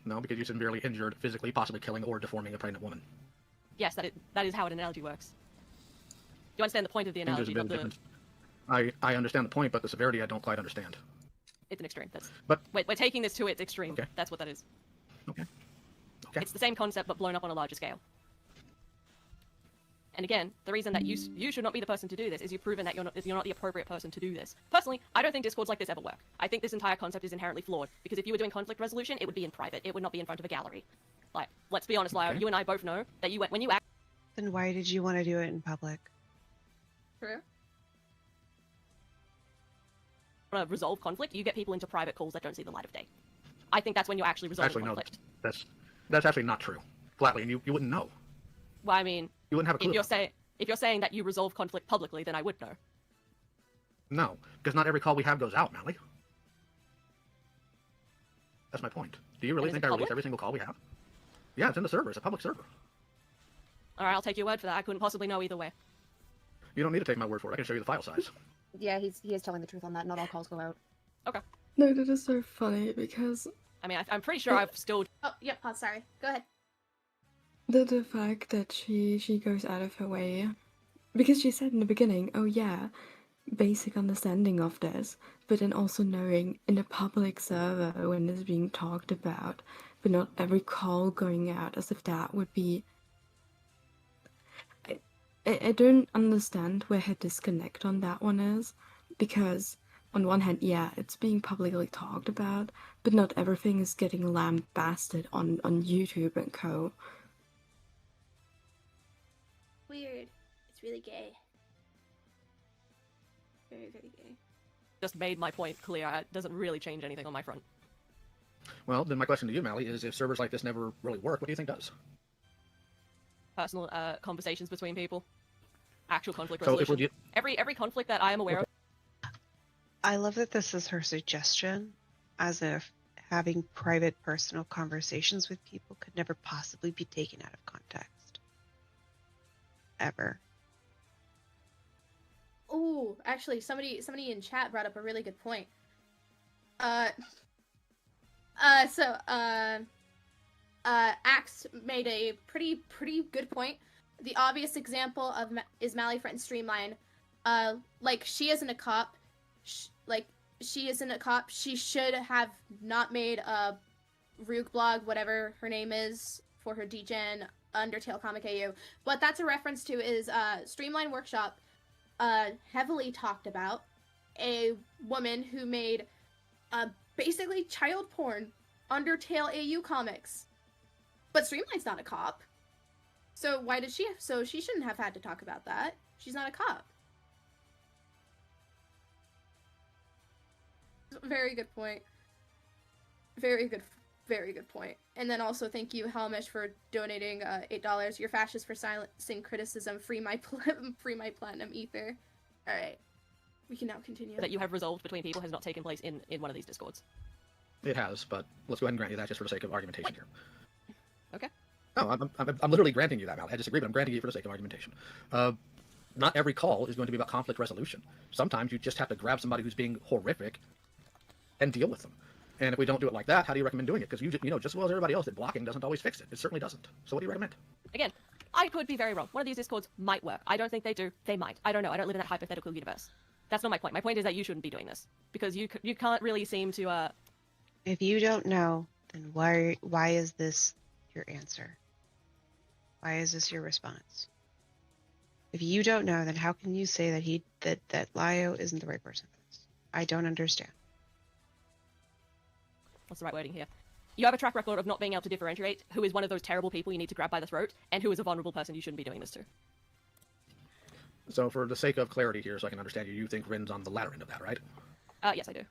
No, because you severely injured, physically, possibly killing or deforming a pregnant woman. Yes, that is how an analogy works. Do you understand the point of the analogy? I understand the point, but the severity I don't quite understand. It's an extreme. We're taking this to its extreme. Okay. That's what that is. Okay. It's the same concept, but blown up on a larger scale. And again, the reason that you should not be the person to do this is you've proven that you're not the appropriate person to do this. Personally, I don't think discords like this ever work. I think this entire concept is inherently flawed, because if you were doing conflict resolution, it would be in private. It would not be in front of a gallery. Like, let's be honest, Lyle, you and I both know that when you act... Then why did you want to do it in public? True. Want to resolve conflict, you get people into private calls that don't see the light of day. I think that's when you're actually resolving conflict. No, that's actually not true. Flatly, and you wouldn't know. Well, I mean, you wouldn't have a clue. If you're saying that you resolve conflict publicly, then I would know. No, because not every call we have goes out, Mally. That's my point. Do you really think I release every single call we have? Yeah, it's in the server. It's a public server. Alright, I'll take your word for that. I couldn't possibly know either way. You don't need to take my word for it. I can show you the file size. Yeah, he is telling the truth on that. Not all calls go out. Okay. No, that is so funny because... I mean, I'm pretty sure I've still... Oh, yeah, pause, sorry. Go ahead. The fact that she goes out of her way... Because she said in the beginning, oh yeah, basic understanding of this, but then also knowing in a public server when it's being talked about, but not every call going out, as if that would be... I don't understand where her disconnect on that one is, because on one hand, yeah, it's being publicly talked about, but not everything is getting lambasted on YouTube and co. Weird. It's really gay. Very, very gay. Just made my point clear. It doesn't really change anything on my front. Well, then my question to you, Mally, is if servers like this never really work, what do you think does? Personal conversations between people. Actual conflict resolution. Every conflict that I am aware of. I love that this is her suggestion, as if having private, personal conversations with people could never possibly be taken out of context. Ever. Ooh, actually, somebody in chat brought up a really good point. Axe made a pretty good point. The obvious example of is Mally Front and Streamline. Like, she isn't a cop. She isn't a cop. She should have not made a Rook blog, whatever her name is, for her degen Undertale Comic AU. What that's a reference to is Streamline Workshop heavily talked about a woman who made basically child porn Undertale AU comics. But Streamline's not a cop. So why did she... So she shouldn't have had to talk about that. She's not a cop. Very good point. Very good Very good point. And then also thank you, Helmish, for donating $8. You're fascist for silencing criticism. Free my platinum ether. All right, we can now continue. That you have resolved between people has not taken place in one of these discords. It has, but let's go ahead and grant you that just for the sake of argumentation here. Okay. No, I'm literally granting you that, Mal. I disagree, but I'm granting you for the sake of argumentation. Not every call is going to be about conflict resolution. Sometimes you just have to grab somebody who's being horrific and deal with them. And if we don't do it like that, how do you recommend doing it? Because you know just as well as everybody else that blocking doesn't always fix it. It certainly doesn't. So what do you recommend? Again, I could be very wrong. One of these discords might work. I don't think they do. They might. I don't know. I don't live in that hypothetical universe. That's not my point. My point is that you shouldn't be doing this because you can't really seem to. If you don't know, then why is this your answer? Why is this your response? If you don't know, then how can you say that Lio isn't the right person for this? I don't understand. What's the right wording here? You have a track record of not being able to differentiate who is one of those terrible people you need to grab by the throat and who is a vulnerable person you shouldn't be doing this to. So for the sake of clarity here, so I can understand you think Rin's on the latter end of that, right? Yes, I do.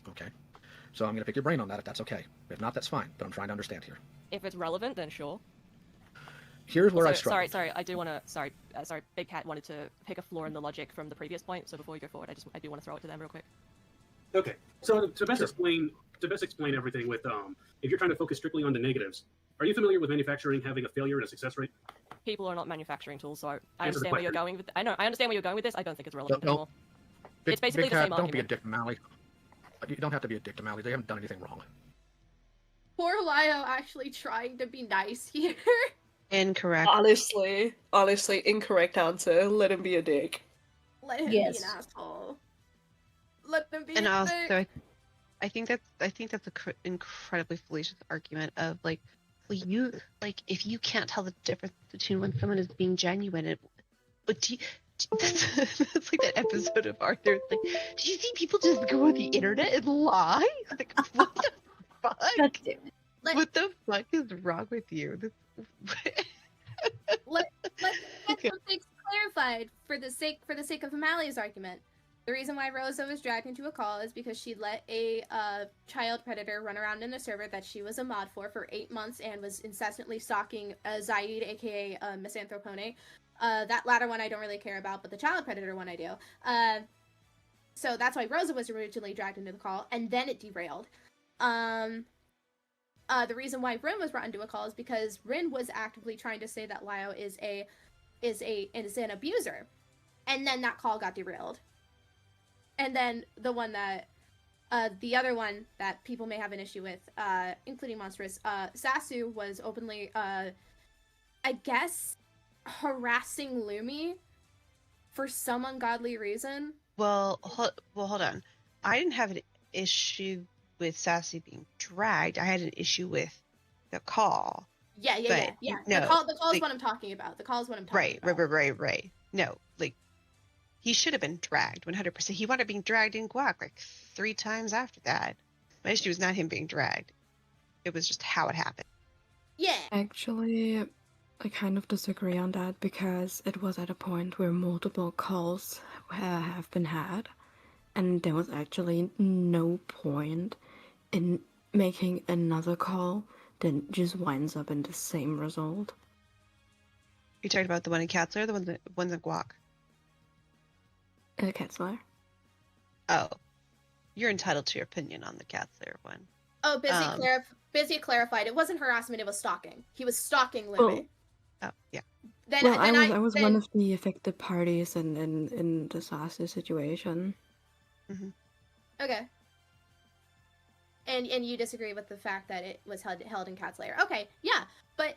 Okay. So I'm going to pick your brain on that if that's okay. If not, that's fine, but I'm trying to understand here. If it's relevant, then sure. Here's where Also, I struggle. Sorry, I do want to... Sorry, Big Cat wanted to pick a flaw in the logic from the previous point, so before we go forward, I do want to throw it to them real quick. Okay, so to best explain everything with if you're trying to focus strictly on the negatives, are you familiar with manufacturing having a failure and a success rate? People are not manufacturing tools, so I understand where you're going with. I understand where you're going with this. I don't think it's relevant No. anymore. It's basically Big the same Cat, don't be a argument. dick to Mally. You don't have to be a dick to Mally. They haven't done anything wrong. Poor Lio actually trying to be nice here. Incorrect. Honestly, incorrect answer. Let him be a dick. Let him be an asshole. Let them be. And a also, dick. I think that's an incredibly fallacious argument of like, well, if you can't tell the difference between when someone is being genuine, that's like that episode of Arthur. Like, do you think people just go on the internet and lie? Like, what the fuck? What the fuck is wrong with you? Let's get some things clarified for the sake of Mali's argument. The reason why Rosa was dragged into a call is because she let a child predator run around in a server that she was a mod for 8 months and was incessantly stalking Zaid, aka Misanthropone. That latter one I don't really care about, but the child predator one I do. So that's why Rosa was originally dragged into the call, and then it derailed. The reason why Rin was brought into a call is because Rin was actively trying to say that Lio is an abuser, and then that call got derailed. And then the other one that people may have an issue with, including Monstrous, Sasu was openly, I guess, harassing Lumi for some ungodly reason. Well, hold on. I didn't have an issue with Sassy being dragged. I had an issue with the call. Yeah. No, the call is what I'm talking about. The call is what I'm talking about. Right. No, like, he should have been dragged 100%. He wound up being dragged in Guac like 3 times after that. My issue was not him being dragged. It was just how it happened. Yeah. Actually, I kind of disagree on that because it was at a point where multiple calls have been had, and there was actually no point in making another call that just winds up in the same result. You talking about the one in Katzler or the ones in Guac? Katzler. Oh. You're entitled to your opinion on the Katzler one. Oh, Busy clarified. It wasn't harassment, it was stalking. He was stalking Lumi. Oh, yeah. I was one of the affected parties in the Sasu situation. Mm-hmm. Okay. And you disagree with the fact that it was held in Cat's Lair. Okay, yeah, but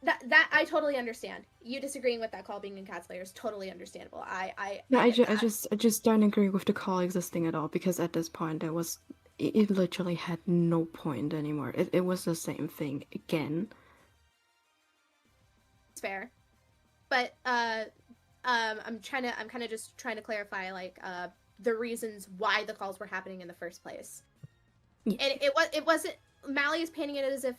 that I totally understand. You disagreeing with that call being in Cat's Lair is totally understandable. I just don't agree with the call existing at all because at this point it literally had no point anymore. It was the same thing again. It's fair, but I'm kind of just trying to clarify like the reasons why the calls were happening in the first place. Yeah. And it wasn't. Mali is painting it as if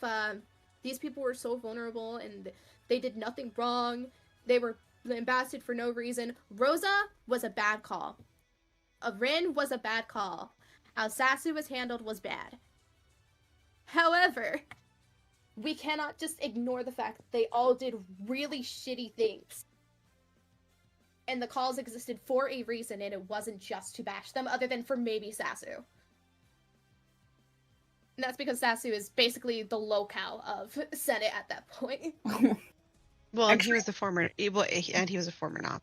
these people were so vulnerable and they did nothing wrong. They were lambasted for no reason. Rosa was a bad call. Rin was a bad call. How Sasu was handled was bad. However, we cannot just ignore the fact that they all did really shitty things. And the calls existed for a reason, and it wasn't just to bash them, other than for maybe Sasu. And that's because Sasu is basically the locale of Senate at that point. Well, and he was a former, and he was a former Nop.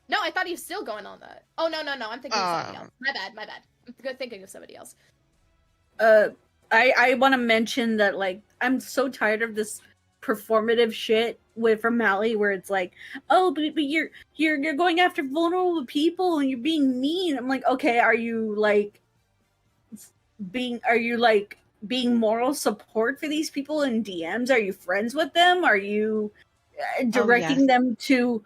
No, I thought he was still going on that. Oh, no, I'm thinking of somebody else. My bad. I'm good thinking of somebody else. I want to mention that, like, I'm so tired of this performative shit from Mali, where it's like, oh, but you're going after vulnerable people and you're being mean. I'm like, okay, are you being moral support for these people in DMs? Are you friends with them? Are you directing them to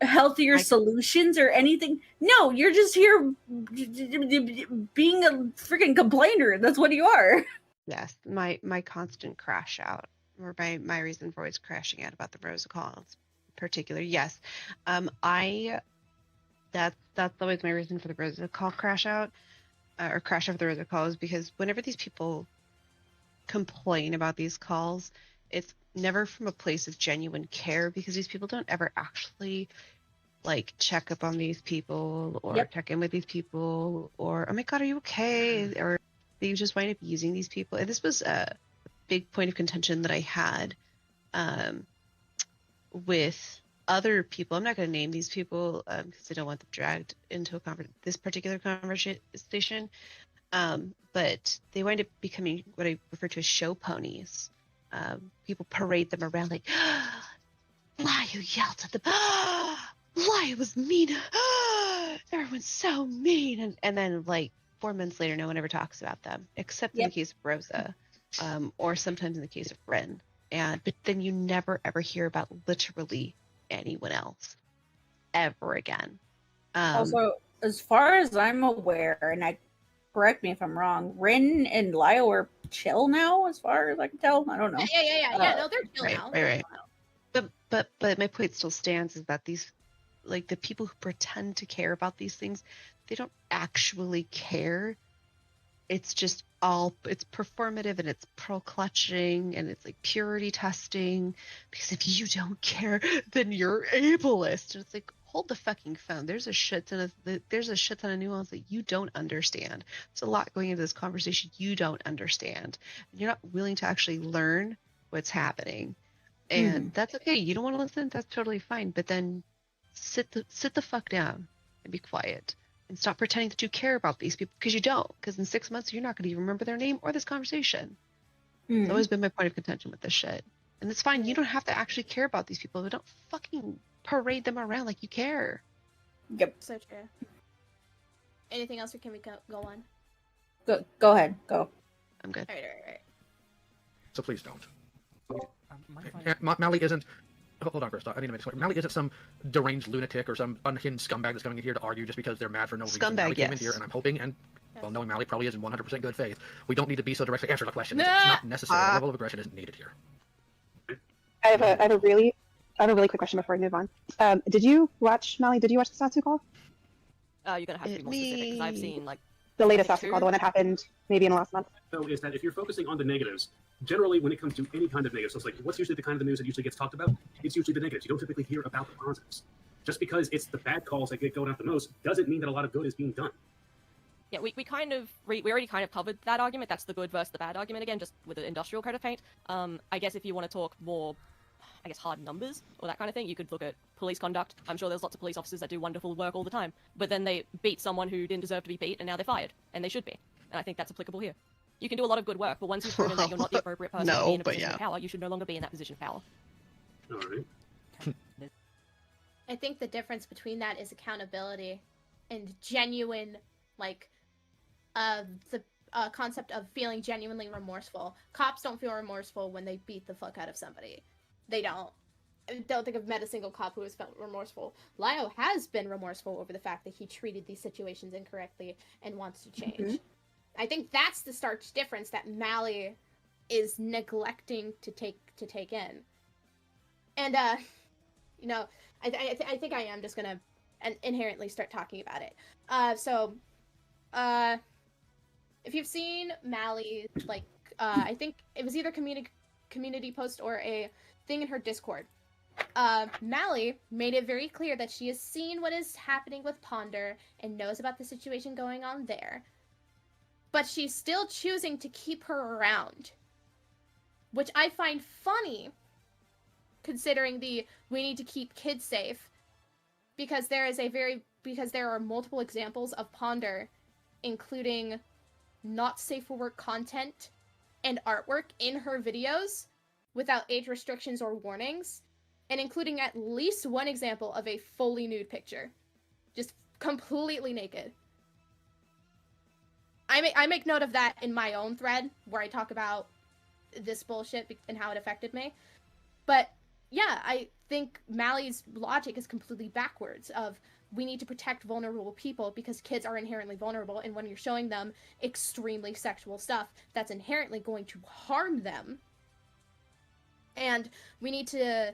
healthier solutions or anything? No, you're just here being a freaking complainer. That's what you are. Yes, my constant crash out, or my reason for always crashing out about the Rosa calls, in particular. Yes, that's always my reason for the Rosa call crash out, or crash of the Rosa calls, because whenever these people complain about these calls, it's never from a place of genuine care, because these people don't ever actually like check up on these people or check in with these people, or oh my god, are you okay? Or they just wind up using these people. And this was a big point of contention that I had with other people. I'm not going to name these people because I don't want them dragged into this particular conversation. But they wind up becoming what I refer to as show ponies. People parade them around like, Lio yelled at them. Lio was mean. Everyone's so mean. And then like 4 months later, no one ever talks about them, except in the case of Rosa, or sometimes in the case of Ren. But then you never ever hear about literally anyone else ever again. Also, as far as I'm aware, and correct me if I'm wrong, Rin and Lio are chill now, as far as I can tell. I don't know. Yeah. No, they're chill now. Right. But my point still stands, is that these, like, the people who pretend to care about these things, they don't actually care. It's just it's performative, and it's pearl clutching, and it's like purity testing, because if you don't care, then you're ableist. And it's like, hold the fucking phone. There's a shit ton of nuance that you don't understand. There's a lot going into this conversation you don't understand. You're not willing to actually learn what's happening. And that's okay. You don't want to listen, that's totally fine. But then sit the fuck down and be quiet. And stop pretending that you care about these people, because you don't. Because in 6 months, you're not going to even remember their name or this conversation. It's always been my point of contention with this shit. And it's fine. You don't have to actually care about these people, but don't fucking parade them around like you care. Yep. So true. Anything else, or can we go on? Go ahead. Go. I'm good. All right. So please don't. Mali isn't. Hold on first. I need to make this clear. Mali isn't some deranged lunatic or some unhinged scumbag that's coming in here to argue just because they're mad for no reason. Mali came in here, and I'm hoping, and well, knowing Mali probably is in 100% good faith, we don't need to be so directly answer the question. It's not necessary. The level of aggression isn't needed here. I have a really quick question before we move on. Did you watch Mali? Did you watch the Satsu call? You're gonna have to be more specific, because I've seen like the latest Satsu call, the one that happened maybe in the last month. So is that if you're focusing on the negatives, generally when it comes to any kind of negative, so it's like, what's usually the kind of the news that usually gets talked about? It's usually the negatives. You don't typically hear about the positives. Just because it's the bad calls that get going out the most doesn't mean that a lot of good is being done. Yeah, we already kind of covered that argument. That's the good versus the bad argument again, just with the industrial coat of paint. I guess if you want to talk more, I guess, hard numbers or that kind of thing, you could look at police conduct. I'm sure there's lots of police officers that do wonderful work all the time, but then they beat someone who didn't deserve to be beat, and now they're fired, and they should be. And I think that's applicable here. You can do a lot of good work, but once you've proven that you're not the appropriate person to be in a position of power, you should no longer be in that position of power. All right. I think the difference between that is accountability and genuine, like, the concept of feeling genuinely remorseful. Cops don't feel remorseful when they beat the fuck out of somebody. They don't. I don't think I've met a single cop who has felt remorseful. Lio has been remorseful over the fact that he treated these situations incorrectly and wants to change. I think that's the stark difference that Mali is neglecting to take in. And you know, I think I am just gonna inherently start talking about it. if you've seen Mali, like, I think it was either community post or a thing in her Discord. Mali made it very clear that she has seen what is happening with Ponder and knows about the situation going on there. But she's still choosing to keep her around. Which I find funny, considering we need to keep kids safe. Because there are multiple examples of Ponder, including not safe for work content and artwork in her videos without age restrictions or warnings, and including at least one example of a fully nude picture. Just completely naked. I make note of that in my own thread, where I talk about this bullshit and how it affected me. But yeah, I think Mali's logic is completely backwards of we need to protect vulnerable people because kids are inherently vulnerable, and when you're showing them extremely sexual stuff, that's inherently going to harm them. And we need to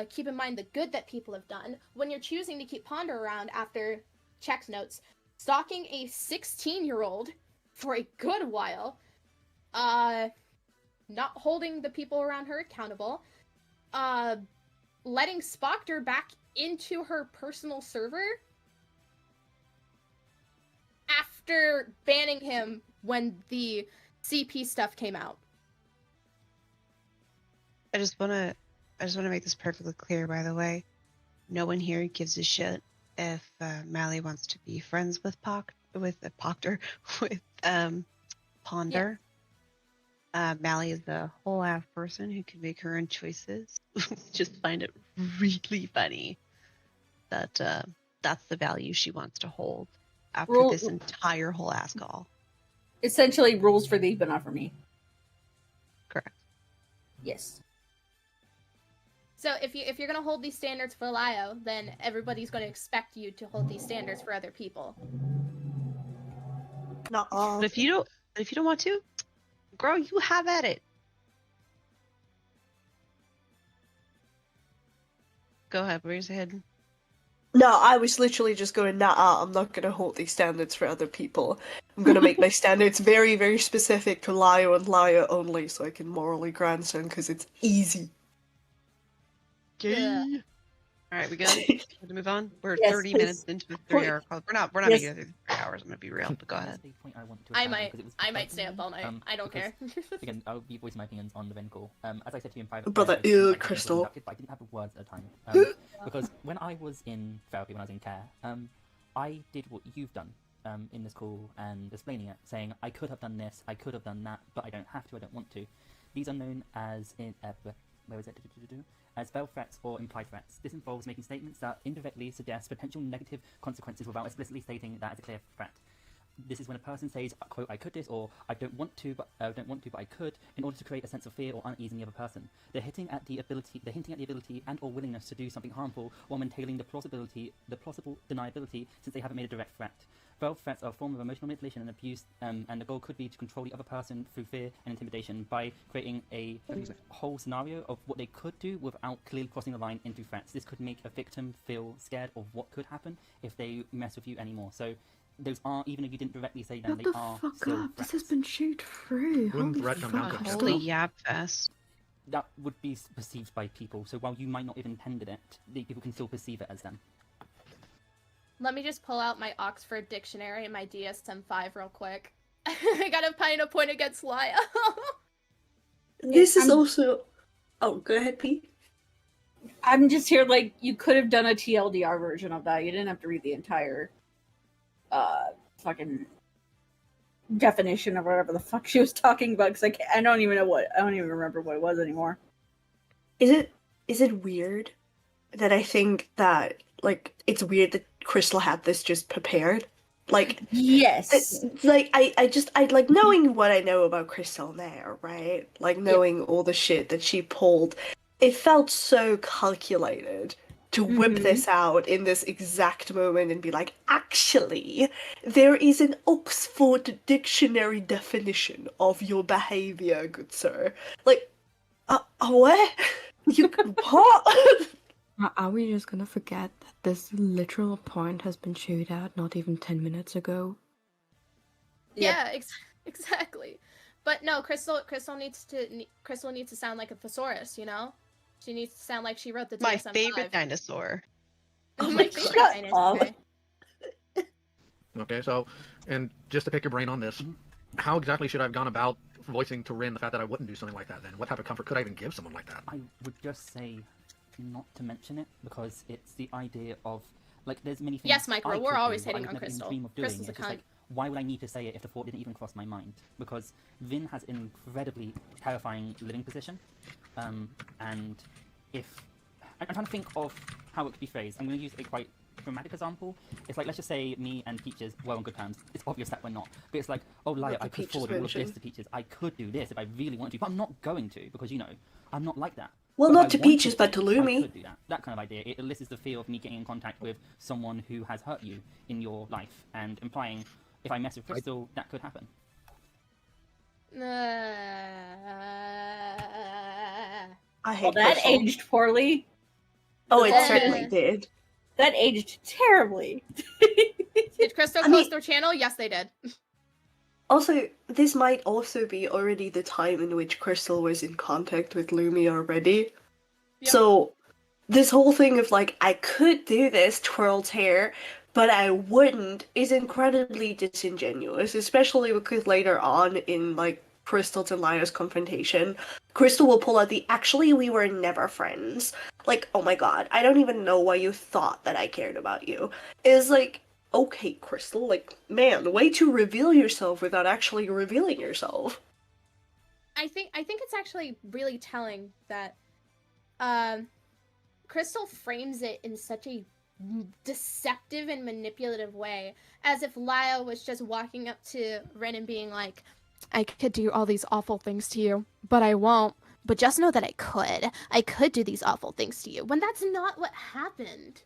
keep in mind the good that people have done when you're choosing to keep Ponder around after checks notes, stalking a 16-year-old for a good while, not holding the people around her accountable, letting Spoctor back into her personal server after banning him when the CP stuff came out. I just wanna make this perfectly clear, by the way. No one here gives a shit if Mali wants to be friends with Ponder. Mali is a whole ass person who can make her own choices. Just find it really funny that that's the value she wants to hold after this entire whole ass call. Essentially, rules for thee, but not for me. Correct. Yes. So if you're gonna hold these standards for Lio, then everybody's gonna expect you to hold these standards for other people. Not all. But if you don't want to, girl, you have at it. Go ahead. Where's your head? No, I was literally just going, nah, I'm not gonna hold these standards for other people. I'm gonna make my standards very, very specific to Lio and Lio only, so I can morally grandson, because it's easy. Yeah. All right, we good? Want to move on? We're Yes, 30 please. minutes into a 3-hour call. We're not Yes. making it through 3 hours. I'm gonna be real, but go ahead. I might stay up all night. I don't care. Again, I'll be voicing my opinions on the Ven call. As I said to you in private, Brother, I was Crystal. inducted, but I didn't have the words at the time. Because when I was in therapy, when I was in care, I did what you've done in this call and explaining it, saying I could have done this, I could have done that, but I don't have to, I don't want to. These are known as where is it? As veiled threats or implied threats. This involves making statements that indirectly suggest potential negative consequences without explicitly stating that as a clear threat. This is when a person says, quote, I could this, or I don't want to, but I could, in order to create a sense of fear or unease in the other person. They're hinting at the ability and or willingness to do something harmful while maintaining the plausible deniability since they haven't made a direct threat. Veiled threats are a form of emotional manipulation and abuse, and the goal could be to control the other person through fear and intimidation by creating a whole scenario of what they could do without clearly crossing the line into threats. This could make a victim feel scared of what could happen if they mess with you anymore. So those are, even if you didn't directly say them, Shut they the are fuck still up. threats. This has been chewed through. Wouldn't Holy threaten them, fuck. not Holy yap fest. That would be perceived by people, so while you might not have intended it, the people can still perceive it as them. Let me just pull out my Oxford Dictionary and my DSM-5 real quick. I gotta find a point against Lio. This is also... Oh, go ahead, Pete. I'm just here like, you could have done a TLDR version of that. You didn't have to read the entire fucking definition or whatever the fuck she was talking about, because I don't even remember what it was anymore. Is it weird that I think that, like, it's weird that Crystal had this just prepared? Like, yes. Like, I like, knowing what I know about Crystal now, right? Like, knowing all the shit that she pulled, it felt so calculated to whip this out in this exact moment and be like, actually, there is an Oxford Dictionary definition of your behavior, good sir. Like, what? You what? Are we just gonna forget that this literal point has been chewed out not even 10 minutes ago? Yeah, Exactly. But no, Crystal needs to sound like a thesaurus, you know? She needs to sound like she wrote the My DSM-5. favorite dinosaur. My favorite dinosaur. Okay, so, and just to pick your brain on this, how exactly should I have gone about voicing to Rin the fact that I wouldn't do something like that then? What type of comfort could I even give someone like that? I would just say not to mention it, because it's the idea of, like, there's many things. Yes, Micro, we're always hitting hitting on Crystal. Dream of doing. Crystal's a It's just cunt. like, why would I need to say it if the thought didn't even cross my mind? Because Vin has an incredibly terrifying living position, and if I'm trying to think of how it could be phrased, I'm going to use a quite dramatic example. It's like, let's just say me and Peaches were on good terms. It's obvious that we're not, but it's like, oh, Laya, I could forward all of this to Peaches. I could do this if I really wanted to, but I'm not going to, because, you know, I'm not like that. Well, But not if to I wanted Peaches, but to I Lumi. could do that. That kind of idea. It elicits the fear of me getting in contact with someone who has hurt you in your life, and implying if I mess with Crystal, that could happen. I hate Well, that Crystal. aged poorly. Oh, it certainly did. That aged terribly. Did Crystal close their channel? Yes, they did. Also, this might also be already the time in which Crystal was in contact with Lumi already. Yep. So, this whole thing of like, I could do this, twirled hair, but I wouldn't, is incredibly disingenuous, especially because later on in like Crystal's and Laya's confrontation, Crystal will pull out the actually we were never friends. Like, oh my god, I don't even know why you thought that I cared about you. It's like, okay, Crystal, like, man, way to reveal yourself without actually revealing yourself. I think it's actually really telling that Crystal frames it in such a deceptive and manipulative way, as if Laya was just walking up to Ren and being like, I could do all these awful things to you, but I won't. But just know that I could. I could do these awful things to you, when that's not what happened.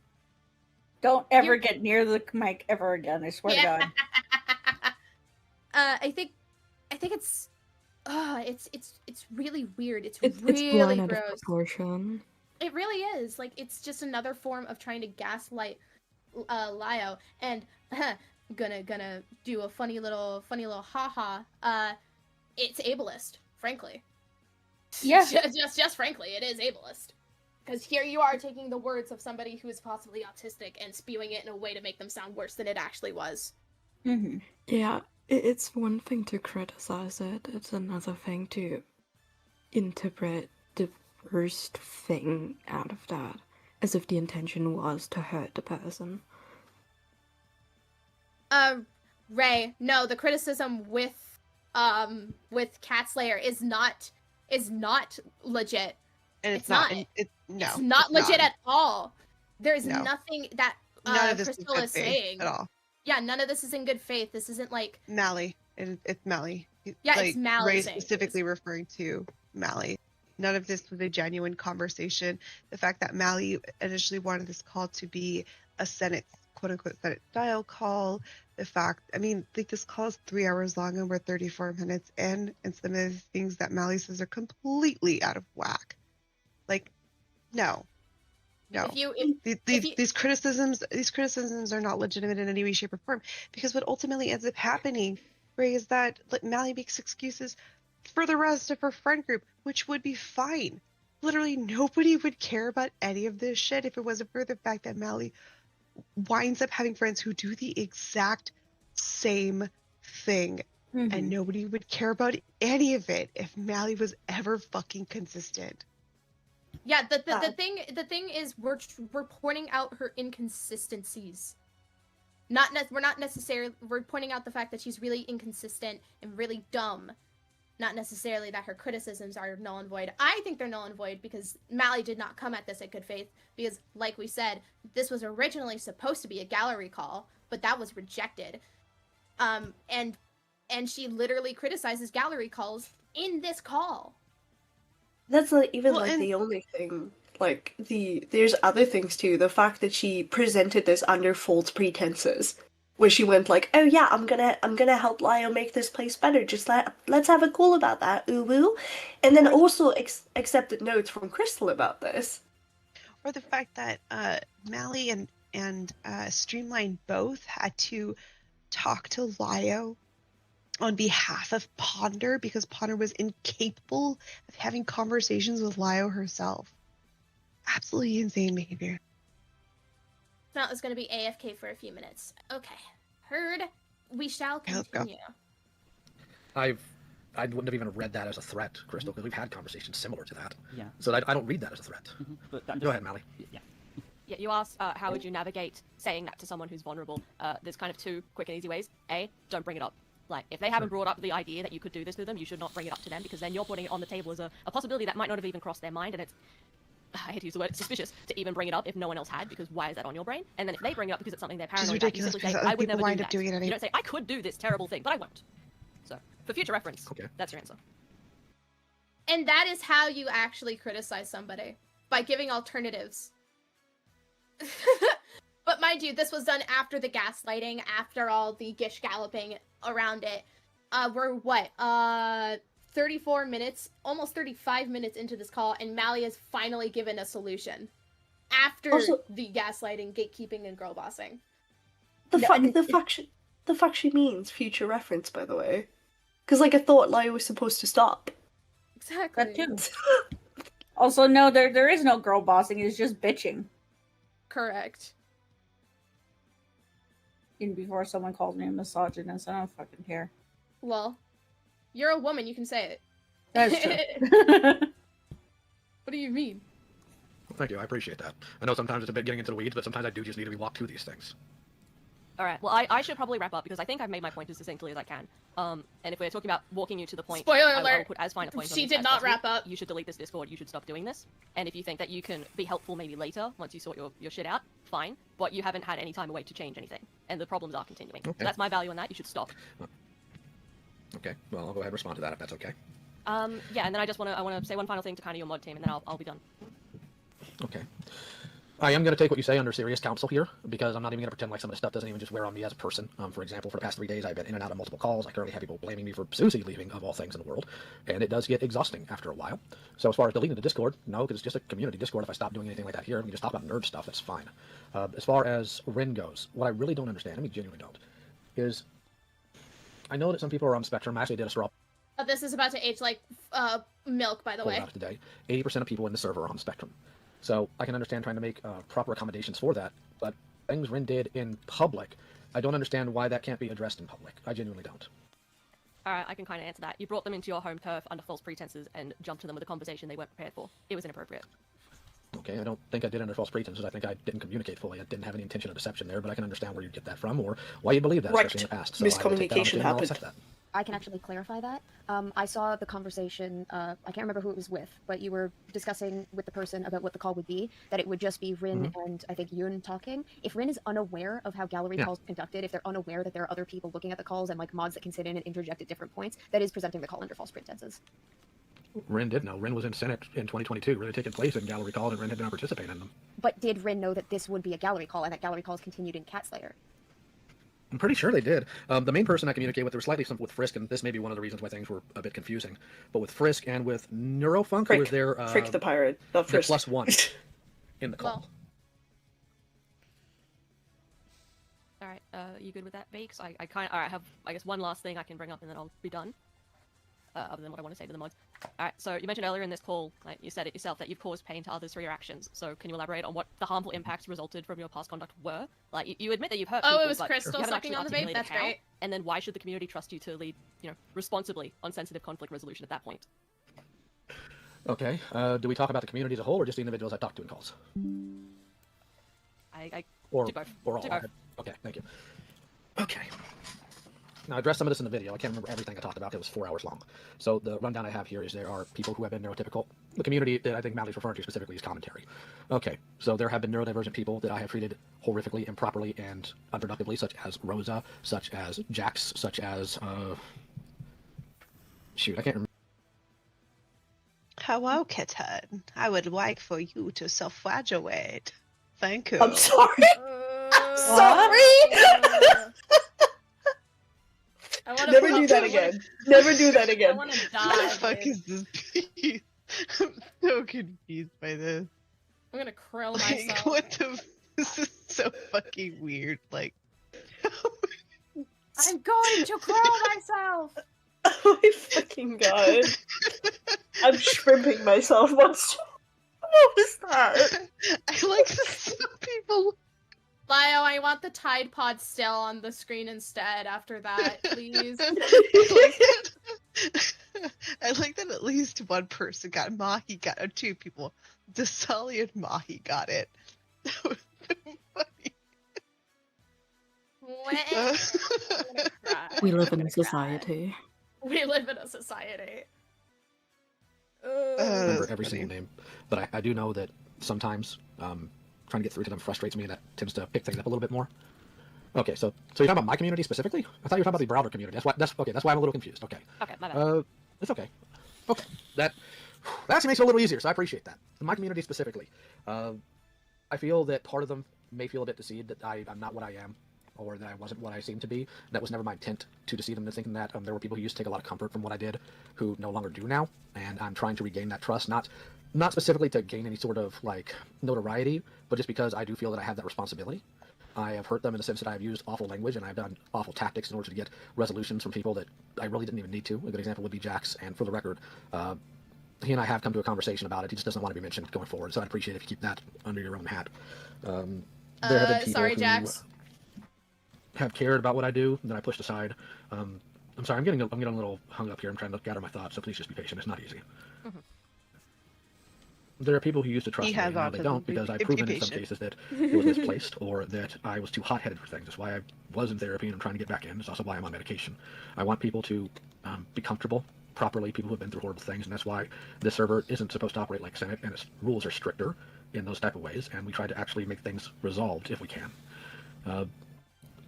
Don't ever get near the mic ever again, I swear to God. I think it's really weird. It's It's really blown out of gross. proportion. It really is. Like, it's just another form of trying to gaslight Lio, and gonna do a funny little haha. It's ableist, frankly. Yeah. Just frankly, it is ableist. Because here you are taking the words of somebody who is possibly autistic and spewing it in a way to make them sound worse than it actually was. Mm-hmm. Yeah, it's one thing to criticize it, it's another thing to interpret the worst thing out of that, as if the intention was to hurt the person. Ray, no, the criticism with Cat Slayer is not legit. And it's not. It's not legit not. at all. There's No. nothing that None of this Crystal is is good faith saying at all. Yeah, none of this is in good faith. This isn't like Mali. It's Mali. Yeah, like, it's Mali Ray saying specifically referring to Mali. None of this was a genuine conversation. The fact that Mali initially wanted this call to be a Senate, quote-unquote, Senate style call. The fact, I mean, like, this call is 3 hours long and we're 34 minutes in, and some of the things that Mali says are completely out of whack. Like, no. These criticisms are not legitimate in any way, shape, or form, because what ultimately ends up happening, Ray, is that Mali makes excuses for the rest of her friend group, which would be fine. Literally nobody would care about any of this shit if it wasn't for the fact that Mali winds up having friends who do the exact same thing. Mm-hmm. And nobody would care about any of it if Mali was ever fucking consistent. Yeah, the thing is we're pointing out her inconsistencies. We're pointing out the fact that she's really inconsistent and really dumb. Not necessarily that her criticisms are null and void. I think they're null and void because Mali did not come at this in good faith, because like we said, this was originally supposed to be a gallery call, but that was rejected. And she literally criticizes gallery calls in this call. That's not even the only thing. Like, there's other things too. The fact that she presented this under false pretenses, where she went like, "Oh yeah, I'm gonna help Lio make this place better. Just let's have a call about that, ooh woo," and then also accepted notes from Crystal about this. Or the fact that Mali and Streamline both had to talk to Lio on behalf of Ponder because Ponder was incapable of having conversations with Lio herself. Absolutely insane behavior. Not was going to be AFK for a few minutes. Okay, heard. We shall continue. I wouldn't have even read that as a threat, Crystal, because we've had conversations similar to that. Yeah. So I don't read that as a threat. But Go ahead, Mali. Yeah. Yeah, you asked how would you navigate saying that to someone who's vulnerable. There's kind of two quick and easy ways. A, don't bring it up. Like, if they haven't brought up the idea that you could do this to them, you should not bring it up to them, because then you're putting it on the table as a possibility that might not have even crossed their mind, and it's, I hate to use the word, suspicious to even bring it up if no one else had, because why is that on your brain? And then if they bring it up because it's something they're paranoid about, you simply say, I would never do that. You don't say, I could do this terrible thing, but I won't. So, for future reference, that's your answer. And that is how you actually criticize somebody, by giving alternatives. But mind you, this was done after the gaslighting, after all the gish galloping around it. We're what, 34 minutes, almost 35 minutes into this call, and Mali has finally given a solution. After the gaslighting, gatekeeping, and girl bossing. The fuck she means future reference, by the way. Because, like, I thought Lio was supposed to stop. Exactly. That too. Also, no, there is no girl bossing, it's just bitching. Correct. Even before someone calls me a misogynist, I don't fucking care. Well, you're a woman, you can say it. That's true. What do you mean? Well, thank you, I appreciate that. I know sometimes it's a bit getting into the weeds, but sometimes I do just need to be walked through these things. Alright, well, I should probably wrap up, because I think I've made my point as succinctly as I can. And if we're talking about walking you to the point, Spoiler I will alert, put as fine a point on she this did as not possible. wrap up. You should delete this Discord, you should stop doing this. And if you think that you can be helpful maybe later, once you sort your shit out, fine. But you haven't had any time away to change anything. And the problems are continuing. Okay. So that's my value on that, you should stop. Okay, well, I'll go ahead and respond to that if that's okay. Yeah, and then I want to say one final thing to kind of your mod team, and then I'll be done. Okay. I am going to take what you say under serious counsel here, because I'm not even going to pretend like some of this stuff doesn't even just wear on me as a person. For example, for the past 3 days, I've been in and out of multiple calls. I currently have people blaming me for Susie leaving, of all things in the world, and it does get exhausting after a while. So as far as deleting the Discord, no, because it's just a community Discord. If I stop doing anything like that here, and we just talk about nerd stuff, that's fine. As far as Rin goes, what I really don't understand, I mean genuinely don't, is I know that some people are on the spectrum. I actually did a straw This is about to age like milk, by the poll way. out today. 80% of people in the server are on the spectrum. So I can understand trying to make proper accommodations for that, but things Rin did in public, I don't understand why that can't be addressed in public. I genuinely don't. Alright, I can kind of answer that. You brought them into your home turf under false pretenses and jumped to them with a conversation they weren't prepared for. It was inappropriate. Okay, I don't think I did under false pretenses. I think I didn't communicate fully. I didn't have any intention of deception there, but I can understand where you get that from or why you believe that, especially in the past. So Miscommunication happened. I can actually clarify that. I saw the conversation, I can't remember who it was with, but you were discussing with the person about what the call would be, that it would just be Rin and I think Yun talking. If Rin is unaware of how gallery calls are conducted, if they're unaware that there are other people looking at the calls and like mods that can sit in and interject at different points, that is presenting the call under false pretenses. Rin did know. Rin was in Senate in 2022, really taking place in gallery calls, and Rin had not participated in them. But did Rin know that this would be a gallery call and that gallery calls continued in Catslayer? I'm pretty sure they did. The main person I communicate with, there was slightly some with Frisk, and this may be one of the reasons why things were a bit confusing. But with Frisk and with Neurofunk, who was there, Frick the pirate, not Frisk. +1 in the call. Alright, you good with that, Bakes? I kind of, alright, I have, I guess, one last thing I can bring up and then I'll be done. Other than what I want to say to the mods. Alright, so you mentioned earlier in this call, like, you said it yourself, that you've caused pain to others through your actions. So can you elaborate on what the harmful impacts resulted from your past conduct were? Like, you admit that you've hurt people, Oh, it was but Crystal you haven't sucking actually on the vape? articulated That's how. great. And then why should the community trust you to lead, responsibly on sensitive conflict resolution at that point? Okay, do we talk about the community as a whole, or just the individuals I talked to in calls? Or do both. Or all. Do both. Okay, thank you. Okay. Now, I addressed some of this in the video. I can't remember everything I talked about. It was 4 hours long. So the rundown I have here is there are people who have been neurotypical. The community that I think Mali's referring to specifically is commentary. Okay, so there have been neurodivergent people that I have treated horrifically, improperly, and unproductively, such as Rosa, such as Jax, such as, shoot, I can't remember. Hello, kitten. I would like for you to self-flagellate. Thank you. I'm sorry. I'm sorry. Never do that again. Never do that again. I want to die. What the fuck is this piece? I'm so confused by this. I'm gonna krill Like, myself. what the? This is so fucking weird. Like, I'm going to crow myself. Oh my fucking god. I'm shrimping myself. What was that? I like some people. Lio, I want the Tide Pod still on the screen instead after that, please. I like that at least one person got Mahi got it. Two people. Dasali and Mahi got it. We live in a society. We live in a society. I don't remember every single name, but I do know that sometimes trying to get through to them frustrates me, and that tends to pick things up a little bit more. Okay, so you're talking about my community specifically? I thought you were talking about the broader community. That's why I'm a little confused. Okay. Okay, my bad. It's okay. Okay, that actually makes it a little easier, so I appreciate that. My community specifically, I feel that part of them may feel a bit deceived that I'm not what I am, or that I wasn't what I seemed to be. That was never my intent to deceive them into thinking that. There were people who used to take a lot of comfort from what I did, who no longer do now, and I'm trying to regain that trust, not specifically to gain any sort of like notoriety, but just because I do feel that I have that responsibility. I have hurt them in the sense that I've used awful language and I've done awful tactics in order to get resolutions from people that I really didn't even need to. A good example would be Jax, and for the record, he and I have come to a conversation about it. He just doesn't want to be mentioned going forward, so I'd appreciate it if you keep that under your own hat. There have been people sorry, who Jax. have cared about what I do that I pushed aside. I'm sorry, I'm getting a little hung up here. I'm trying to gather my thoughts, so please just be patient. It's not easy. Mm-hmm. There are people who used to trust He me, has and now they autism. don't, because I've Be proven in some patient. cases that it was misplaced or that I was too hot-headed for things. That's why I was in therapy and I'm trying to get back in. It's also why I'm on medication. I want people to be comfortable properly, people who have been through horrible things, and that's why this server isn't supposed to operate like Senate, and its rules are stricter in those type of ways, and we try to actually make things resolved if we can.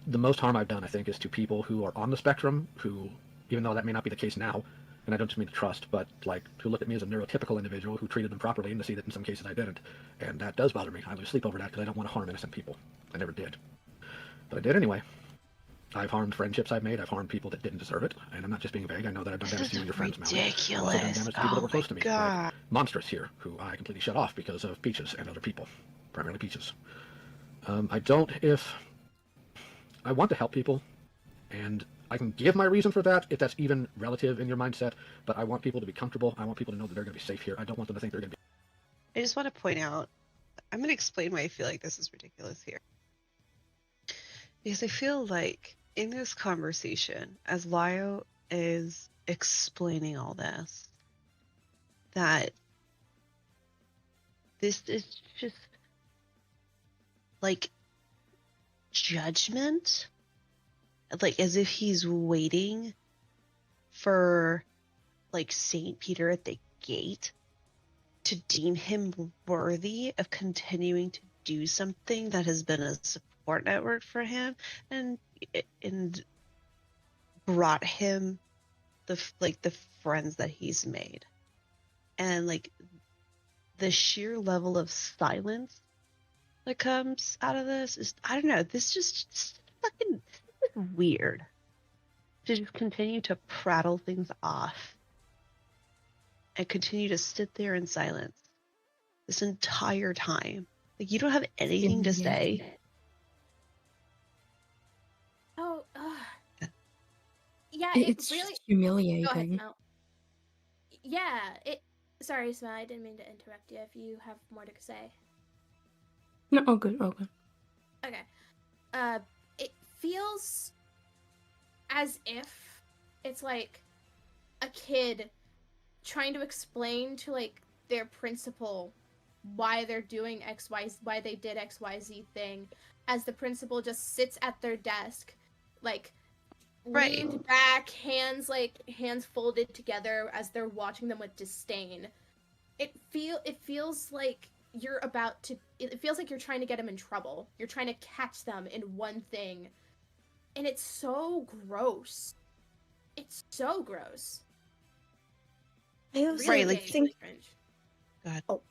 The most harm I've done, I think, is to people who are on the spectrum, who, even though that may not be the case now, and I don't just mean to trust, but like who look at me as a neurotypical individual who treated them properly, and to see that in some cases I didn't, and that does bother me. I lose sleep over that because I don't want to harm innocent people. I never did, but I did anyway. I've harmed friendships I've made. I've harmed people that didn't deserve it, and I'm not just being vague. I know that I've done damage to you and your friends, Mally. I've also done damage to people that were close to me, like Monstrous here, who I completely shut off because of Peaches and other people, primarily Peaches. I want to help people, and I can give my reason for that if that's even relative in your mindset, but I want people to be comfortable. I want people to know that they're going to be safe here. I don't want them to think they're going to be... I just want to point out, I'm going to explain why I feel like this is ridiculous here. Because I feel like in this conversation, as Lio is explaining all this, that this is just like judgment, like as if he's waiting for like Saint Peter at the gate to deem him worthy of continuing to do something that has been a support network for him and brought him the friends that he's made. And like the sheer level of silence that comes out of this is, I don't know, this just fucking weird to just continue to prattle things off and continue to sit there in silence this entire time. Like, you don't have anything to say. Oh, yeah, It's really humiliating. Go ahead, Smell. Yeah, Sorry, Smell, I didn't mean to interrupt you. If you have more to say. No, all good, all good. Okay. It feels as if it's like a kid trying to explain to like their principal why they're doing why they did XYZ thing, as the principal just sits at their desk, like leaned back, hands folded together as they're watching them with disdain. It feels like it feels like you're trying to get them in trouble. You're trying to catch them in one thing. And it's so gross. It's so gross. I was Really like, cringe. God. Oh.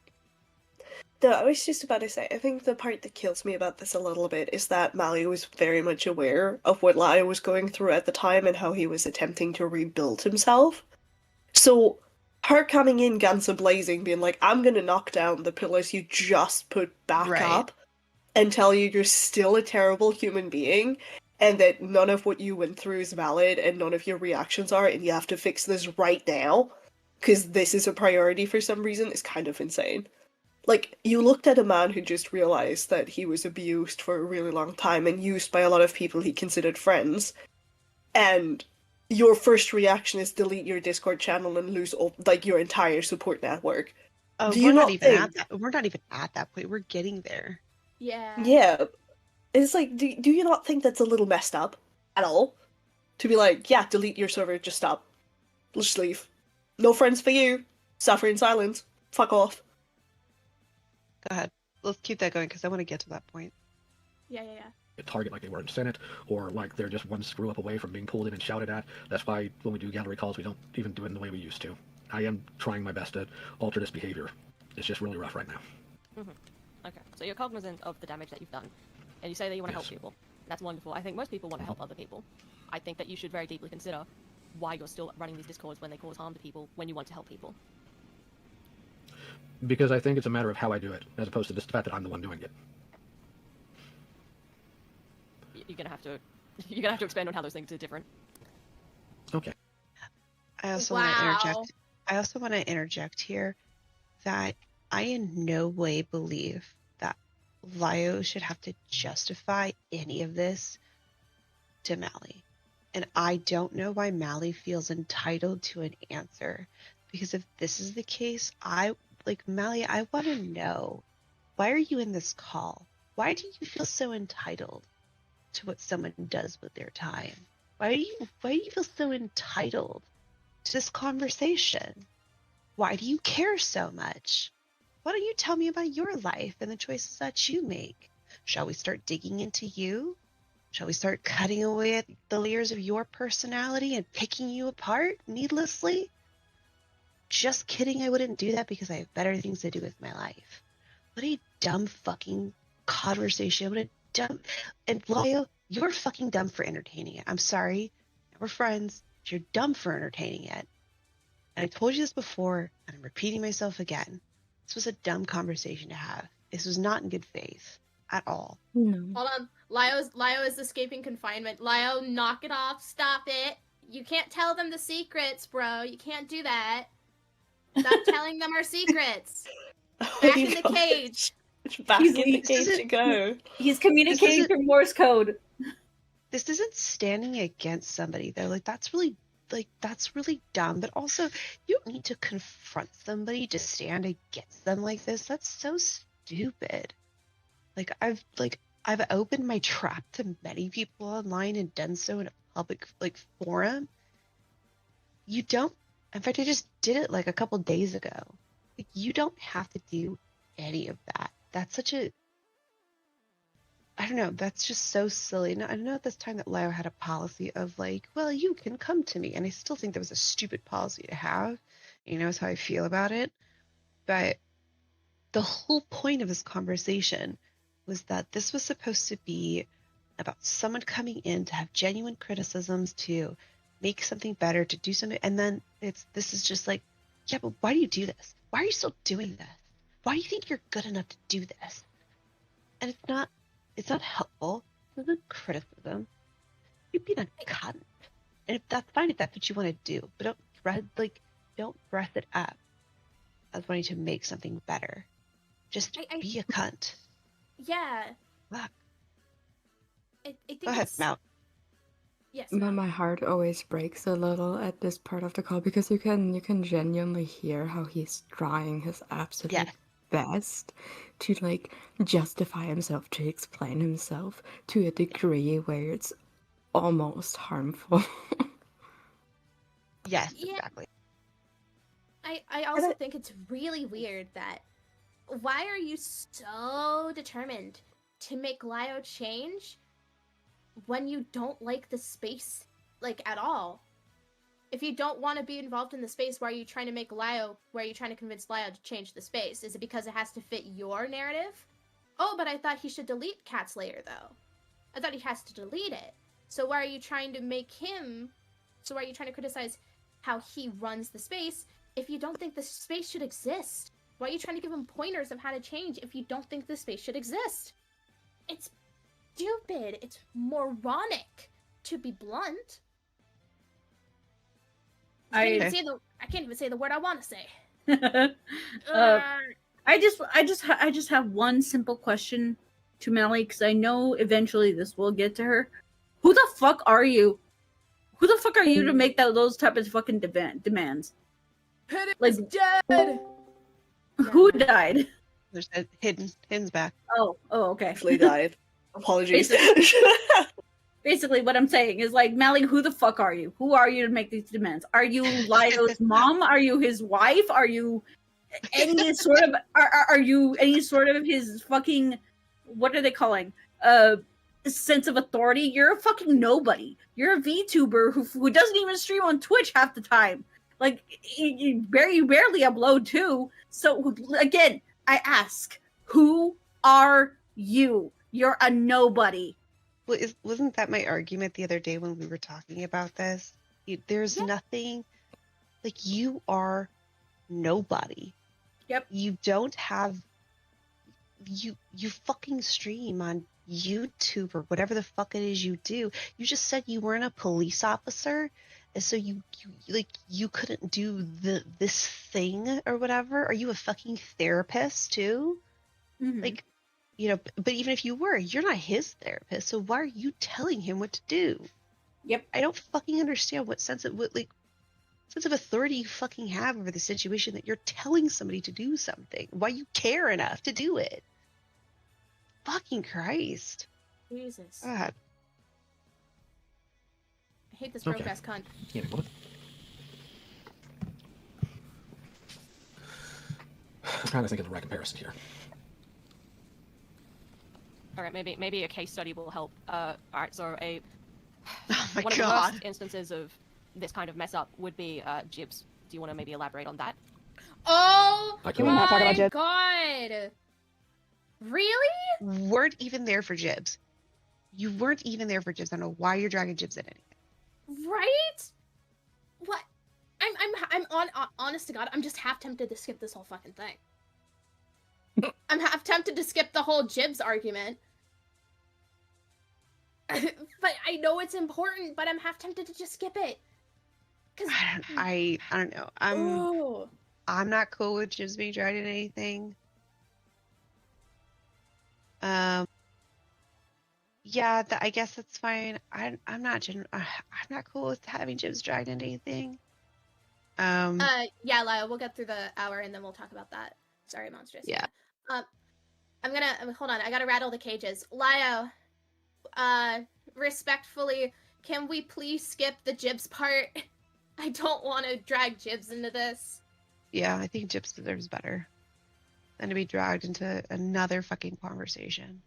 No, I was just about to say, I think the part that kills me about this a little bit is that Mali was very much aware of what Lai was going through at the time and how he was attempting to rebuild himself. So, her coming in guns a-blazing, being like, I'm gonna knock down the pillars you just put back up, and tell you you're still a terrible human being, and that none of what you went through is valid and none of your reactions are, and you have to fix this right now because this is a priority for some reason is kind of insane. Like, you looked at a man who just realized that he was abused for a really long time and used by a lot of people he considered friends, and your first reaction is delete your Discord channel and lose all, like, your entire support network. Do you we're not not even think... at that. We're not even at that point. We're getting there. Yeah. Yeah. It's like, do you not think that's a little messed up at all? To be like, yeah, delete your server, just stop. Just leave. No friends for you. Suffer in silence. Fuck off. Go ahead. Let's keep that going because I want to get to that point. Yeah. Target like they were in Senate, or like they're just one screw up away from being pulled in and shouted at. That's why when we do gallery calls, we don't even do it in the way we used to. I am trying my best to alter this behavior. It's just really rough right now. Okay, so you're cognizant of the damage that you've done, and you say that you want to help people. That's wonderful. I think most people want to help other people. I think that you should very deeply consider why you're still running these discords when they cause harm to people, when you want to help people. Because I think it's a matter of how I do it, as opposed to just the fact that I'm the one doing it. You're gonna have to expand on how those things are different. Okay. I also want to interject. I also want to interject here that I in no way believe that Lio should have to justify any of this to Mali. And I don't know why Mali feels entitled to an answer. Because if this is the case, Mali, I want to know, why are you in this call? Why do you feel so entitled to what someone does with their time? Why do you feel so entitled to this conversation? Why do you care so much? Why don't you tell me about your life and the choices that you make? Shall we start digging into you? Shall we start cutting away at the layers of your personality and picking you apart needlessly? Just kidding, I wouldn't do that because I have better things to do with my life. What a dumb fucking conversation. What a dumb... And Lio, you're fucking dumb for entertaining it. I'm sorry. We're friends. But you're dumb for entertaining it. And I told you this before, and I'm repeating myself again. This was a dumb conversation to have. This was not in good faith. At all. No. Hold on. Lio is escaping confinement. Lio, knock it off. Stop it. You can't tell them the secrets, bro. You can't do that. Stop telling them our secrets. Back in the cage. Back in the cage you go. He's communicating through Morse code. This isn't standing against somebody though. That's really dumb. But also, you don't need to confront somebody to stand against them like this. That's so stupid. I've opened my trap to many people online and done so in a public forum. You don't. In fact, I just did it a couple days ago. You don't have to do any of that. That's such a... I don't know. That's just so silly. And I know at this time that Lio had a policy of well, you can come to me. And I still think that was a stupid policy to have. He knows how I feel about it. But the whole point of this conversation was that this was supposed to be about someone coming in to have genuine criticisms, to make something better, to do something, and then this is just yeah, but why do you do this? Why are you still doing this? Why do you think you're good enough to do this? And it's not helpful. It's not criticism. You're being a cunt. And if that's fine, if that's what you want to do, but don't dress it up as wanting to make something better. Just be a cunt. Yeah. Fuck. I think Go ahead, Mal. Yes. But my heart always breaks a little at this part of the call because you can genuinely hear how he's trying his absolute best to justify himself, to explain himself to a degree where it's almost harmful. Yes, exactly. I also think it's really weird that why are you so determined to make Lio change when you don't like the space at all? If you don't want to be involved in the space, why are you trying to convince Lio to change the space? Is it because it has to fit your narrative? Oh, but I thought he should delete Cat Slayer though. I thought he has to delete it. So why are you trying to criticize how he runs the space if you don't think the space should exist? Why are you trying to give him pointers of how to change if you don't think the space should exist? It's stupid. It's moronic, to be blunt. I can't even say the word I want to say. I just have one simple question to Mali, because I know eventually this will get to her. Who the fuck are you? Who the fuck are you to make those type of fucking demands? Hidden's dead. Who died? There's Hidden's back. Oh, okay. Actually died. Apologies. Basically, what I'm saying is, like, Mali, who the fuck are you? Who are you to make these demands? Are you Lio's mom? Are you his wife? Are you any sort of are you any sort of his fucking, what are they calling, sense of authority? You're a fucking nobody. You're a VTuber who doesn't even stream on Twitch half the time. Like, you barely upload too. So again, I ask, who are you? You're a nobody. Well, wasn't that my argument the other day when we were talking about this? There's nothing, like, you are nobody. Yep. You don't have, you fucking stream on YouTube or whatever the fuck it is you do. You just said you weren't a police officer, and so you couldn't do this thing or whatever. Are you a fucking therapist too? Mm-hmm. Like, you know, but even if you were, you're not his therapist, so why are you telling him what to do? Yep. I don't fucking understand what sense of authority you fucking have over the situation that you're telling somebody to do something. Why you care enough to do it? Fucking Christ. Jesus. God. I hate this broke ass cunt. Yeah, what? I'm trying to think of the right comparison here. All right, maybe a case study will help. All right, so my one of God. the worst instances of this kind of mess up would be Jibs. Do you want to maybe elaborate on that? Oh Can we not talk about my Jibs? god! Really? Weren't even there for Jibs. You weren't even there for Jibs. I don't know why you're dragging Jibs in anything. Right? What? I'm honest to God, I'm just half tempted to skip this whole fucking thing. I'm half tempted to skip the whole Jibs argument. But I know it's important, but I'm half tempted to just skip it. I don't know. I'm not cool with Jibs being dragged in anything. Yeah, I guess that's fine. I'm not cool with having Jibs dragged into anything. Yeah, Lyle, we'll get through the hour and then we'll talk about that. Sorry, Monstrous. Yeah. I'm gonna hold on. I gotta rattle the cages. Lio, respectfully, can we please skip the Jibs part? I don't want to drag Jibs into this. Yeah, I think Jibs deserves better than to be dragged into another fucking conversation.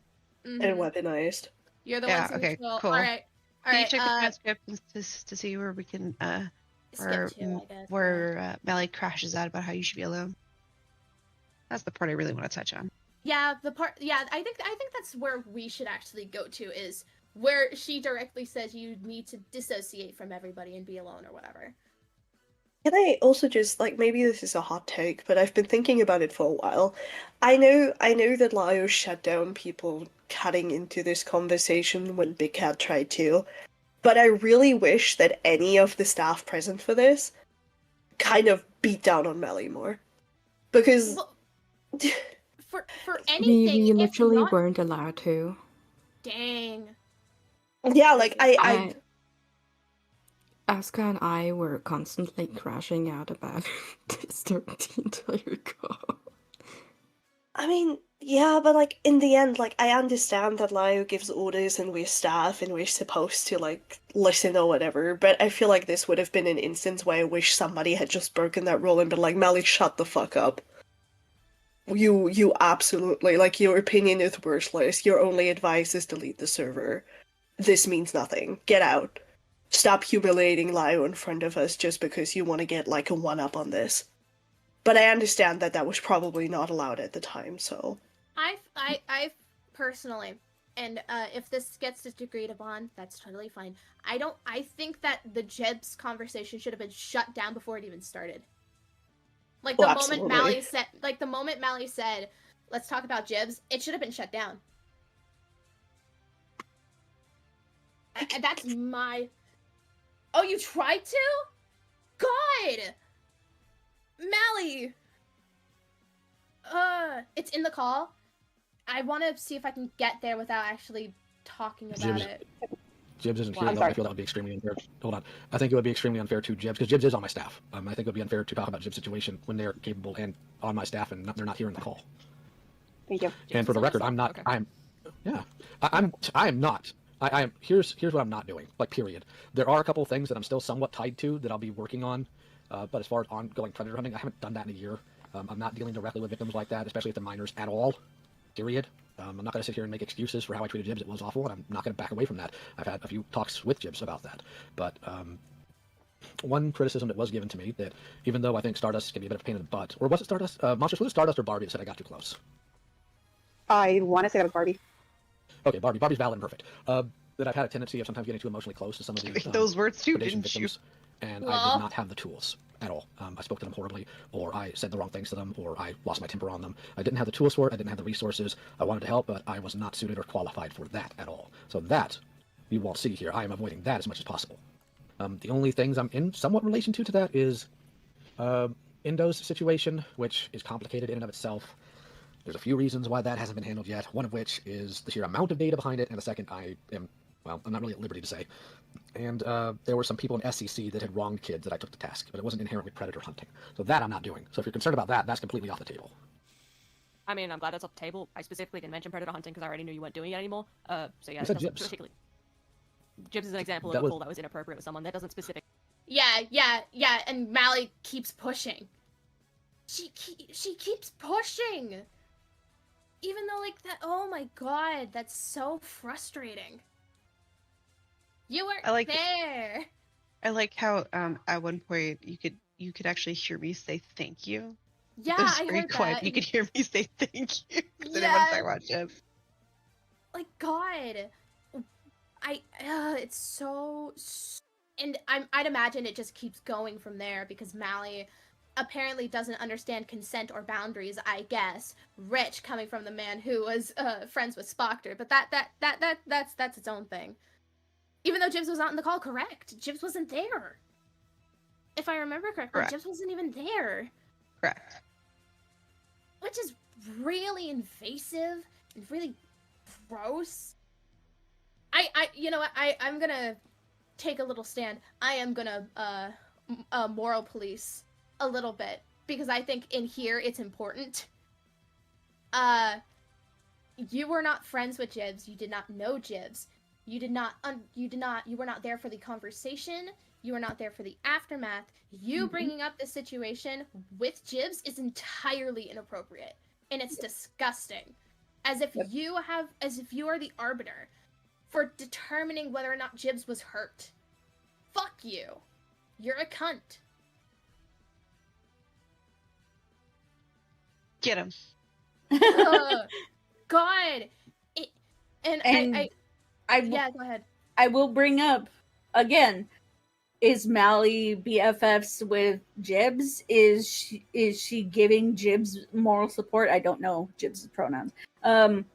Mm-hmm. And weaponized. You're the Yeah, one okay, control. cool. All right. Can you check the transcript to see where we can where Mali crashes out about how you should be alone? That's the part I really want to touch on. Yeah, I think that's where we should actually go to, is where she directly says you need to dissociate from everybody and be alone or whatever. Can I also just, like, maybe this is a hot take, but I've been thinking about it for a while. I know that Lio shut down people cutting into this conversation when Big Cat tried to, but I really wish that any of the staff present for this kind of beat down on Mali more. Because... For anything, we literally weren't allowed to. Dang. Yeah, like, I Asuka and I were constantly crashing out about this the entire call. I mean, yeah, but, like, in the end, like, I understand that Lio gives orders and we're staff and we're supposed to, like, listen or whatever, but I feel like this would have been an instance where I wish somebody had just broken that rule and been like, Mali, shut the fuck up. You absolutely, like, your opinion is worthless. Your only advice is delete the server. This means nothing. Get out. Stop humiliating Lio in front of us just because you want to get, like, a one-up on this. But I understand that was probably not allowed at the time, so... I personally, and if this gets agreed upon, that's totally fine. I think that the Jibs conversation should have been shut down before it even started. Like, the moment Mali said, let's talk about Jibs, it should have been shut down. That's my... Oh, you tried to? God! Mali! It's in the call. I want to see if I can get there without actually talking about it. Jibs isn't Well, here, I'm though. I sorry. feel that would be extremely unfair. Hold on. I think it would be extremely unfair to Jibs, because Jibs is on my staff. I think it would be unfair to talk about Jibs' situation when they're capable and on my staff and they're not here in the call. Thank you. And for the record, I'm not. I am not. I am. Here's what I'm not doing. Like, period. There are a couple of things that I'm still somewhat tied to that I'll be working on. But as far as ongoing predator hunting, I haven't done that in a year. I'm not dealing directly with victims like that, especially with the minors at all. Period. I'm not going to sit here and make excuses for how I treated Jibs. It was awful, and I'm not going to back away from that. I've had a few talks with Jibs about that. But one criticism that was given to me, that even though I think Stardust can be a bit of a pain in the butt, or was it Stardust? Monsters, was it Stardust or Barbie that said I got too close? I want to say that was Barbie. Okay, Barbie. Barbie's valid and perfect. That I've had a tendency of sometimes getting too emotionally close to some of these Those words too, predation didn't you? victims, and I did not have the tools at all. I spoke to them horribly, or I said the wrong things to them, or I lost my temper on them. I didn't have the tools for it. I didn't have the resources. I wanted to help, but I was not suited or qualified for that at all. So that you won't see here. I am avoiding that as much as possible. The only things I'm in somewhat relation to that is Indo's situation, which is complicated in and of itself. There's a few reasons why that hasn't been handled yet, one of which is the sheer amount of data behind it, and the second I'm not really at liberty to say. And there were some people in SCC that had wronged kids that I took to task, but it wasn't inherently predator hunting. So that I'm not doing. So if you're concerned about that, that's completely off the table. I mean, I'm glad that's off the table. I specifically didn't mention predator hunting because I already knew you weren't doing it anymore. So yeah, You said it doesn't Jibs. particularly... Jibs is an example That of a was- call that was inappropriate with someone. That doesn't specific... Yeah, and Mali keeps pushing. She keeps pushing! Even though, like, that... Oh my god, that's so frustrating. You weren't there! I like how at one point you could actually hear me say thank you. Yeah, It was I very heard quiet. that. You could hear me say thank you. Because Yeah. everyone's talking about Jibs. Like, God. It's so... And I'd imagine it just keeps going from there because Mali apparently doesn't understand consent or boundaries, I guess. Rich, coming from the man who was friends with Spoctor, but that's its own thing. Even though Jibs was not in the call, correct. Jibs wasn't there. If I remember correctly, Correct. Jibs wasn't even there. Correct. Which is really invasive and really gross. You know what, I'm gonna take a little stand. I am gonna moral police a little bit because I think in here it's important. You were not friends with Jibs. You did not know Jibs. You were not there for the conversation. You were not there for the aftermath. You bringing up this situation with Jibs is entirely inappropriate. And it's disgusting. As if you are the arbiter for determining whether or not Jibs was hurt. Fuck you. You're a cunt. Get him. God. Yeah, go ahead. I will bring up again. Is Mali BFFs with Jibs? Is she giving Jibs moral support? I don't know Jibs' pronouns. Okay.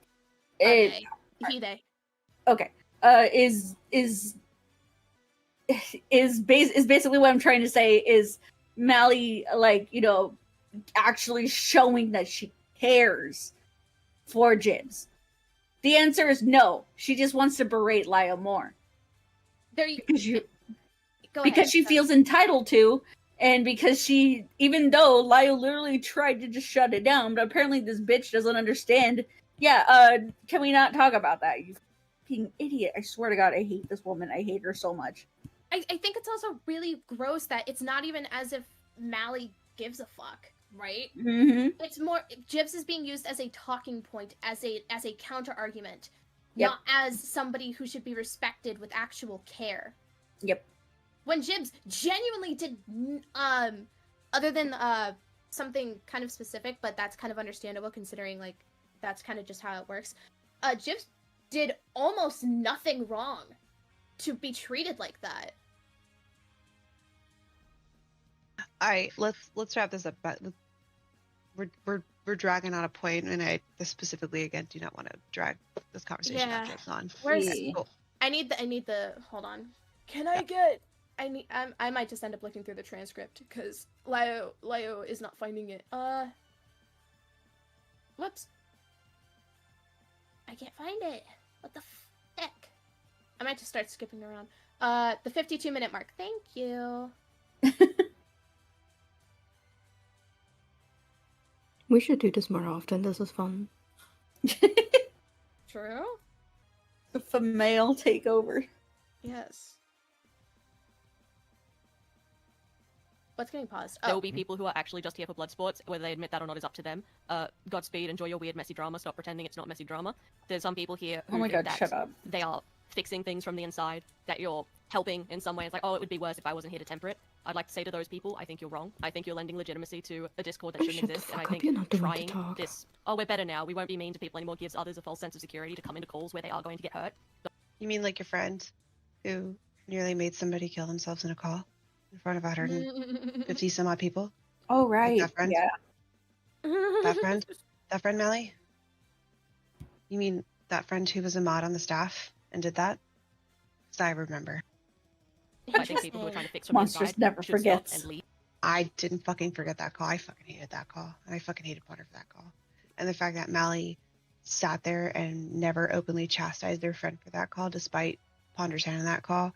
He, they. Okay. Is basically what I'm trying to say is Mali, like, you know, actually showing that she cares for Jibs? The answer is no. She just wants to berate Lio more. Because she feels entitled to, and because she, even though Lio literally tried to just shut it down, but apparently this bitch doesn't understand. Yeah, can we not talk about that? You fucking idiot. I swear to God, I hate this woman. I hate her so much. I think it's also really gross that it's not even as if Mali gives a fuck, right? Mm-hmm. It's more, Jibs is being used as a talking point, as a counter argument, Yep. not as somebody who should be respected with actual care. Yep. When Jibs genuinely did, other than something kind of specific, but that's kind of understandable considering, like, that's kind of just how it works. Jibs did almost nothing wrong to be treated like that. All right, let's wrap this up. But we're dragging on a point, and I specifically again do not want to drag this conversation on. Where's Okay, cool. I need the. Hold on. Can I get? I might just end up looking through the transcript because Lio is not finding it. Whoops. I can't find it. What the heck? I might just start skipping around. The 52-minute mark. Thank you. We should do this more often. This is fun. True. The male takeover. Yes. What's getting paused? There will be people who are actually just here for blood sports. Whether they admit that or not is up to them. Godspeed, enjoy your weird, messy drama. Stop pretending it's not messy drama. There's some people here who Oh my think god, that shut up. they are fixing things from the inside, that you're helping in some way. It's like, oh, it would be worse if I wasn't here to temper it. I'd like to say to those people, I think you're wrong. I think you're lending legitimacy to a Discord that shouldn't exist, and I think trying this, oh, we're better now, we won't be mean to people anymore, gives others a false sense of security to come into calls where they are going to get hurt. You mean like your friend who nearly made somebody kill themselves in a call in front of 150 some odd people? Oh, right. Like that friend? Yeah. That friend? That friend, Mally? You mean that friend who was a mod on the staff and did that? Because I remember. I think people who are trying to fix from Monsters inside never should stop forgets. and leave. I didn't fucking forget that call. I fucking hated that call. And I fucking hated Potter for that call. And the fact that Mally sat there and never openly chastised their friend for that call, despite Ponder's hand in that call,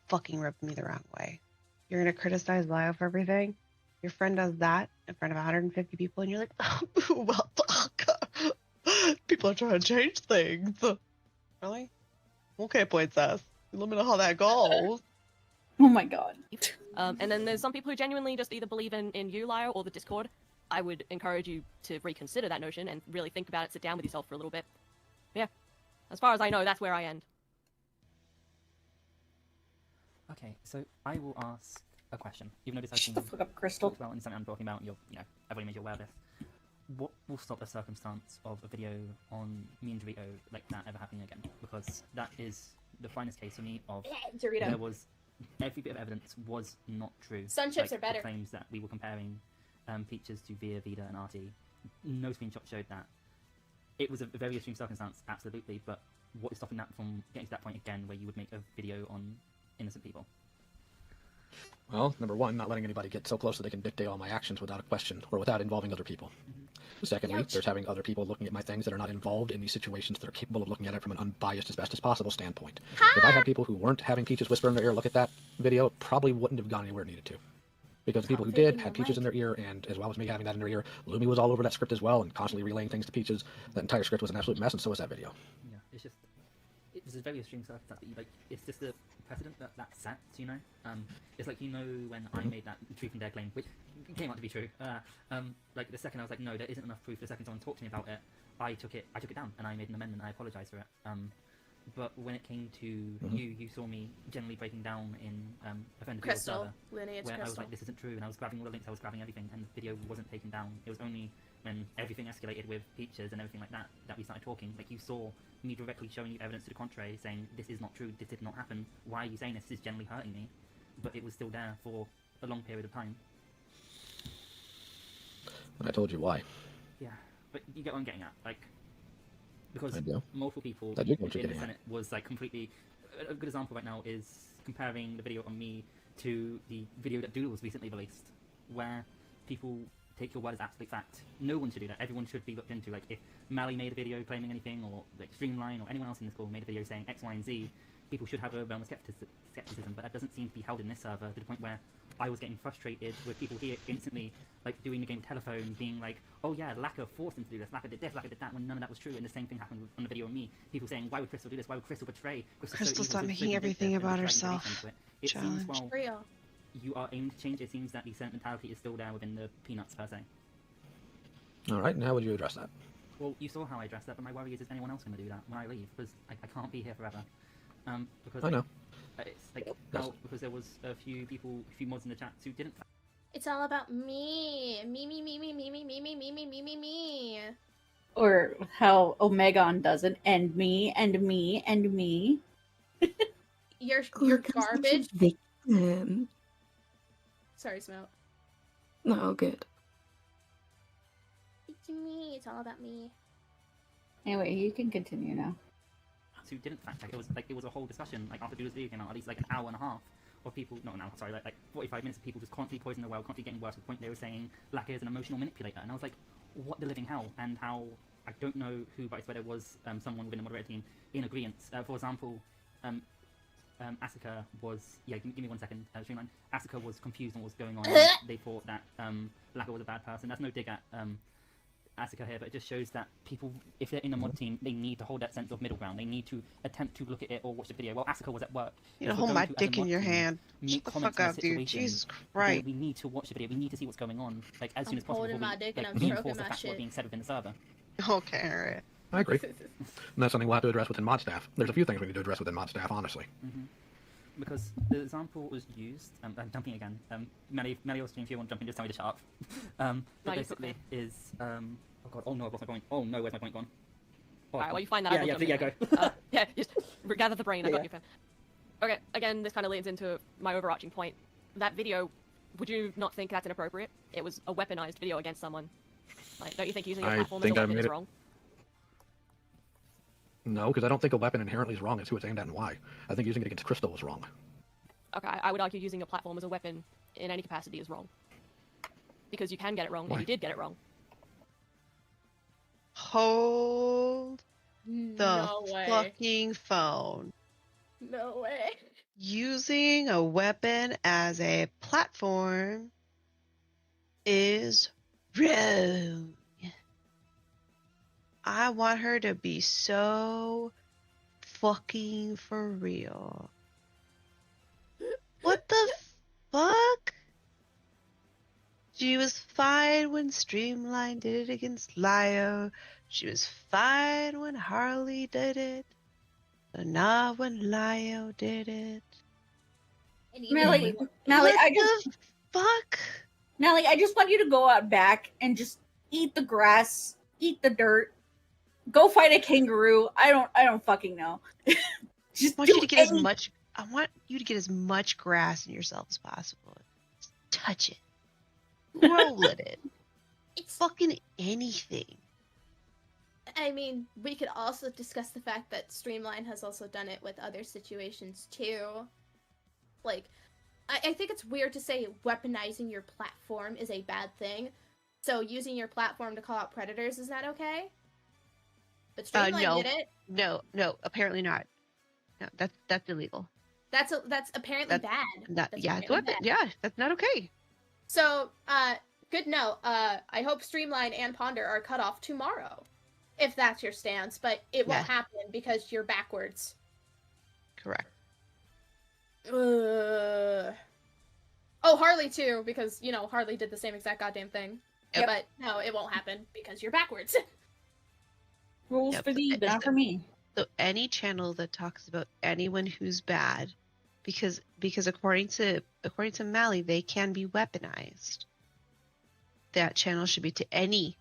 fucking rubbed me the wrong way. You're gonna criticize Lyle for everything? Your friend does that in front of 150 people, and you're like, oh, well, fuck. People are trying to change things. Really? Okay, Princess. Let me know how that goes. Oh my god. And then there's some people who genuinely just either believe in you, Lyle, or the Discord. I would encourage you to reconsider that notion and really think about it, sit down with yourself for a little bit. Yeah. As far as I know, that's where I end. Okay, so I will ask a question. You've noticed I've Shut been the fuck up, Crystal. talked about in something I'm talking about, I've already made you aware of this. What will stop a circumstance of a video on me and Dorito like that ever happening again? Because that is the finest case for me of Dorito. there was every bit of evidence was not true. Sun chips are better. The claims that we were comparing Peaches to Via, Vida, and Artie. No screenshot showed that. It was a very extreme circumstance, absolutely, but what is stopping that from getting to that point again where you would make a video on innocent people? Well, number one, not letting anybody get so close that they can dictate all my actions without a question or without involving other people. Secondly, there's having other people looking at my things that are not involved in these situations that are capable of looking at it from an unbiased, as best as possible standpoint. If I had people who weren't having Peaches whisper in their ear look at that video, it probably wouldn't have gone anywhere it needed to. Because the people who did had Peaches in their ear, and as well as me having that in their ear, Lumi was all over that script as well and constantly relaying things to Peaches. That entire script was an absolute mess, and so was that video. Yeah, it's just, it was a very extreme circumstance that it's just a precedent that sets, it's like, when I made that truth and dare claim, which came out to be true, like the second I was like, no, there isn't enough proof, the second someone talked to me about it, I took it down, and I made an amendment, and I apologised for it. But when it came to you saw me generally breaking down in offended people's server, where I was like, this isn't true, and I was grabbing all the links, I was grabbing everything, and the video wasn't taken down. It was only when everything escalated with Peaches and everything like that, that we started talking. Like, you saw me directly showing you evidence to the contrary, saying, this is not true, this did not happen, why are you saying this? This is generally hurting me. But it was still there for a long period of time. And I told you why. Yeah, but you get what I'm getting at, like, because I do. multiple people I do get what in you're the getting Senate was like completely. A good example right now is comparing the video on me to the video that Doodle was recently released, where people take your word as absolute fact. No one should do that. Everyone should be looked into. Like, if Mally made a video claiming anything, or like Streamline or anyone else in this call made a video saying X, Y, and Z, people should have a realm of skepticism. But that doesn't seem to be held in this server, to the point where I was getting frustrated with people here instantly, like, doing the game telephone, being like, oh yeah, Lacquer forced him to do this, Lacquer did this, Lacquer did that, when none of that was true. And the same thing happened on the video of me. People saying, why would Crystal do this? Why would Crystal betray? Crystal, stop making everything about herself. It seems, well, Real. you are aiming to change. It seems that the Senate mentality is still there within the Peanuts, per se. Alright, and how would you address that? Well, you saw how I addressed that, but my worry is anyone else going to do that when I leave? Because I can't be here forever. Because I know. It's like, well, because there was a few mods in the chat who didn't. It's all about me. Me. Or how Omegon does it, and me, and me, and me. You're garbage. Victim. Sorry, Smout. No, good. It's me. It's all about me. Anyway, you can continue now. chats who didn't fact check. It was a whole discussion like after Doodle's video came out, at least like an hour and a half of people, not an hour, sorry, like 45 minutes of people just constantly poisoning the well, constantly getting worse to the point they were saying Laka is an emotional manipulator, and I was like, what the living hell? And how I don't know who, but I swear there was someone within the moderator team in agreement. For example, Asuka was give me 1 second. Streamline. Asuka was confused on what was going on. They thought that Laka was a bad person. That's no dig at Asuka here, but it just shows that people, if they're in a mod team, they need to hold that sense of middle ground. They need to attempt to look at it or watch the video. Well, Asuka was at work. You know, hold my dick in your hand. Shut the fuck up, dude. Jesus Christ. We need to watch the video. We need to see what's going on, like as soon as possible. holding my dick and I'm reinforce stroking the my facts what are shit. being said within the server. Okay, alright. I agree. And that's something we'll have to address within mod staff. There's a few things we need to address within mod staff, honestly. Because the example was used, I'm jumping again. Melly or Stream, if you want to jump in, just tell me to shut up. But basically is, oh god, oh no, I've lost my point. Oh no, where's my point gone? Oh, Alright, well you find that out. Yeah, go. Just gather the brain, I got you, fam. Okay, again, this kind of leads into my overarching point. That video, would you not think that's inappropriate? It was a weaponized video against someone. Like, don't you think using a platform as a weapon is wrong? No, because I don't think a weapon inherently is wrong. It's who it's aimed at and why. I think using it against Crystal is wrong. Okay, I would argue using a platform as a weapon in any capacity is wrong. Because you can get it wrong, and you did get it wrong. Hold the fucking phone. No way. Using a weapon as a platform is wrong. I want her to be so fucking for real. What the fuck? She was fine when Streamline did it against Lio. She was fine when Harley did it. But not when Lio did it. Melly, I just fuck. Melly, I just want you to go out back and just eat the grass, eat the dirt, go fight a kangaroo. I don't fucking know. Just want you to get as much. I want you to get as much grass in yourself as possible. Just touch it, roll at it. It's fucking anything. I mean, we could also discuss the fact that Streamline has also done it with other situations too. Like, I think it's weird to say weaponizing your platform is a bad thing. So using your platform to call out predators is not okay? But Streamline No. did it. No, apparently not. No, that's illegal. That's apparently bad. That's Yeah, it's apparently weapon. bad. Yeah, that's not okay. So, good note. I hope Streamline and Ponder are cut off tomorrow, if that's your stance. But it won't happen because you're backwards. Correct. Oh, Harley too, because Harley did the same exact goddamn thing. Yep. But no, it won't happen because you're backwards. Rules for thee, but not for me. So any channel that talks about anyone who's bad, because according to Mali, they can be weaponized. That channel should be to any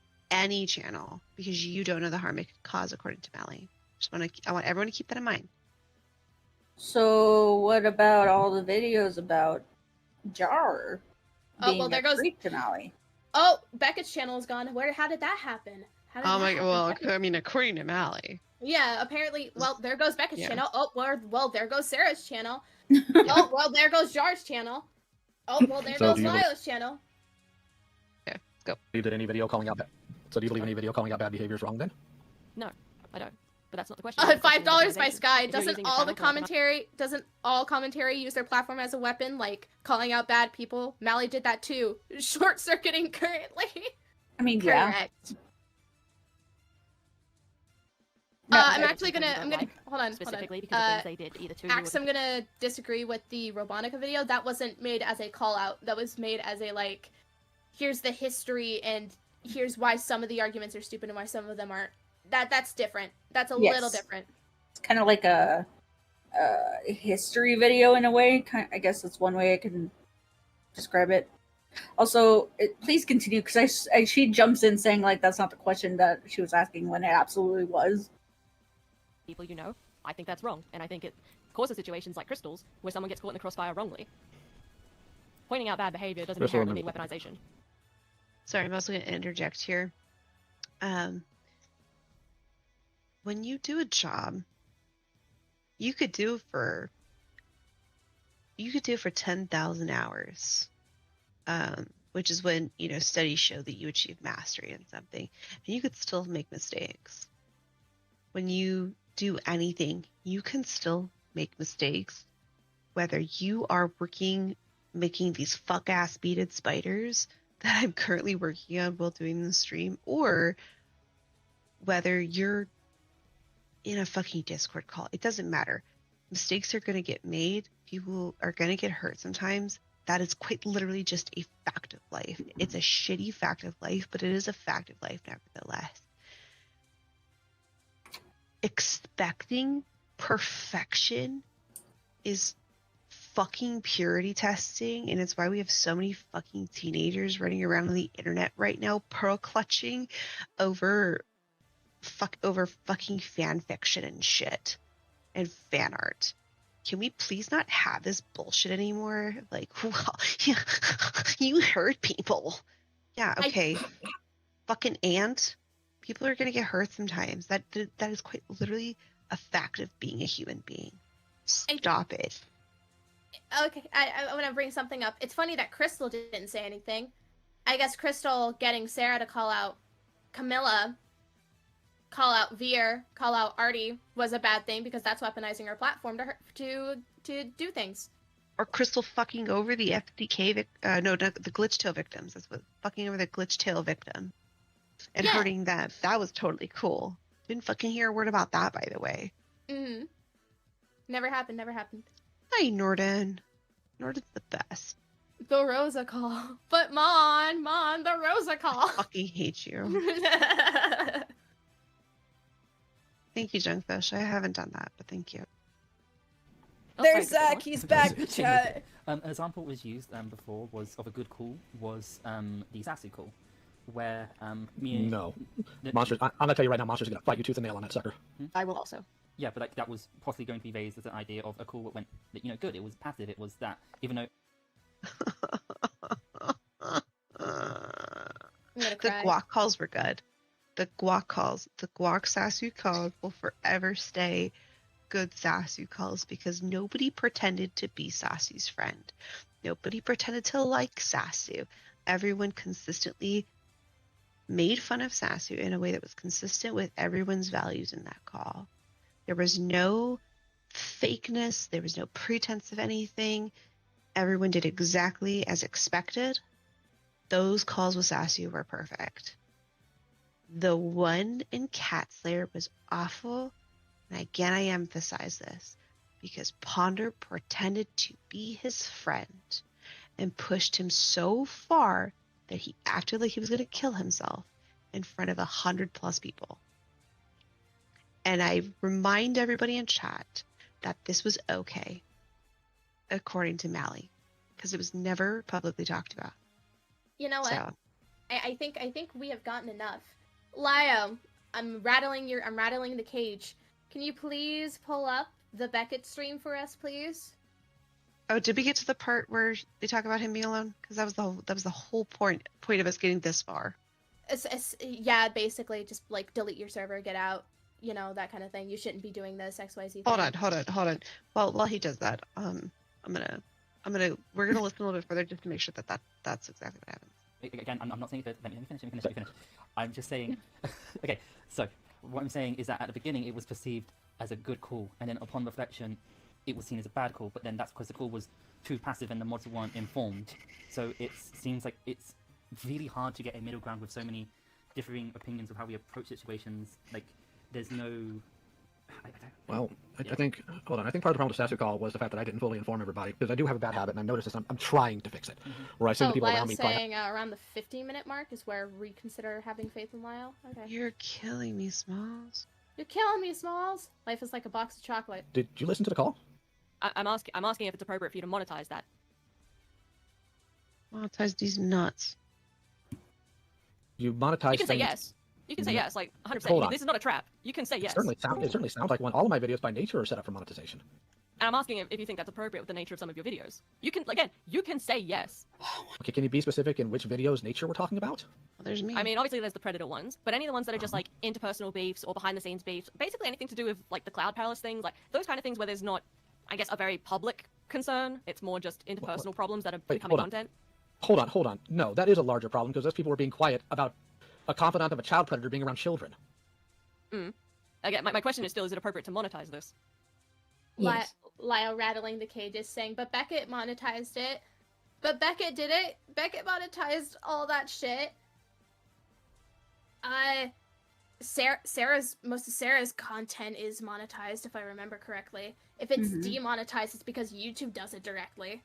channel, because you don't know the harm it could cause, according to Mali. I want everyone to keep that in mind. So what about all the videos about Jar? Oh well, there goes Toonami. Oh, Beckett's channel is gone. How did that happen? Oh my god! Well, I mean, according to Mali. Yeah, apparently. Well, there goes Beckett's Yeah. channel. Oh, well, there goes Sarah's channel. Oh, well, there goes Jar's channel. Oh, well, there So goes do you- Lilo's channel. Yeah, let's go. You did any video calling out bad? So do you believe any video calling out bad behavior is wrong then? No, I don't. But that's not the question. The question is $5 by weaponization. Sky. If you're Doesn't using your all the channel to weaponize- commentary? Doesn't all commentary use their platform as a weapon, like calling out bad people? Mali did that too. Short circuiting currently. I mean, yeah. Correct. No, I'm no, actually gonna. you don't I'm gonna. like Hold on. specifically hold on. because of things they did either to Axe, I'm gonna disagree with the Robonica video. That wasn't made as a call out. That was made as a like, here's the history and here's why some of the arguments are stupid and why some of them aren't. That's different. That's a little different. It's kind of like a history video in a way. I guess that's one way I can describe it. Also, please continue, because she jumps in saying like that's not the question that she was asking when it absolutely was. people you know, I think that's wrong, and I think it causes situations like Crystal's, where someone gets caught in the crossfire wrongly. Pointing out bad behavior doesn't Crystal inherently mean weaponization. Sorry, I'm also going to interject here. When you do a job, you could do for 10,000 hours, which is when studies show that you achieve mastery in something, and you could still make mistakes. When you do anything, you can still make mistakes, whether you are making these fuck-ass beaded spiders that I'm currently working on while doing the stream, or whether you're in a fucking Discord call. It doesn't matter. Mistakes are going to get made. People are going to get hurt sometimes. That is quite literally just a fact of life. It's a shitty fact of life, but it is a fact of life nevertheless. Expecting perfection is fucking purity testing, and it's why we have so many fucking teenagers running around on the internet right now pearl clutching over fucking fan fiction and shit and fan art. Can we please not have this bullshit anymore? Like, well, you hurt people. Yeah, okay. Fucking ant. People are gonna get hurt sometimes. That is quite literally a fact of being a human being. Stop it. Okay, I want to bring something up. It's funny that Crystal didn't say anything. I guess Crystal getting Sarah to call out Camilla, call out Veer, call out Artie was a bad thing because that's weaponizing her platform to do things. Or Crystal fucking over the FDK the glitch tail victims. That's what fucking over the glitch tail victim and hurting them. That was totally cool. Didn't fucking hear a word about that, by the way. Mm-hmm. Never happened. Hi, Norden. Norden's the best. The Rosa call. But Mon, the Rosa call. I fucking hate you. Thank you, Junkfish. I haven't done that, but thank you. There's Zach. He's back. An example was used before of a good call was the Sassy call, where No. Monsters. I'm gonna tell you right now, Monsters are gonna fight you tooth and nail on that sucker. I will also. Yeah, but like that was possibly going to be raised as an idea of a call that went, good. It was passive. It was that, even though. The guac calls were good. The guac Sasu calls will forever stay good Sasu calls because nobody pretended to be Sasu's friend. Nobody pretended to like Sasu. Everyone consistently made fun of Sasu in a way that was consistent with everyone's values in that call. There was no fakeness. There was no pretense of anything. Everyone did exactly as expected. Those calls with Sasu were perfect. The one in Cat Slayer was awful. And again, I emphasize this because Ponder pretended to be his friend and pushed him so far that he acted like he was going to kill himself in front of 100+ people. And I remind everybody in chat that this was okay, according to Mali, because it was never publicly talked about. You know what? So. I think we have gotten enough. Lio, I'm rattling the cage. Can you please pull up the Beckett stream for us, please? Oh, did we get to the part where they talk about him being alone? Because that was the whole point of us getting this far. Yeah, basically, just like delete your server, get out. That kind of thing. You shouldn't be doing this XYZ thing. Hold on. Well, while he does that, we're gonna listen a little bit further just to make sure that's exactly what happens. Again, I'm not saying that. Let me finish. I'm just saying. Okay, so what I'm saying is that at the beginning it was perceived as a good call, and then upon reflection, it was seen as a bad call. But then that's because the call was too passive and the mods weren't informed. So it seems like it's really hard to get a middle ground with so many differing opinions of how we approach situations. Like, there's no. I think part of the problem with the Sasu call was the fact that I didn't fully inform everybody, because I do have a bad habit, and I've noticed this. I'm trying to fix it. Where I say to people around me, saying around the 15-minute mark is where we consider having faith in Lyle. Okay. You're killing me, Smalls. You're killing me, Smalls. Life is like a box of chocolate. Did you listen to the call? I'm asking if it's appropriate for you to monetize that. Monetize these nuts. You monetize. You can say yes. You can say yes, like 100%. Hold on. This is not a trap. You can say yes. It certainly sounds like all of my videos by nature are set up for monetization. And I'm asking if you think that's appropriate with the nature of some of your videos. You can say yes. Okay, can you be specific in which videos nature we're talking about? Well, there's me. I mean, obviously there's the Predator ones, but any of the ones that are just like interpersonal beefs or behind the scenes beefs, basically anything to do with like the Cloud Palace things, like those kind of things where there's not, I guess, a very public concern. It's more just interpersonal problems that are becoming content. Hold on. No, that is a larger problem because those people were being quiet about a confidant of a child predator being around children. Again, my question is still, is it appropriate to monetize this? Yes. Lyle rattling the cages saying, but Beckett monetized it. But Beckett did it. Beckett monetized all that shit. Most of Sarah's content is monetized, if I remember correctly. If it's demonetized, it's because YouTube does it directly.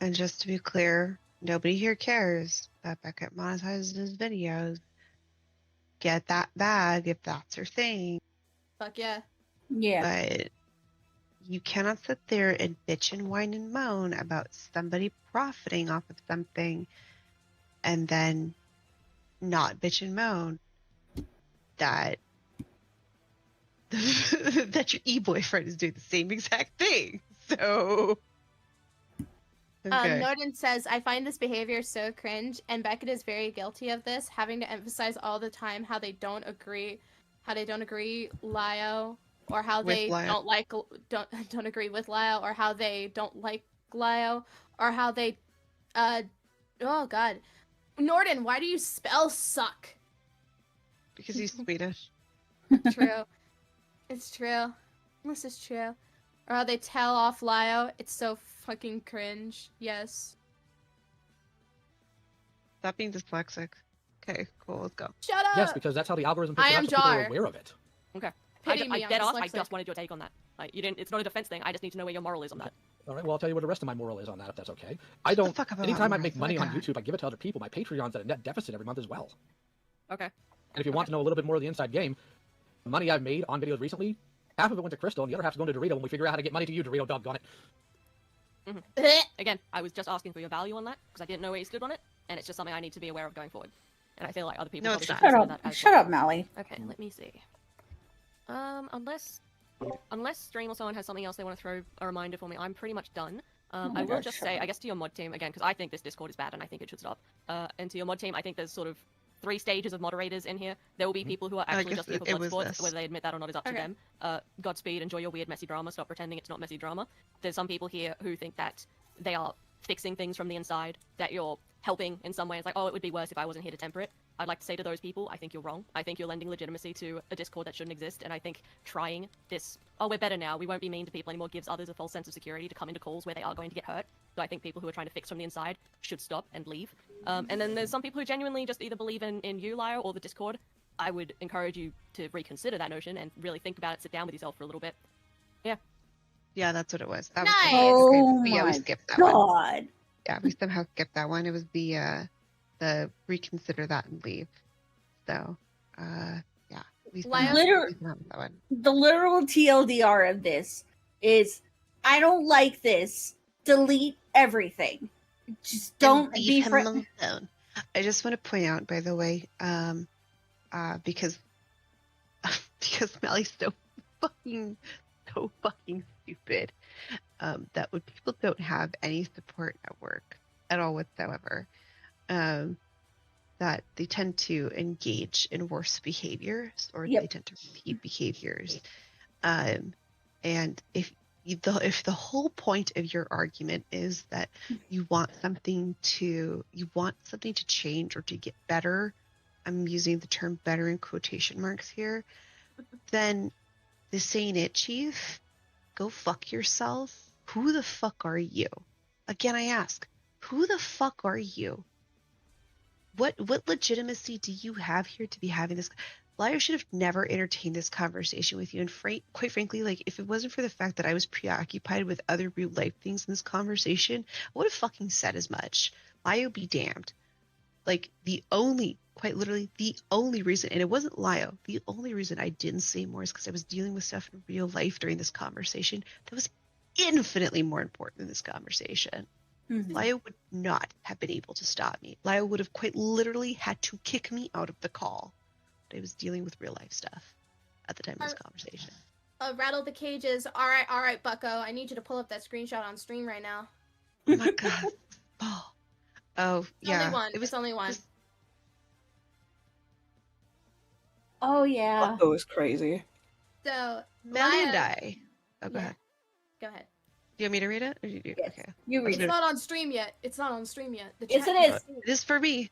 And just to be clear, nobody here cares that Beckett monetizes his videos. Get that bag if that's her thing. Fuck yeah. Yeah. But you cannot sit there and bitch and whine and moan about somebody profiting off of something and then not bitch and moan that that your e-boyfriend is doing the same exact thing. So okay. Norden says, I find this behavior so cringe, and Beckett is very guilty of this, having to emphasize all the time how they don't agree Lio, or how they don't agree with Lio, or how they don't like Lio, or how they oh god. Norden, why do you spell suck? Because he's Swedish. True. It's true. This is true. Or how they tell off Lio. It's so fucking cringe. Yes. Stop being dyslexic. Okay, cool, let's go. Shut up! Yes, because that's how the algorithm picks I it am up so people are Jar. aware of it. Okay. Pity I me, I'm get off. I dyslexic. just wanted your take on that. Like, you didn't. It's not a defense thing. I just need to know where your moral is on that. All right, well, I'll tell you what the rest of my moral is on that, if that's okay. I don't. fuck up about Anytime I morals? make money Oh my on God. YouTube, I give it to other people. My Patreon's at a net deficit every month as well. Okay. And if you want to know a little bit more of the inside game, the money I've made on videos recently, half of it went to Crystal, and the other half's going to Dorito when we figure out how to get money to you, Dorito, doggone it. Again, I was just asking for your value on that because I didn't know where you stood on it, and it's just something I need to be aware of going forward. And I feel like other people No, probably it's should not. consider Shut up. that as Shut well. up, Mally. Okay, let me see. Unless Stream or someone has something else they want to throw a reminder for me, I'm pretty much done. my I will God, just shut say, up. I guess to your mod team, again, because I think this Discord is bad and I think it should stop. And to your mod team, I think there's sort of 3 stages of moderators in here. There will be people who are actually guess just here for it blood was sports, this. whether they admit that or not is up to them. Godspeed, enjoy your weird messy drama, stop pretending it's not messy drama. There's some people here who think that they are fixing things from the inside, that you're helping in some way. It's like, oh, it would be worse if I wasn't here to temper it. I'd like to say to those people, I think you're wrong. I think you're lending legitimacy to a Discord that shouldn't exist, and I think trying this, oh, we're better now, we won't be mean to people anymore, gives others a false sense of security to come into calls where they are going to get hurt. So I think people who are trying to fix from the inside should stop and leave. And then there's some people who genuinely just either believe in you, Lio, or the Discord. I would encourage you to reconsider that notion and really think about it, sit down with yourself for a little bit. Yeah. Yeah, that's what it was. That Nice. was Oh yeah, we my skipped that one. God. Yeah, we somehow skipped that one. It was the reconsider that and leave. So, yeah, we somehow Liter- skipped that one. The literal TLDR of this is, I don't like this. Delete everything. Just don't And be leave him friends. alone. I just want to point out, by the way, because Mally's so fucking stupid, that when people don't have any support at work at all whatsoever, that they tend to engage in worse behaviors, or they tend to repeat behaviors. And if the whole point of your argument is that you want something to change or to get better, I'm using the term better in quotation marks here, then this ain't it, Chief. Go fuck yourself. Who the fuck are you? Again, I ask, who the fuck are you? What legitimacy do you have here to be having this? Lio should have never entertained this conversation with you. And quite frankly, like, if it wasn't for the fact that I was preoccupied with other real life things in this conversation, I would have fucking said as much. Lio be damned. Like, quite literally, the only reason, and it wasn't Lio, the only reason I didn't say more is because I was dealing with stuff in real life during this conversation that was infinitely more important than this conversation. Lio would not have been able to stop me. Lio would have quite literally had to kick me out of the call. But I was dealing with real life stuff at the time of this conversation. Rattle the cages. All right, Bucko. I need you to pull up that screenshot on stream right now. Oh my god. Oh, yeah. Only one. It was It's only one. Oh yeah. Bucko is crazy. So Melly and Laya- I. Oh, go ahead. Go ahead. Do you want me to read it? Or Okay. You read It's not on stream yet. It's not on stream yet. The Yes, chat it can is. see It is for me.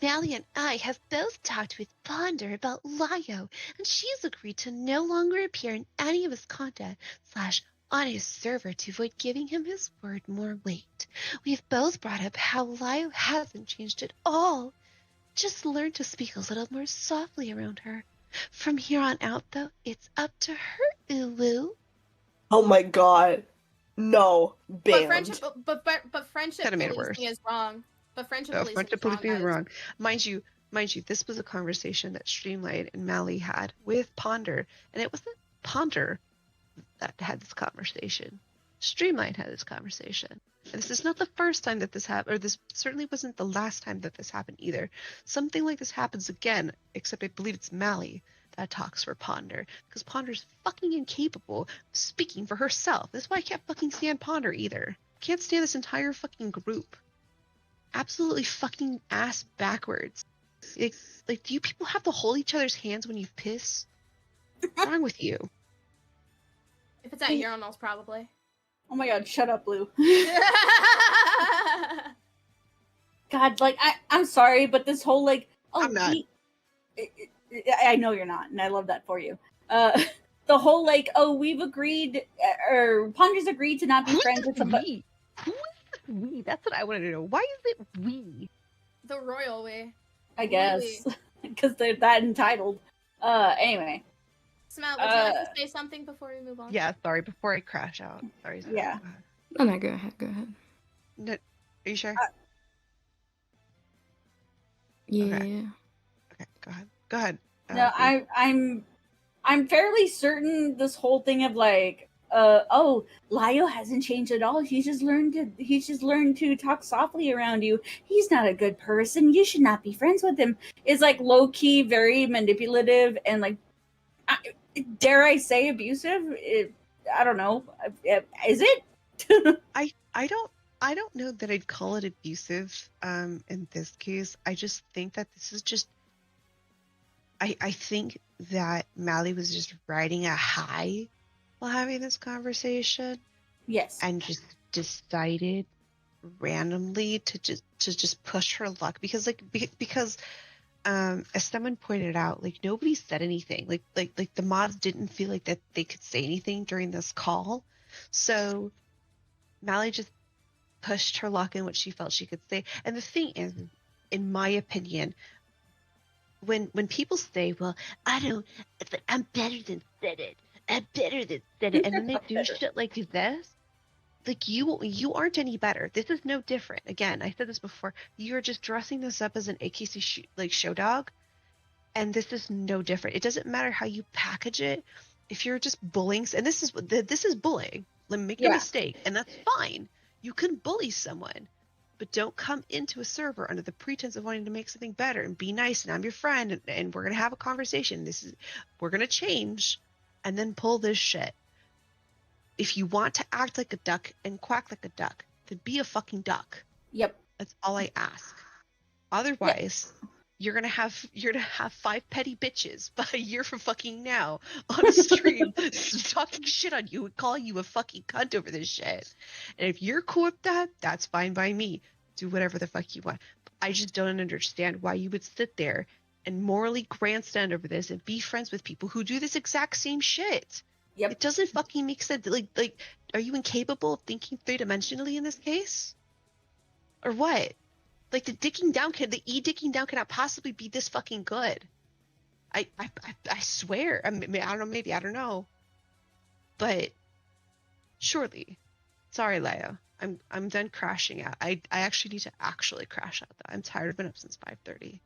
Mally and I have both talked with Ponder about Lio, and she's agreed to no longer appear in any of his content / on his server to avoid giving him his word more weight. We've both brought up how Lio hasn't changed at all. Just learn to speak a little more softly around her. From here on out, though, it's up to her, Uwu. Oh my god. No. But Banned. friendship, but friendship Kinda made it policing worse. is wrong. But friendship Oh, policing friendship is wrong, policing is guys. wrong. Mind you, this was a conversation that Streamlight and Mally had with Ponder, and it wasn't Ponder that had this conversation. Streamlight had this conversation. And this is not the first time that this happened, or this certainly wasn't the last time that this happened either. Something like this happens again, except I believe it's Mally that talks for Ponder, because Ponder's fucking incapable of speaking for herself. That's why I can't fucking stand Ponder either. Can't stand this entire fucking group. Absolutely fucking ass backwards. Like, do you people have to hold each other's hands when you piss? What's wrong with you? If it's at urinals, probably. Oh my god, shut up, Blue. God, like I'm sorry, but this whole like I'm not. I know you're not, and I love that for you. The whole like, oh, we've agreed, or Ponder's agreed to not be friends with somebody. Who is we? That's what I wanted to know. Why is it we? The royal way. I guess because they're that entitled. Anyway. Smell, would you like to say something before we move on? Yeah, sorry. Before I crash out. Sorry. Yeah. Oh, no, go ahead. No, are you sure? Yeah. Okay, go ahead. No, I'm fairly certain this whole thing of like, oh, Lio hasn't changed at all. He's just learned to talk softly around you. He's not a good person. You should not be friends with him. Is like low key, very manipulative, and like, dare I say abusive? I don't know. Is it? I don't know that I'd call it abusive. In this case, I just think that this is just. I think that Mally was just riding a high while having this conversation. Yes. And just decided randomly to just push her luck because as someone pointed out, like nobody said anything. Like the mods didn't feel like that they could say anything during this call. So Mally just pushed her luck in what she felt she could say. And the thing is, in my opinion, when people say, well, I'm better than said it. I'm better than said it. And then they do shit like this. Like you aren't any better. This is no different. Again, I said this before. You're just dressing this up as an AKC show dog, and this is no different. It doesn't matter how you package it. If you're just bullying, and this is bullying. Let me make no mistake, and that's fine. You can bully someone, but don't come into a server under the pretense of wanting to make something better and be nice. And I'm your friend, and we're gonna have a conversation. We're gonna change, and then pull this shit. If you want to act like a duck and quack like a duck, then be a fucking duck. Yep. That's all I ask. Otherwise, you're gonna have 5 petty bitches by a year from fucking now on a stream talking shit on you and calling you a fucking cunt over this shit. And if you're cool with that, that's fine by me. Do whatever the fuck you want. I just don't understand why you would sit there and morally grandstand over this and be friends with people who do this exact same shit. Yep. It doesn't fucking make sense. Like, are you incapable of thinking 3-dimensionally in this case? Or what? Like the e-dicking down cannot possibly be this fucking good. I swear. I mean, I don't know. Maybe I don't know. But surely, sorry, Leo. I'm done crashing out. I actually need to actually crash out. Though I'm tired. I've been up since 5:30.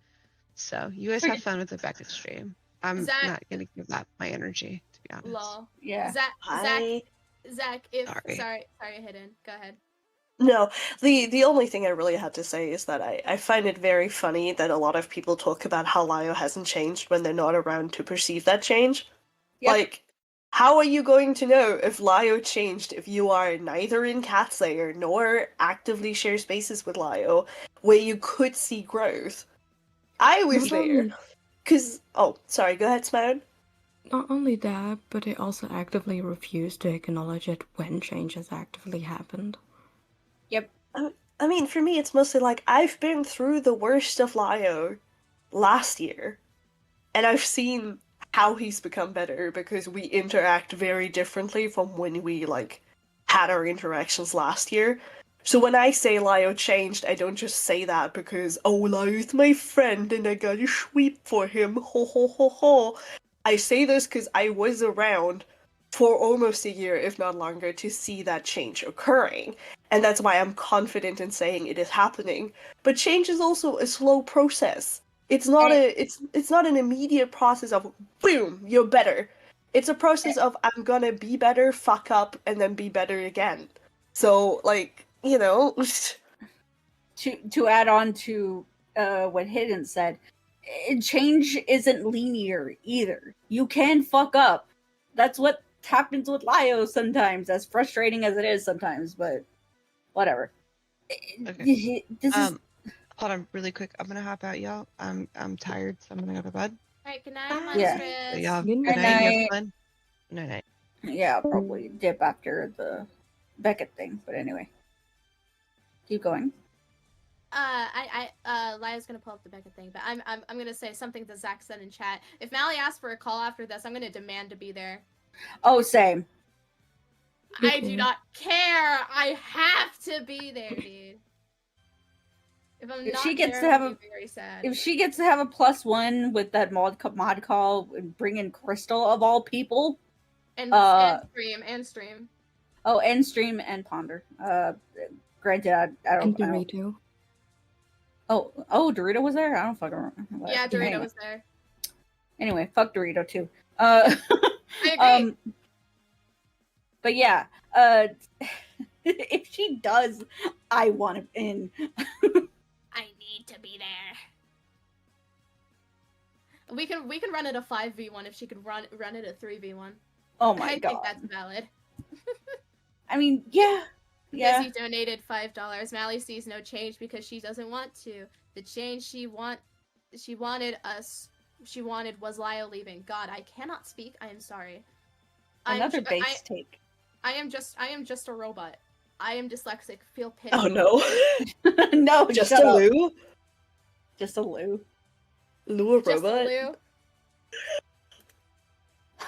So you guys have fun with the back stream. I'm not gonna give that my energy, to be honest. Lol. Yeah. Zach, sorry, hidden. Go ahead. No, the only thing I really had to say is that I find it very funny that a lot of people talk about how Lio hasn't changed when they're not around to perceive that change. Yep. Like, How are you going to know if Lio changed if you are neither in Cat Slayer nor actively share spaces with Lio where you could see growth? I was there. Oh, sorry, go ahead, Smone. Not only that, but they also actively refuse to acknowledge it when changes actively happened. Yep. I mean, for me, it's mostly like, I've been through the worst of Lio last year, and I've seen how he's become better because we interact very differently from when we, like, had our interactions last year. So when I say Lio changed, I don't just say that because, oh, Lio's my friend and I got a sweep for him, ho ho ho ho. I say this because I was around for almost a year, if not longer, to see that change occurring. And that's why I'm confident in saying it is happening. But change is also a slow process. It's not it's not an immediate process of boom, you're better. It's a process of I'm gonna be better, fuck up, and then be better again. So, like, you know. To add on to what Hidden said, change isn't linear either. You can fuck up. That's what happens with Lio sometimes, as frustrating as it is sometimes, but whatever. Okay. This is Hold on, really quick. I'm gonna hop out, y'all. I'm tired, so I'm gonna go to bed. Alright, good night, Yeah. Mistress. Y'all, Good good night. night. Have fun. Night night. Yeah, I'll probably dip after the Beckett thing, but anyway. Keep going. Lia's gonna pull up the Beckett thing, but I'm gonna say something that Zach said in chat. If Mally asks for a call after this, I'm gonna demand to be there. Oh, same. I do not care. I have to be there, dude. If I'm If not she gets there, to have I'm a gonna be very sad. if she gets to have a +1 with that mod call and bring in Crystal of all people, And stream. Oh, and stream and ponder. Granted, I don't. And Dorito. Oh, Dorito was there. I don't fucking remember. Yeah, Dorito Anyway. was there. Anyway, fuck Dorito too. I agree. But yeah, if she does, I want him in. I need to be there. We can run it a 5v1 if she could run it a 3v1. Oh my I god. think that's valid. I mean, yeah. Lizzie donated $5. Mally sees no change because she doesn't want to. The change she wanted was Lio leaving. God, I cannot speak. I am sorry. Another base take. I am just a robot. I am dyslexic. Feel pity. Oh no. No, just shut a up. Lou? Just a Lou. Lou a Just robot? a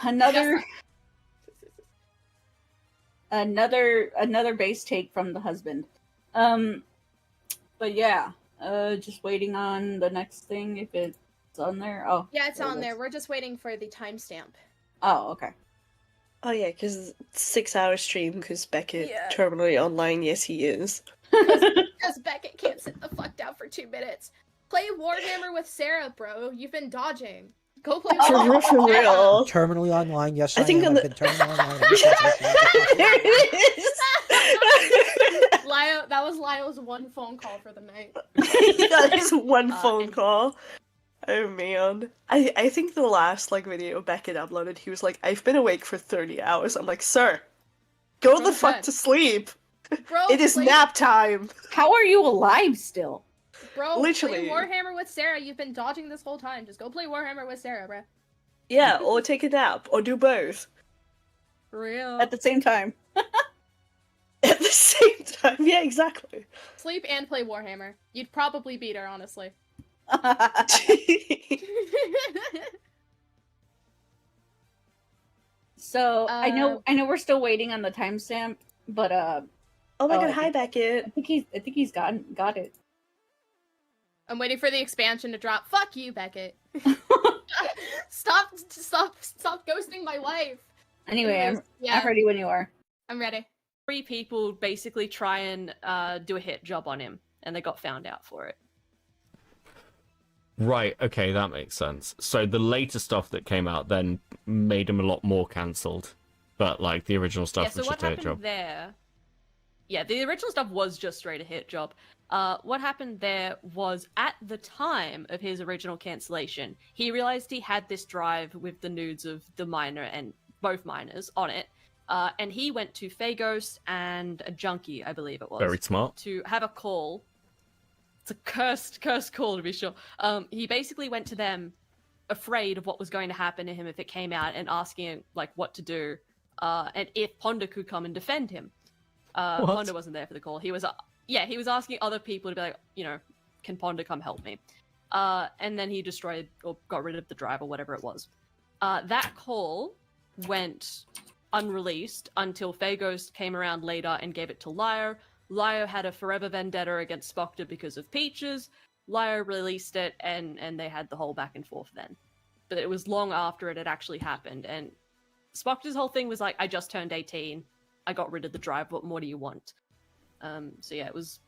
Lou. Another base take from the husband. But yeah, just waiting on the next thing if it's on there. Oh, Yeah, it's on there. We're just waiting for the timestamp. Oh, okay. Oh yeah, because 6-hour stream because Beckett terminally online. Yes, he is. Because Beckett can't sit the fuck down for 2 minutes. Play Warhammer with Sarah, bro. You've been dodging. Go play Warhammer For with Sarah. real. Terminally online, yes, I think am. on I've the- been terminally online. There it is. That was Lio's one phone call for the night. That is one phone call. Oh man. I think the last video Beckett uploaded, he was like, I've been awake for 30 hours. I'm like, sir, go the fuck to sleep. Bro, It is nap time. How are you alive still? Bro, Literally. play Warhammer with Sarah. You've been dodging this whole time. Just go play Warhammer with Sarah, bro. Yeah, or take a nap, or do both. For real. At the same time. At the same time, yeah, exactly. Sleep and play Warhammer. You'd probably beat her, honestly. So I know we're still waiting on the timestamp, but Oh my god, hi Beckett. I think he's got it. I'm waiting for the expansion to drop. Fuck you, Beckett. Stop ghosting my wife. Anyway, Anyways, I'm ready when you are. I'm ready. 3 people basically try and do a hit job on him, and they got found out for it. Right, okay, that makes sense. So the later stuff that came out then made him a lot more cancelled. But, like, the original stuff So was what just a hit happened job. there... Yeah, the original stuff was just straight a hit job. What happened there was, at the time of his original cancellation, he realized he had this drive with the nudes of the minor and both minors on it. And he went to Phagos and a junkie, I believe it was. Very smart. To have a call. It's a cursed call to be sure. He basically went to them afraid of what was going to happen to him if it came out and asking like what to do. And if Ponder could come and defend him. Ponder wasn't there for the call. He was asking other people to be like, you know, can Ponder come help me? And then he destroyed or got rid of the drive or whatever it was. That call went unreleased until Phagos came around later and gave it to Lio. Lio had a forever vendetta against Spoctor because of Peaches. Lio released it, and they had the whole back and forth then. But it was long after it had actually happened, and Spoctor's whole thing was like, I just turned 18, I got rid of the drive, what more do you want? So yeah, it was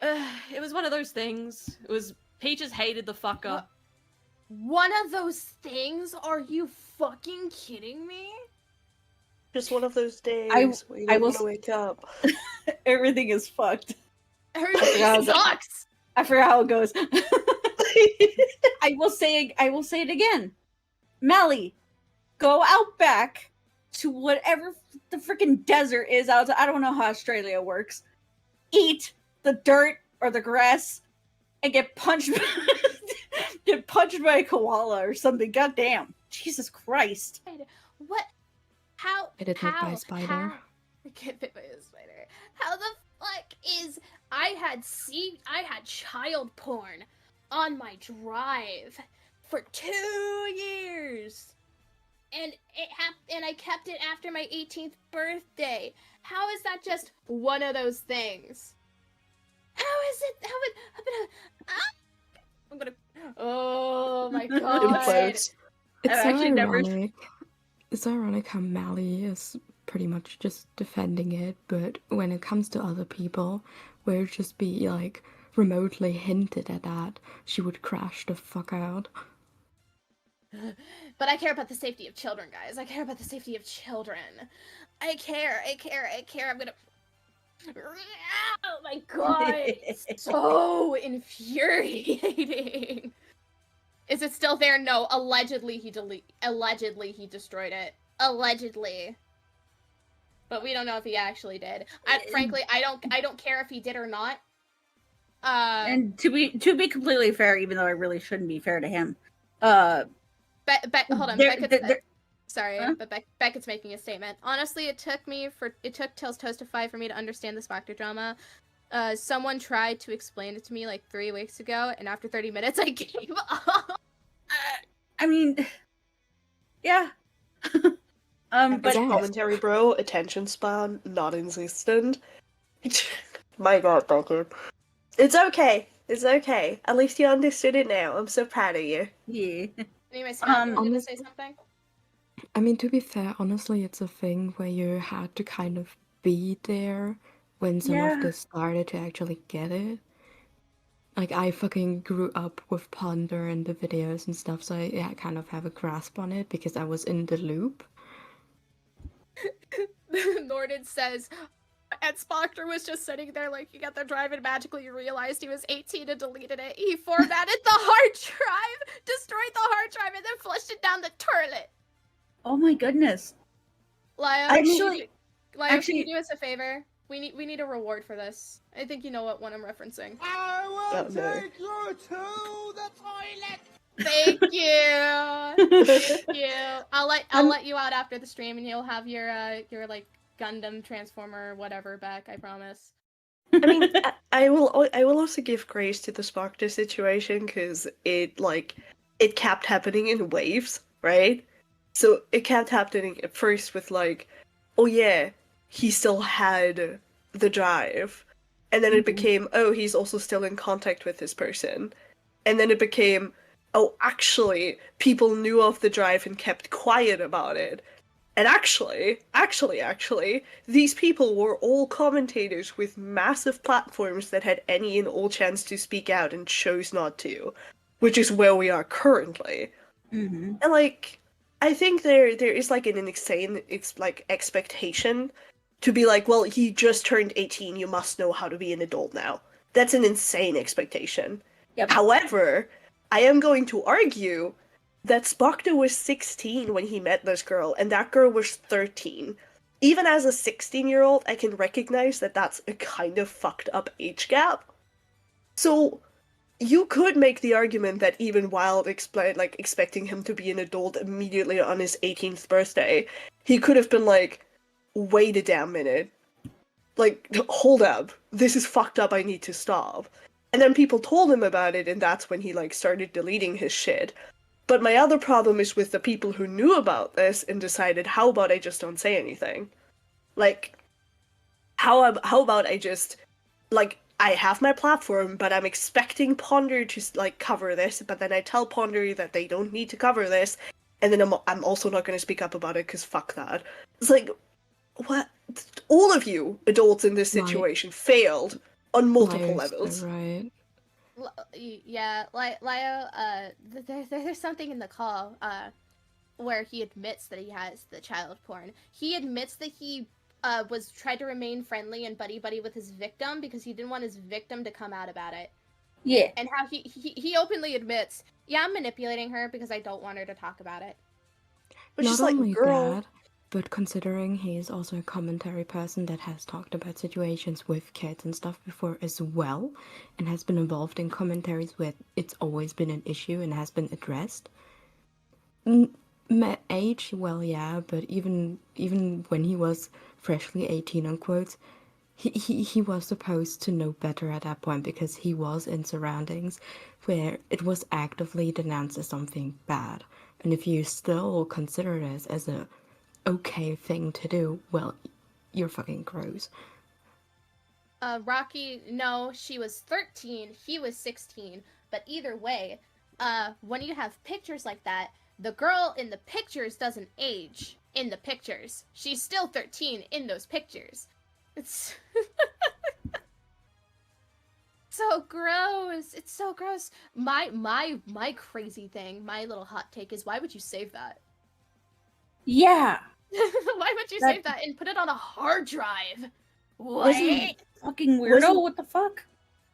one of those things. It was, Peaches hated the fucker. One of those things? Are you fucking kidding me? Just one of those days where you I don't will want to wake up. Everything is fucked. Everything sucks. I forgot how it goes. I will say it again. Mali, go out back to whatever the freaking desert is out. I don't know how Australia works. Eat the dirt or the grass and get punched by a koala or something. Goddamn. Jesus Christ. What? How? Get hit by a spider. Get bit by a spider. How the fuck is... I had child porn on my drive for 2 years. And I kept it after my 18th birthday. How is that just one of those things? How is it? I'm gonna. Oh my god! It's ironic how Mali is pretty much just defending it, but when it comes to other people, where it just be like remotely hinted at that, she would crash the fuck out. But I care about the safety of children, guys. I care about the safety of children. I care. I'm gonna... Oh my god! It's so infuriating. Is it still there? No. Allegedly he destroyed it. Allegedly. But we don't know if he actually did. Frankly, I don't care if he did or not. And to be completely fair, even though I really shouldn't be fair to him, hold on. Sorry, Huh? but Beckett's making a statement. Honestly, it took Tales Toast to 5 for me to understand the Spoctor drama. Someone tried to explain it to me like 3 weeks ago, and after 30 minutes, I gave up. I mean, yeah. But commentary, bro. Attention span, not existent. My god, Beckett. It's okay. It's okay. At least you understood it now. I'm so proud of you. Yeah. Anyways, Matt, you were gonna say something? I mean, to be fair, honestly, it's a thing where you had to kind of be there when some of this started to actually get it. Like, I fucking grew up with Ponder and the videos and stuff, so I kind of have a grasp on it because I was in the loop. Norden says, and Spoctor was just sitting there looking at the drive and magically realized he was 18 and deleted it. He formatted the hard drive, destroyed the hard drive, and then flushed it down the toilet. Oh my goodness. Lio, Actually, can you do us a favor? We need a reward for this. I think you know what one I'm referencing. I will take you to the toilet. Thank you. Thank you. I'll let you out after the stream, and you'll have your like Gundam Transformer whatever back. I promise. I mean, I will also give grace to the Spoctor situation because it kept happening in waves, right? So it kept happening at first with like, oh yeah, he still had the drive, and then it became, oh, he's also still in contact with this person, and then it became, oh, actually, people knew of the drive and kept quiet about it. And actually, these people were all commentators with massive platforms that had any and all chance to speak out and chose not to, which is where we are currently. Mm-hmm. And like, I think there is like an insane expectation to be like, well, he just turned 18, you must know how to be an adult now. That's an insane expectation. Yep. However, I am going to argue that Spoctor was 16 when he met this girl, and that girl was 13. Even as a 16-year-old, I can recognize that that's a kind of fucked up age gap. So, you could make the argument that even while expecting him to be an adult immediately on his 18th birthday, he could have been like, wait a damn minute. Like, hold up. This is fucked up, I need to stop. And then people told him about it, and that's when he, like, started deleting his shit. But my other problem is with the people who knew about this and decided, how about I just don't say anything? Like, how about I just, like, I have my platform, but I'm expecting Ponder to, like, cover this, but then I tell Ponder that they don't need to cover this, and then I'm also not going to speak up about it, because fuck that. It's like, what? All of you adults in this situation failed on multiple levels. Right. Yeah, Lio, there's something in the call, where he admits that he has the child porn. He admits that he, tried to remain friendly and buddy-buddy with his victim because he didn't want his victim to come out about it. Yeah. And how he openly admits, yeah, I'm manipulating her because I don't want her to talk about it. But Not just like, only girl... that, but considering he is also a commentary person that has talked about situations with kids and stuff before as well, and has been involved in commentaries where it's always been an issue and has been addressed. Age, well, yeah, but even when he was freshly 18 on quotes, he was supposed to know better at that point because he was in surroundings where it was actively denounced as something bad. And if you still consider this as a okay thing to do, well, you're fucking gross. Rocky, no, she was 13, he was 16, but either way, when you have pictures like that, the girl in the pictures doesn't age in the pictures. She's still 13 in those pictures. It's so gross. It's so gross. My crazy thing, my little hot take is, why would you save that? Yeah. Why would you save that and put it on a hard drive? What? Fucking weirdo, what the fuck?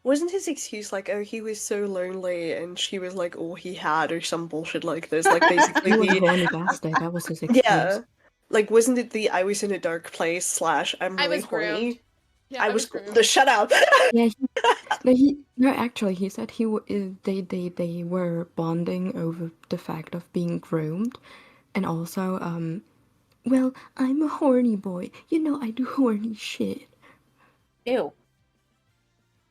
Wasn't his excuse like, oh, he was so lonely and she was like all he had or some bullshit like this? Like, basically He was a horny bastard, that was his excuse. Yeah. Like, wasn't it the I was in a dark place / I'm really horny? Groomed. Yeah, I was groomed. shut up! Yeah, actually, he said they were bonding over the fact of being groomed, and also, well, I'm a horny boy. You know, I do horny shit. Ew.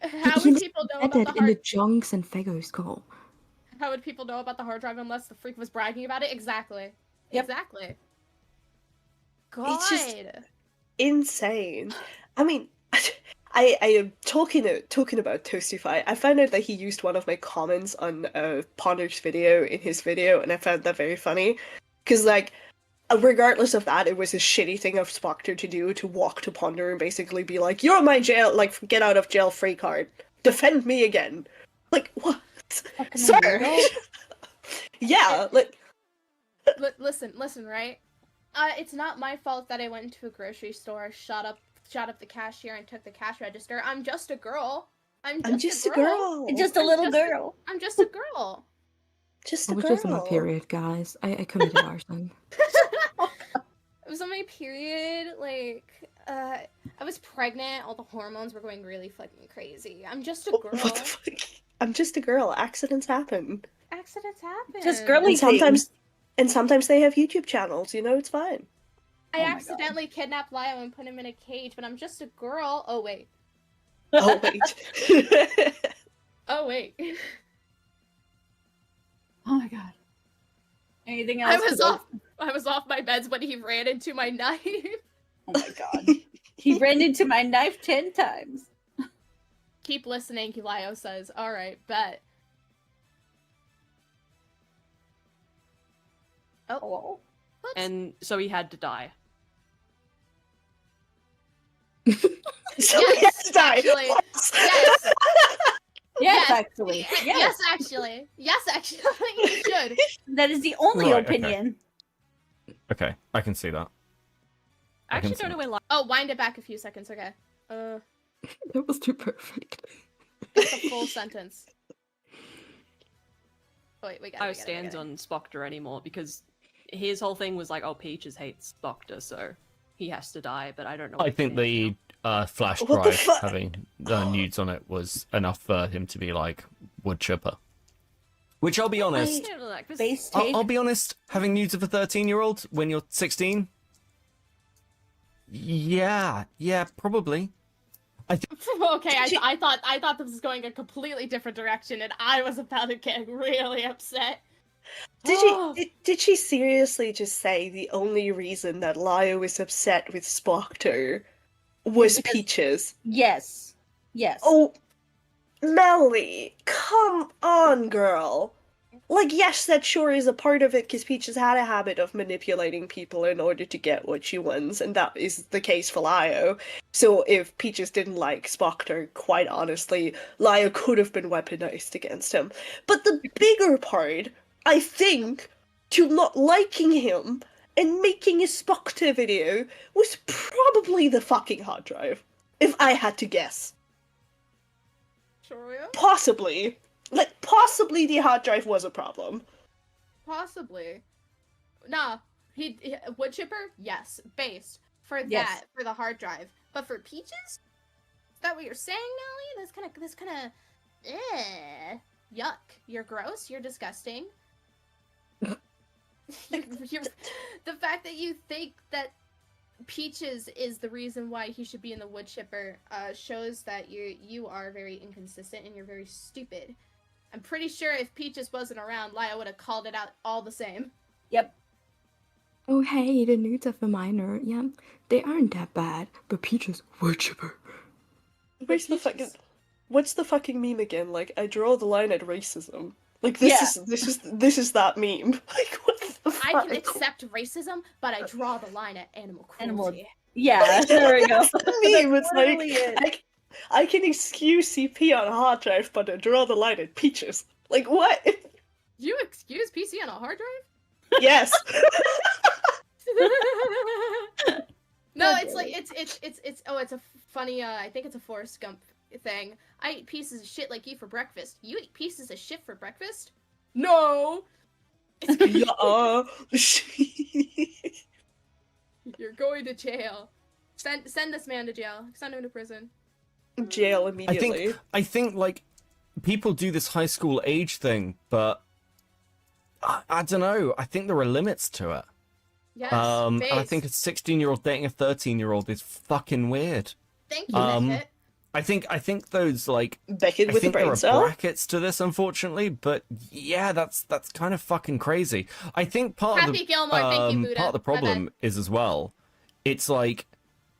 How would people know about the in the hard... Junks and Fagos call. How would people know about the hard drive unless the freak was bragging about it? Exactly. Yep. Exactly. God. It's just insane. I mean, I am talking about Toastify. I found out that he used one of my comments on Ponder's video in his video, and I found that very funny. Because, like, regardless of that, it was a shitty thing of Spoctor to do, to walk to Ponder and basically be like, you're my jail, like, get out of jail free card. Defend me again. Like, what? Sir! Yeah, like... Listen, right? It's not my fault that I went into a grocery store, shot up the cashier, and took the cash register. I'm just a girl. I'm just a girl. Just a little girl. I'm just a girl. Just I was just on my period, guys. I committed arson. It was on my period, like, I was pregnant, all the hormones were going really fucking crazy. I'm just a girl. What the fuck? I'm just a girl. Accidents happen. Accidents happen. Just girly And sometimes they have YouTube channels, you know, it's fine. I accidentally kidnapped Lio and put him in a cage, but I'm just a girl. Oh, wait. Oh, wait. Oh, wait. Oh my god. Anything else? I was off my meds when he ran into my knife. Oh my god. He ran into my knife 10 times. Keep listening, Lio says. Alright, bet. Oh. And so he had to die. So he has to die. Actually, yes. Yes, actually. Yes, actually. Yes, actually. You should. That is the only Right, opinion. Okay, I can see that. I actually don't know where Oh, wind it back a few seconds, okay. That was too perfect. That's a full sentence. Wait, we got Lio stands on Spocter anymore because his whole thing was like, oh, Peaches hates Spocter, so he has to die. But I don't know. I think the flash What the drive fuck? having nudes on it was enough for him to be like wood chipper. Which I'll be honest. I'll be honest. Having nudes of a 13-year-old when you're 16. Yeah, probably. Okay, I thought this was going a completely different direction, and I was about to get really upset. Did she seriously just say the only reason that Lio is upset with Spocter was Peaches? Yes. Yes. Oh, Melly, come on, girl. Like, yes, that sure is a part of it, because Peaches had a habit of manipulating people in order to get what she wants, and that is the case for Lio. So if Peaches didn't like Spocter, quite honestly, Lio could have been weaponized against him. But the bigger part, I think, to not liking him and making a Spocter video was probably the fucking hard drive, if I had to guess. Sure. Possibly. Like, possibly the hard drive was a problem. Possibly. Nah, he wood chipper? Yes, based for Yes. that for the hard drive. But for Peaches? Is that what you're saying, Nelly? That's kind of yuck. You're gross. You're disgusting. you're, the fact that you think that Peaches is the reason why he should be in the wood chipper shows that you are very inconsistent and you're very stupid. I'm pretty sure if Peaches wasn't around, Lio would have called it out all the same. Yep. Oh hey, the nudes of a minor, yeah, they aren't that bad, but Peaches wood chipper. What's the fucking meme again? Like, I draw the line at racism. Like, this is that meme. Like, what the fuck? I can accept racism, but I draw the line at animal cruelty. Yeah, there we go. That's the meme. It's literally like, I can excuse CP on a hard drive, but I draw the line at Peaches. Like, what? You excuse PC on a hard drive? Yes. No, it's like it's a funny I think it's a Forrest Gump thing. I eat pieces of shit like you for breakfast. You eat pieces of shit for breakfast? No. You're going to jail. Send this man to jail. Send him to prison. Jail immediately. I think like people do this high school age thing, but I don't know. I think there are limits to it. Yes, and I think a 16-year-old dating a 13-year-old is fucking weird. Thank you, Beckett. I think those like Beckett I with think the there brain are cell? brackets to this, unfortunately, but yeah, that's kind of fucking crazy. I think part of Happy the Gilmore, thank you, Buddha. part of the My problem bad. is as well, it's like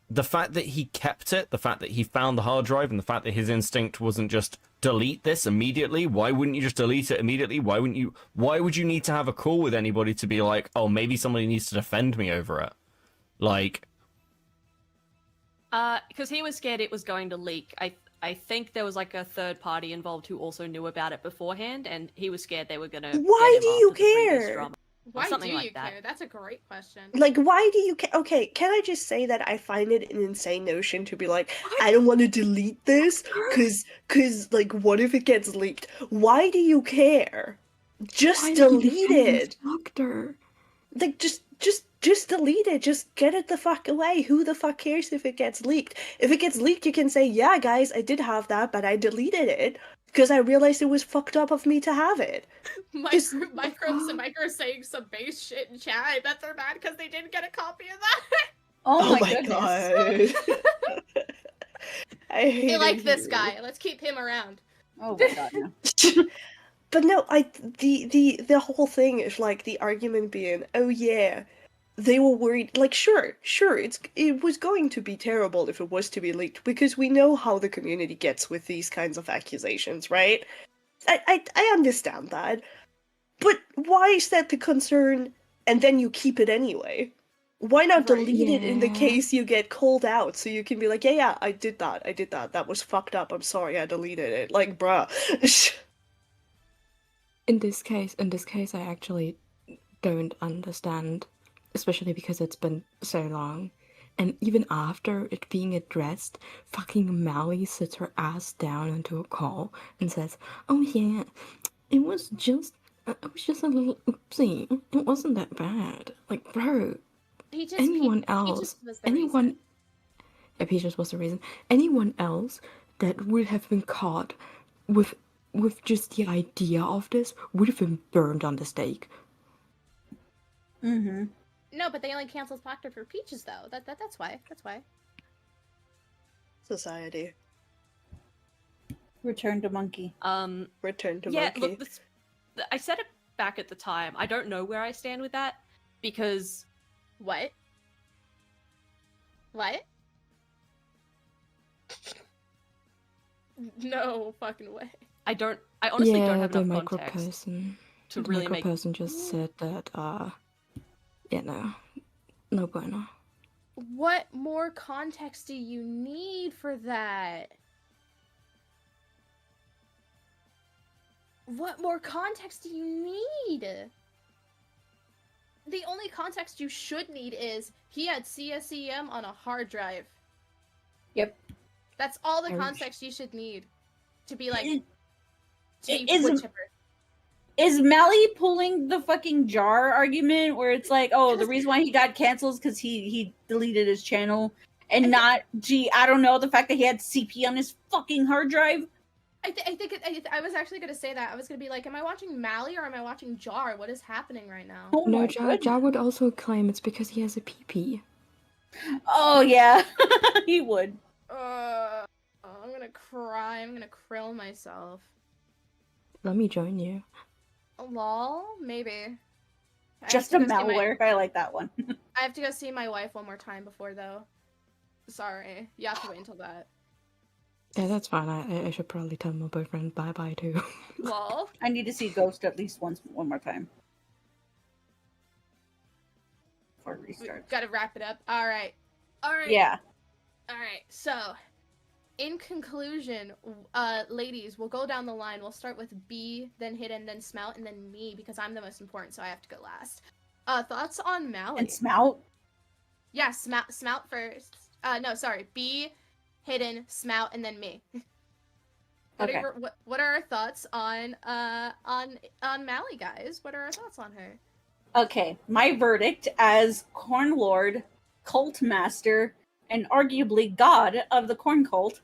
the fact that he kept it, the fact that he found the hard drive, and the fact that his instinct wasn't just delete this immediately. Why wouldn't you just delete it immediately? Why would you need to have a call with anybody to be like, oh, maybe somebody needs to defend me over it? Like, because he was scared it was going to leak. I think there was like a third party involved who also knew about it beforehand, and he was scared they were gonna. Why get do him you after the previous care? drama. Why Something do like you that. care? That's a great question. Like, why do you care? Okay, can I just say that I find it an insane notion to be like, I don't want to delete this, cause, like, what if it gets leaked? Why do you care? Just Why did you delete defend it. Doctor? Like, just delete it. Just get it the fuck away. Who the fuck cares if it gets leaked? If it gets leaked, you can say, yeah, guys, I did have that, but I deleted it because I realized it was fucked up of me to have it. Micro saying some base shit in chat. I bet they're mad because they didn't get a copy of that. Oh my goodness. God. I hate They like it this here. guy. Let's keep him around. Oh my god, no. But no, the whole thing is like the argument being, oh yeah, they were worried. Like, sure, it was going to be terrible if it was to be leaked because we know how the community gets with these kinds of accusations, right? I understand that, but why is that the concern? And then you keep it anyway. Why not delete it in the case you get called out so you can be like, yeah, I did that. That was fucked up. I'm sorry, I deleted it. Like, bruh. In this case, I actually don't understand, especially because it's been so long. And even after it being addressed, fucking Mali sits her ass down into a call and says, oh yeah, it was just it was just a little oopsie. It wasn't that bad. Like, bro, anyone else, anyone, yeah, Peaches was the reason. Anyone else that would have been caught with just the idea of this would have been burned on the stake. Mm-hmm. No, but they only canceled Proctor for Peaches though. That's why. That's why. Society. Return to monkey. Return to Yeah, monkey. look, I said it back at the time. I don't know where I stand with that because What? What? No fucking way. I honestly don't have the enough micro context person. to The really micro make. person just said that. Yeah, no bueno. What more context do you need for that? What more context do you need? The only context you should need is he had CSEM on a hard drive. Yep. That's all the Ouch. context you should need to be like. Is Mali pulling the fucking jar argument where it's like, oh, the reason why he got canceled is because he deleted his channel, and not, I don't know, the fact that he had CP on his fucking hard drive? I was actually gonna say that. I was gonna be like, am I watching Mali or am I watching Jar? What is happening right now? No, Ja would also claim it's because he has a PP. Oh yeah, he would. I'm gonna cry. I'm gonna krill myself. Let me join you. Lol, maybe. I Just a have to go see malware. I like that one. I have to go see my wife one more time before though. Sorry, you have to wait until that. Yeah, that's fine. I should probably tell my boyfriend bye-bye too. Lol. I need to see Ghost at least one more time. Before it restarts. Gotta wrap it up. Alright. Alright. Yeah. Alright, so in conclusion, ladies, we'll go down the line. We'll start with B, then Hidden, then Smout, and then me, because I'm the most important, so I have to go last. Thoughts on Mali? And Smout? Yeah, Smout first. No, sorry. B, Hidden, Smout, and then me. Okay. What are our thoughts on Mali, guys? What are our thoughts on her? Okay, my verdict as Corn Lord, Cult Master, and arguably God of the Corn Cult,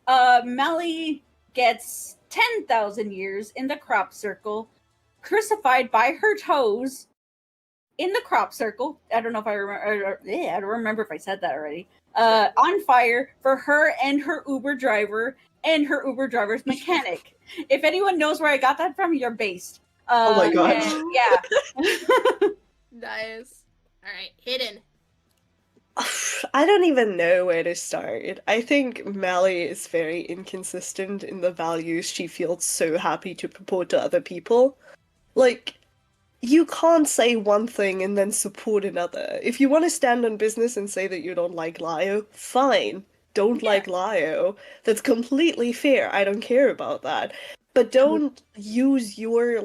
Mali gets 10,000 years in the crop circle, crucified by her toes in the crop circle. I don't know if I remember. I don't remember if I said that already. On fire for her and her Uber driver and her Uber driver's mechanic. If anyone knows where I got that from, you're based. Oh my god. Yeah. Nice. All right, Hidden. I don't even know where to start. I think Mali is very inconsistent in the values she feels so happy to purport to other people. Like, you can't say one thing and then support another. If you want to stand on business and say that you don't like Lio, fine. Don't like Lio. That's completely fair. I don't care about that. But don't use your,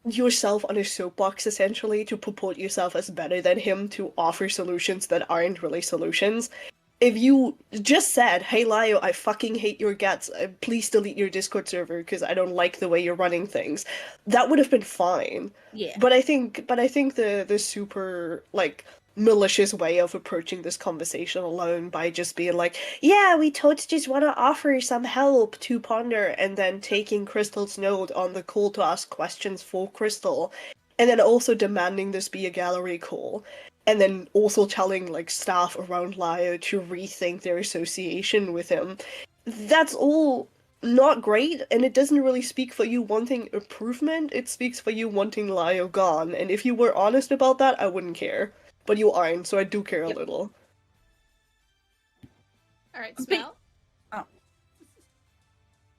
yourself on a soapbox essentially to purport yourself as better than him to offer solutions that aren't really solutions. If you just said, hey Lio, I fucking hate your guts, please delete your Discord server because I don't like the way you're running things, that would have been fine. Yeah. But I think the super malicious way of approaching this conversation alone by just being like, yeah, we totes just want to offer some help to Ponder, and then taking Crystal's note on the call to ask questions for Crystal, and then also demanding this be a gallery call, and then also telling staff around Lio to rethink their association with him. That's all not great, and it doesn't really speak for you wanting improvement, it speaks for you wanting Lio gone, and if you were honest about that, I wouldn't care. But you aren't, so I do care a little. All right, Smell.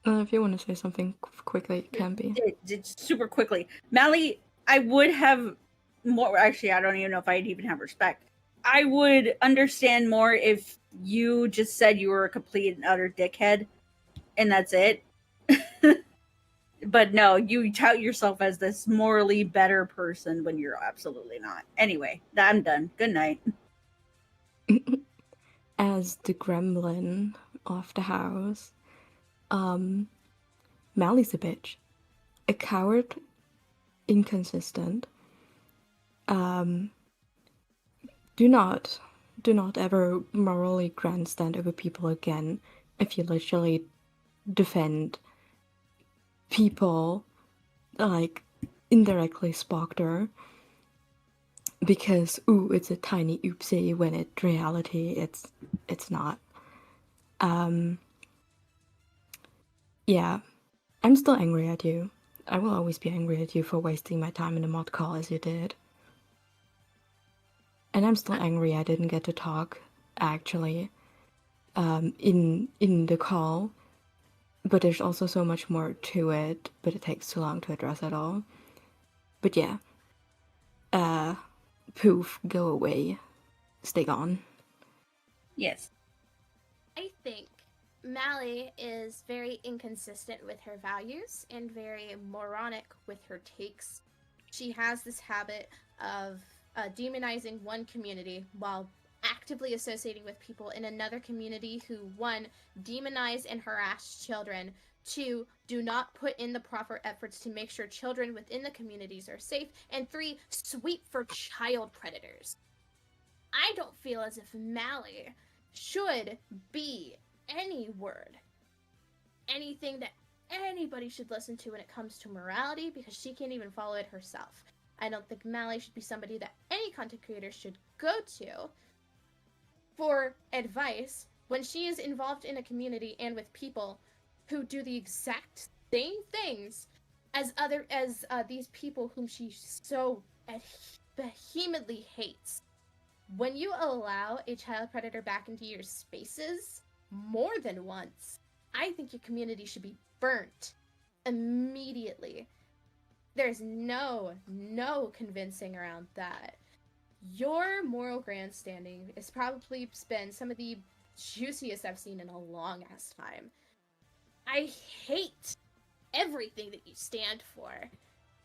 If you want to say something quickly, it can be. Super quickly. Mali, I would have more. Actually, I don't even know if I'd even have respect. I would understand more if you just said you were a complete and utter dickhead, and that's it. But no, you tout yourself as this morally better person when you're absolutely not. Anyway, I'm done. Good night. As the gremlin of the house, Mali's a bitch. A coward inconsistent. Do not ever morally grandstand over people again if you literally defend people like indirectly spooked her because it's a tiny oopsie when in reality it's not. Yeah, I'm still angry at you. I will always be angry at you for wasting my time in a mod call as you did. And I'm still angry I didn't get to talk, actually, in the call. But there's also so much more to it, but it takes too long to address it all. But yeah. Poof, go away. Stay gone. Yes. I think Mali is very inconsistent with her values and very moronic with her takes. She has this habit of demonizing one community while actively associating with people in another community who, 1, demonize and harass children, 2, do not put in the proper efforts to make sure children within the communities are safe, and 3, sweep for child predators. I don't feel as if Mali should be any word, anything that anybody should listen to when it comes to morality, because she can't even follow it herself. I don't think Mali should be somebody that any content creator should go to for advice when she is involved in a community and with people who do the exact same things as these people whom she so vehemently hates. When you allow a child predator back into your spaces more than once, I think your community should be burnt immediately. There's no convincing around that. Your moral grandstanding has probably been some of the juiciest I've seen in a long ass time. I hate everything that you stand for.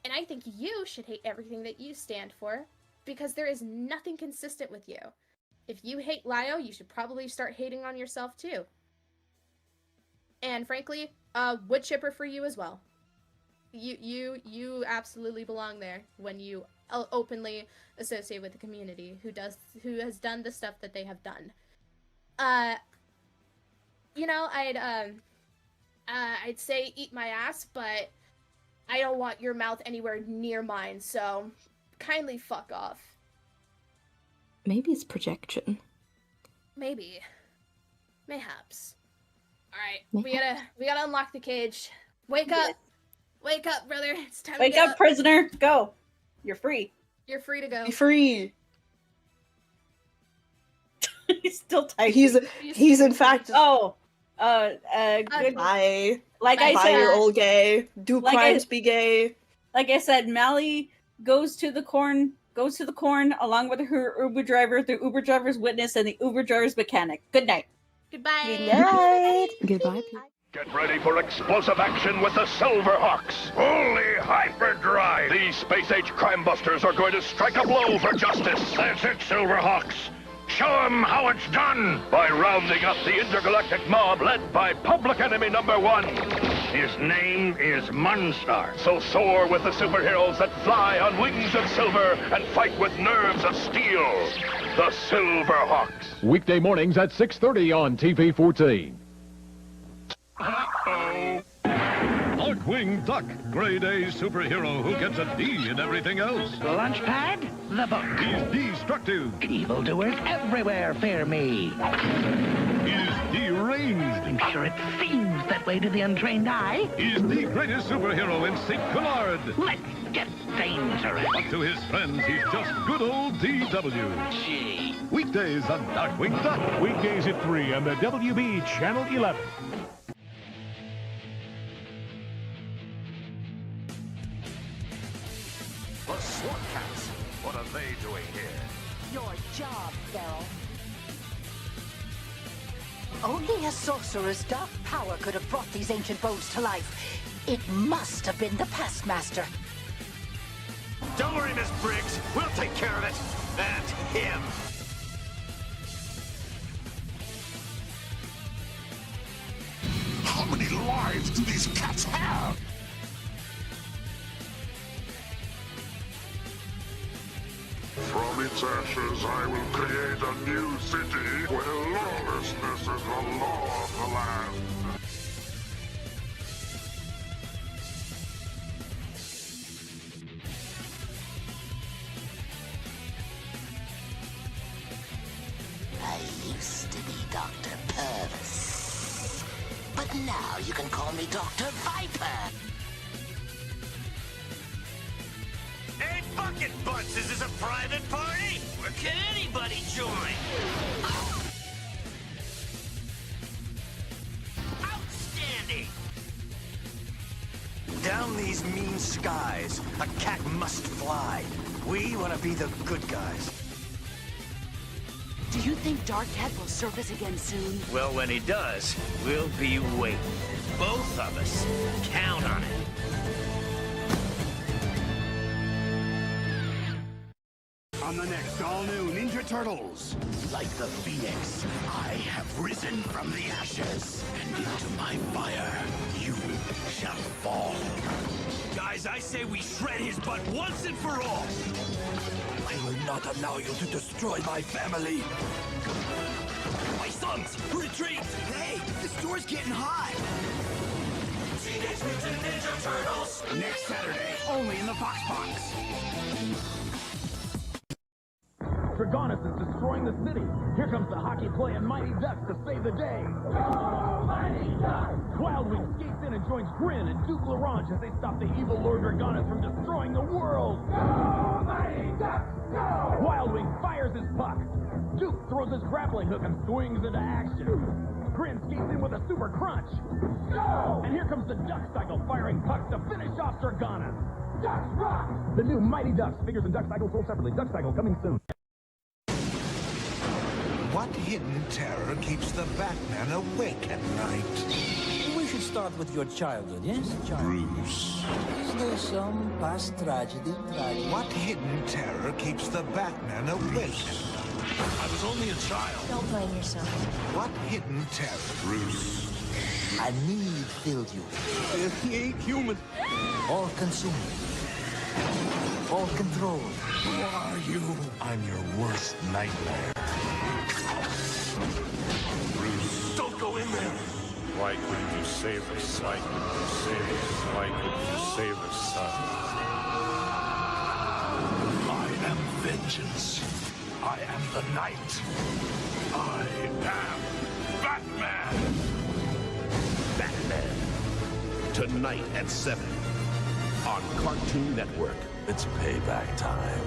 And I think you should hate everything that you stand for, because there is nothing consistent with you. If you hate Lio, you should probably start hating on yourself too. And frankly, wood chipper for you as well. You absolutely belong there when you openly associate with the community who has done the stuff that they have done. I'd say eat my ass, but I don't want your mouth anywhere near mine, so kindly fuck off. Maybe it's projection. Maybe. Mayhaps. Alright, we gotta unlock the cage. Wake up! Wake up, brother. It's time Wake to get up, prisoner. Go. You're free. You're free to go. Be free. He's still typing. He's in fact. Oh. Good. Bye. Like I Bye, said, you're all gay. Do like crimes be gay? Like I said, Mali goes to the corn along with her Uber driver, the Uber driver's witness, and the Uber driver's mechanic. Good night. Goodbye. Good night. Goodbye. Get ready for explosive action with the Silverhawks. Fully hyperdrive. These space-age crime busters are going to strike a blow for justice. That's it, Silverhawks. Show them how it's done by rounding up the intergalactic mob led by public enemy #1. His name is Munstar. So soar with the superheroes that fly on wings of silver and fight with nerves of steel. The Silverhawks. Weekday mornings at 6:30 on TV14. Uh-oh. Darkwing Duck, grade A superhero who gets a D in everything else. The launch pad? The book. He's destructive. Evildoers everywhere fear me. He's deranged. I'm sure it seems that way to the untrained eye. He's the greatest superhero in St. Canard. Let's get dangerous. But to his friends, he's just good old DW. Gee. Weekdays on Darkwing Duck. Weekdays at 3 on the WB Channel 11. The SWAT Cats. What are they doing here? Your job, Beryl. Only a sorcerer's dark power could have brought these ancient bones to life. It must have been the past master. Don't worry, Miss Briggs. We'll take care of it. And him. How many lives do these cats have? its ashes, I will create a new city where lawlessness is the law of the land. I used to be Dr. Purvis. But now you can call me Dr. Viper. Hey, bucket butts, is this a private party? Or can anybody join? Outstanding! Down these mean skies, a cat must fly. We want to be the good guys. Do you think Dark Cat will surface again soon? Well, when he does, we'll be waiting. Both of us. Count on it. On the next all-new Ninja Turtles. Like the phoenix, I have risen from the ashes, and into my fire you shall fall. Guys, I say we shred his butt once and for all. I will not allow you to destroy my family. My sons, retreat! Hey, the store's getting hot. Teenage Mutant Ninja Turtles! Next Saturday, only in the Fox Box. Dragonis is destroying the city. Here comes the hockey-playing Mighty Ducks to save the day. Go, Mighty Ducks! Wildwing skates in and joins Grin and Duke LaRange as they stop the evil Lord Dragonis from destroying the world. Go, Mighty Ducks! Go! Wildwing fires his puck. Duke throws his grappling hook and swings into action. Grin skates in with a super crunch. Go! And here comes the Duck Cycle firing pucks to finish off Dragonis. Ducks rock! The new Mighty Ducks. Figures and Duck Cycle sold separately. Duck Cycle coming soon. What hidden terror keeps the Batman awake at night? We should start with your childhood, yes, child? Bruce. Is there some past tragedy? What hidden terror keeps the Batman awake? I was only a child. Don't blame yourself. What hidden terror? Bruce. A need filled you. He ain't human. All consuming. All controlled. Who are you? I'm your worst nightmare. Bruce, don't go in there. Why couldn't you save us? Why couldn't you save us? Why couldn't you save us, son? I am vengeance. I am the night. I am Batman. Batman. Tonight at 7 on Cartoon Network. It's payback time.